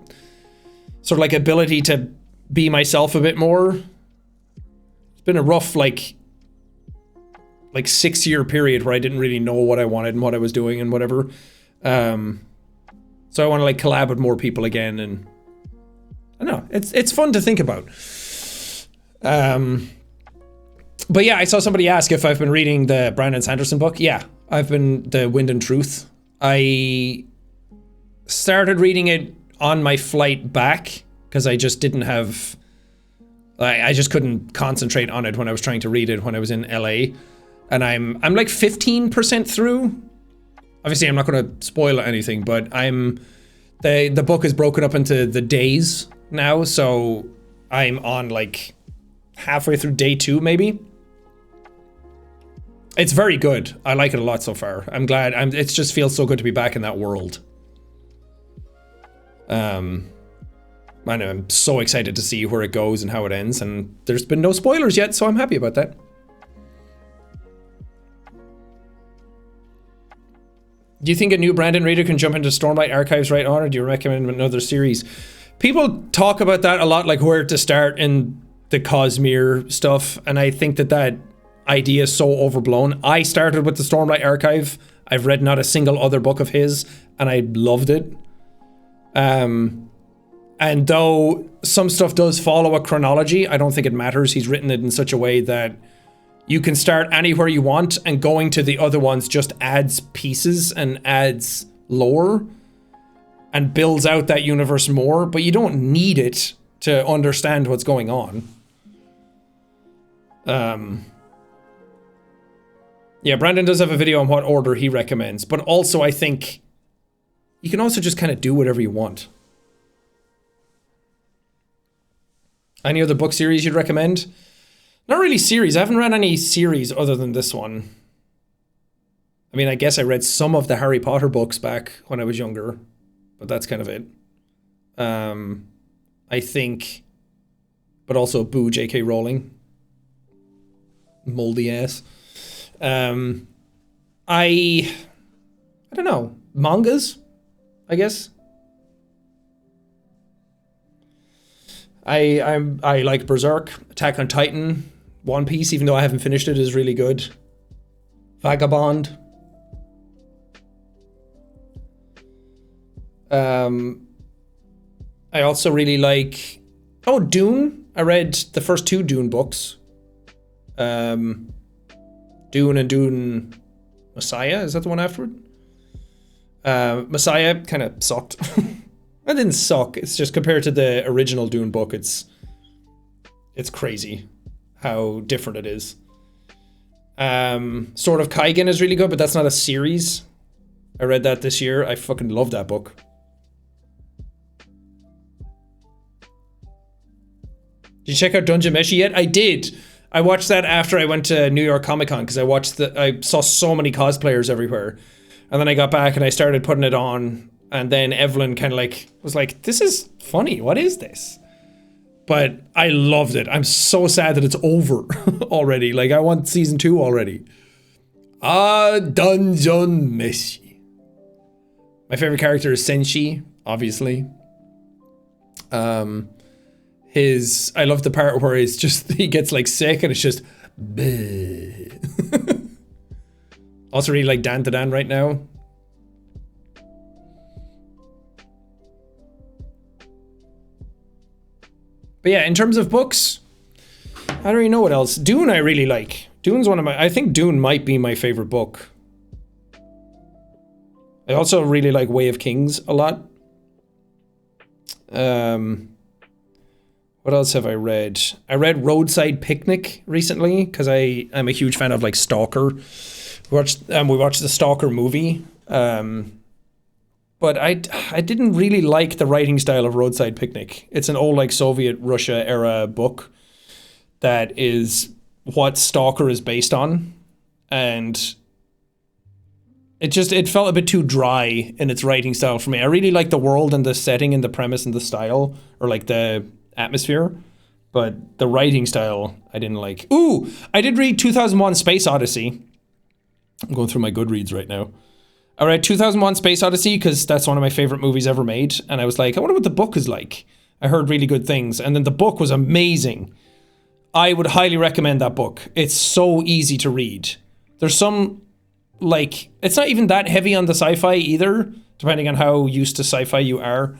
sort of like ability to be myself a bit more. It's been a rough like 6-year period where I didn't really know what I wanted and what I was doing and whatever. So I want to like collab with more people again, and I don't know, it's fun to think about. But yeah, I saw somebody ask if I've been reading the Brandon Sanderson book. Yeah, I've been, the Wind and Truth. I started reading it on my flight back because I just didn't have, I just couldn't concentrate on it when I was trying to read it when I was in LA. And I'm like 15% through. Obviously, I'm not going to spoil anything, but the book is broken up into the days now, so I'm on like halfway through day 2, maybe. It's very good. I like it a lot so far. I'm glad. It just feels so good to be back in that world. And I'm so excited to see where it goes and how it ends, and there's been no spoilers yet, so I'm happy about that. Do you think a new Brandon reader can jump into Stormlight Archives right on, or do you recommend another series? People talk about that a lot, like where to start in the Cosmere stuff, and I think that idea is so overblown. I started with the Stormlight Archive. I've read not a single other book of his, and I loved it. And though some stuff does follow a chronology, I don't think it matters. He's written it in such a way that you can start anywhere you want, and going to the other ones just adds pieces and adds lore and builds out that universe more, but you don't need it to understand what's going on. Yeah, Brandon does have a video on what order he recommends, but also I think you can also just kind of do whatever you want. Any other book series you'd recommend? Not really series. I haven't read any series other than this one. I mean, I guess I read some of the Harry Potter books back when I was younger, but that's kind of it. I think, but also boo J.K. Rowling. Moldy ass. I don't know. Mangas, I guess. I like Berserk, Attack on Titan, One Piece, even though I haven't finished it, is really good. Vagabond. I also really like... Oh, Dune. I read the first 2 Dune books. Dune and Dune Messiah. Is that the one afterward? Messiah kind of sucked. It didn't suck. It's just compared to the original Dune book, it's crazy how different it is. Sword of Kaigen is really good, but that's not a series. I read that this year. I fucking love that book. Did you check out Dungeon Meshi yet? I did. I watched that after I went to New York Comic Con because I saw so many cosplayers everywhere. And then I got back and I started putting it on. And then Evelyn kind of like was like, this is funny. What is this? But I loved it. I'm so sad that it's over already. Like, I want season 2 already. Dungeon Meshi. My favorite character is Senshi, obviously. I love the part where he gets like sick and it's just also really like Dan to Dan right now. But yeah, in terms of books, I don't really know what else. Dune I really like. Dune's I think Dune might be my favorite book. I also really like Way of Kings a lot. What else have I read? I read Roadside Picnic recently because I'm a huge fan of like Stalker. We watched the Stalker movie, but I didn't really like the writing style of Roadside Picnic. It's an old like Soviet Russia era book that is what Stalker is based on, and it felt a bit too dry in its writing style for me. I really like the world and the setting and the premise and the style, or like the atmosphere, but the writing style I didn't like. Ooh, I did read 2001 Space Odyssey. I'm going through my Goodreads right now. I read 2001 Space Odyssey because that's one of my favorite movies ever made, and I was like, I wonder what the book is like. I heard really good things, and then the book was amazing. I would highly recommend that book. It's so easy to read. There's some, like, it's not even that heavy on the sci-fi either, depending on how used to sci-fi you are,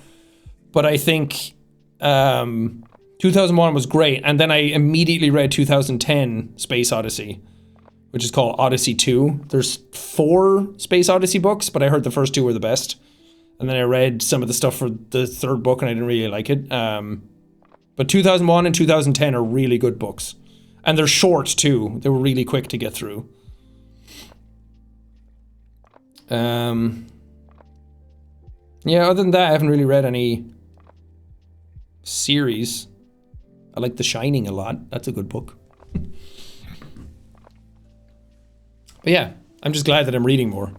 but I think 2001 was great, and then I immediately read 2010 Space Odyssey, which is called Odyssey 2. There's 4 Space Odyssey books, but I heard the first 2 were the best. And then I read some of the stuff for the third book and I didn't really like it. But 2001 and 2010 are really good books. And they're short too. They were really quick to get through. Yeah, other than that, I haven't really read any series. I like The Shining a lot. That's a good book. But yeah, I'm just glad that I'm reading more.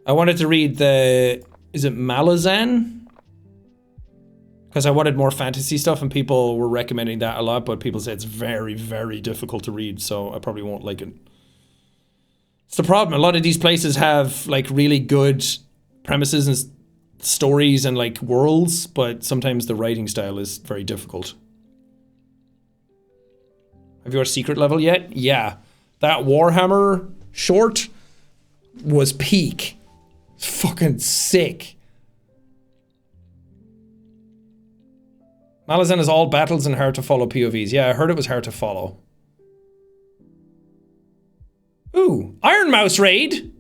I wanted to read is it Malazan? Because I wanted more fantasy stuff and people were recommending that a lot, but people say it's very, very difficult to read, so I probably won't like it. It's the problem. A lot of these places have like really good premises and stories and like worlds, but sometimes the writing style is very difficult. Have you watched Secret Level yet? Yeah. That Warhammer short was peak. It's fucking sick. Malazan is all battles and hard to follow POVs. Yeah, I heard it was hard to follow. Ooh, Iron Mouse raid.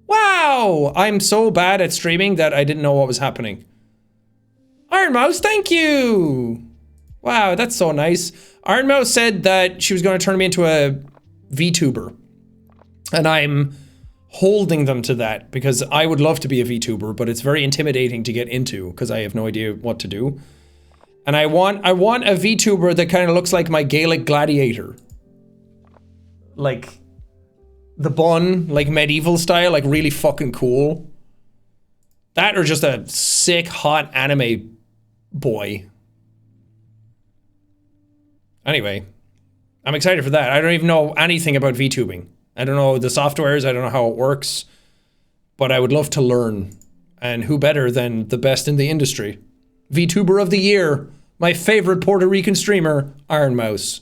Wow, I'm so bad at streaming that I didn't know what was happening. Iron Mouse, thank you. Wow, that's so nice. Iron Mouse said that she was going to turn me into a VTuber. And I'm holding them to that because I would love to be a VTuber, but it's very intimidating to get into because I have no idea what to do. And I want a VTuber that kind of looks like my Gaelic gladiator. Like the bun, like medieval style, like really fucking cool. That or just a sick, hot anime boy. Anyway, I'm excited for that. I don't even know anything about VTubing. I don't know the softwares, I don't know how it works, but I would love to learn. And who better than the best in the industry? VTuber of the Year, My favorite Puerto Rican streamer, Iron Mouse.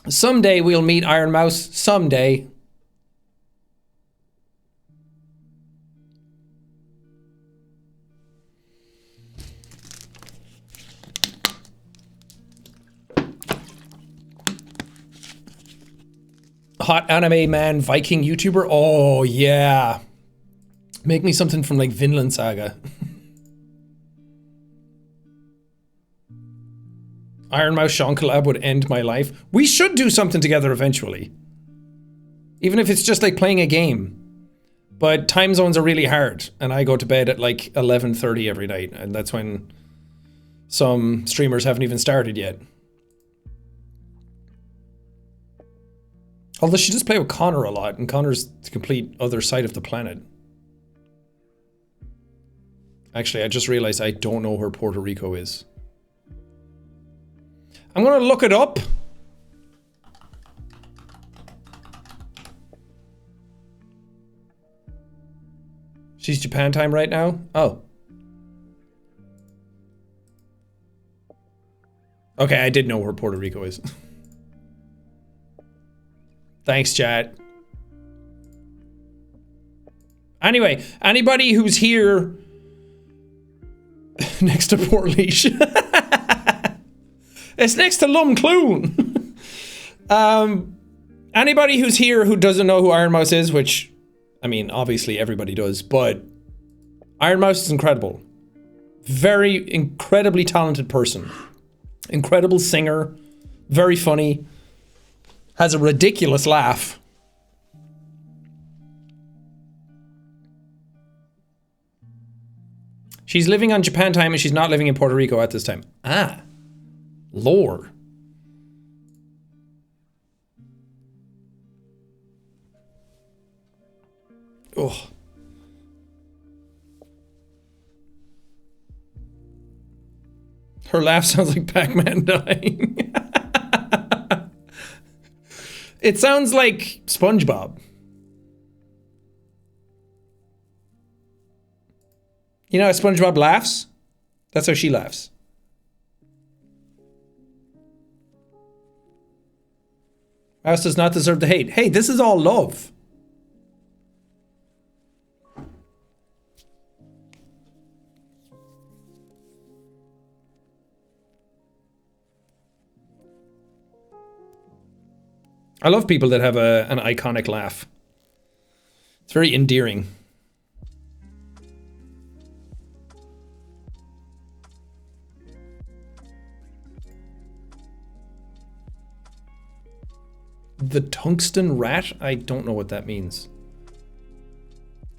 Someday we'll meet Iron Mouse. Someday. Hot anime man Viking YouTuber. Oh yeah. Make me something from like Vinland Saga. Iron Mouse Sean collab would end my life. We should do something together eventually. Even if it's just like playing a game. But time zones are really hard. And I go to bed at like 11:30 every night. And that's when some streamers haven't even started yet. Although she does play with Connor a lot. And Connor's the complete other side of the planet. Actually, I just realized I don't know where Puerto Rico is. I'm gonna look it up. She's Japan time right now? Oh. Okay, I did know where Puerto Rico is. Thanks, chat. Anyway, anybody who's here next to Port Leash. It's next to Lum Clune. Anybody who's here who doesn't know who Iron Mouse is, which, I mean, obviously everybody does, but Iron Mouse is incredible. Very incredibly talented person. Incredible singer. Very funny. Has a ridiculous laugh. She's living on Japan time and she's not living in Puerto Rico at this time. Ah. Lore. Oh. Her laugh sounds like Pac-Man dying. It sounds like SpongeBob. You know how SpongeBob laughs? That's how she laughs. Mouse does not deserve the hate. Hey, this is all love. I love people that have an iconic laugh. It's very endearing. The tungsten rat? I don't know what that means.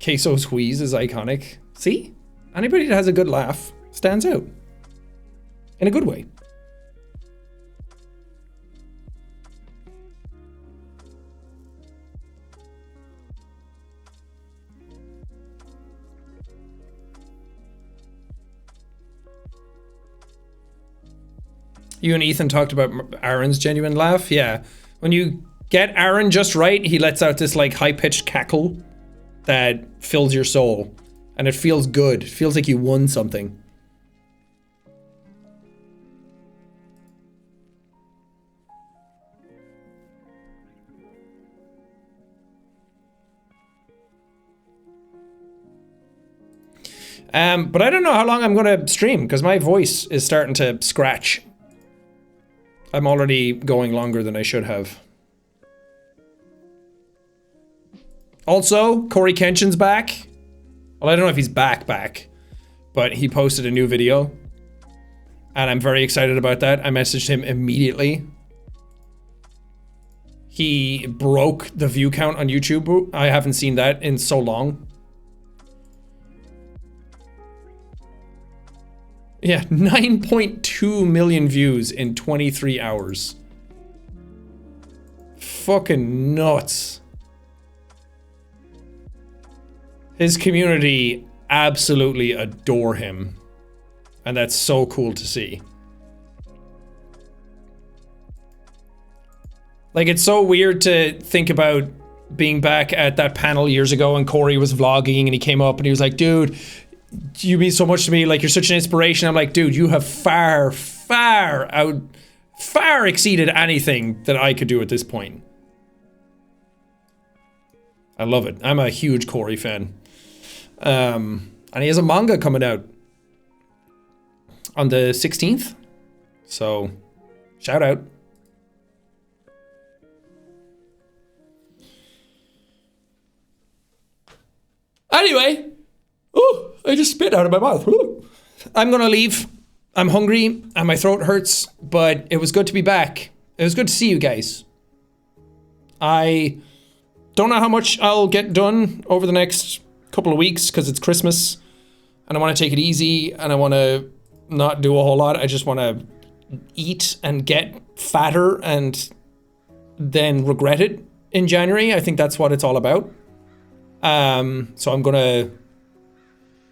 Queso squeeze is iconic. See? Anybody that has a good laugh stands out. In a good way. You and Ethan talked about Aaron's genuine laugh. Yeah. When you get Aaron just right, he lets out this like high-pitched cackle that fills your soul. And it feels good. It feels like you won something. But I don't know how long I'm going to stream because my voice is starting to scratch. I'm already going longer than I should have. Also, Corey Kenshin's back. Well, I don't know if he's back, but he posted a new video. And I'm very excited about that. I messaged him immediately. He broke the view count on YouTube. I haven't seen that in so long. Yeah, 9.2 million views in 23 hours. Fucking nuts. His community absolutely adore him. And that's so cool to see. Like, it's so weird to think about being back at that panel years ago and Corey was vlogging and he came up and he was like, dude, you mean so much to me. Like, you're such an inspiration. I'm like, dude, you have far exceeded anything that I could do at this point. I love it. I'm a huge Corey fan. And he has a manga coming out on the 16th. So, shout out. Anyway, oh, I just spit out of my mouth. Ooh. I'm gonna leave. I'm hungry and my throat hurts, but it was good to be back. It was good to see you guys. I don't know how much I'll get done over the next couple of weeks because it's Christmas and I want to take it easy and I want to not do a whole lot. I just want to eat and get fatter and then regret it in January. I think that's what it's all about. So I'm gonna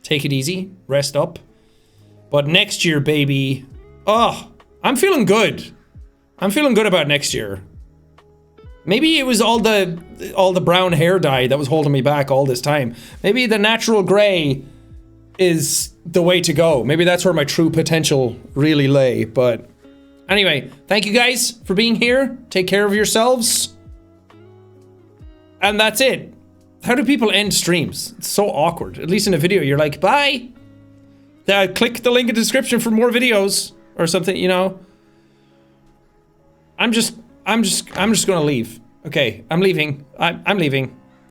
take it easy, rest up. But next year, baby, oh, I'm feeling good. I'm feeling good about next year. Maybe it was all the brown hair dye that was holding me back all this time. Maybe the natural gray is the way to go. Maybe that's where my true potential really lay. But anyway, thank you guys for being here. Take care of yourselves. And that's it. How do people end streams? It's so awkward. At least in a video, you're like, bye. Click the link in the description for more videos or something, you know. I'm just gonna leave. Okay, I'm leaving. I'm leaving.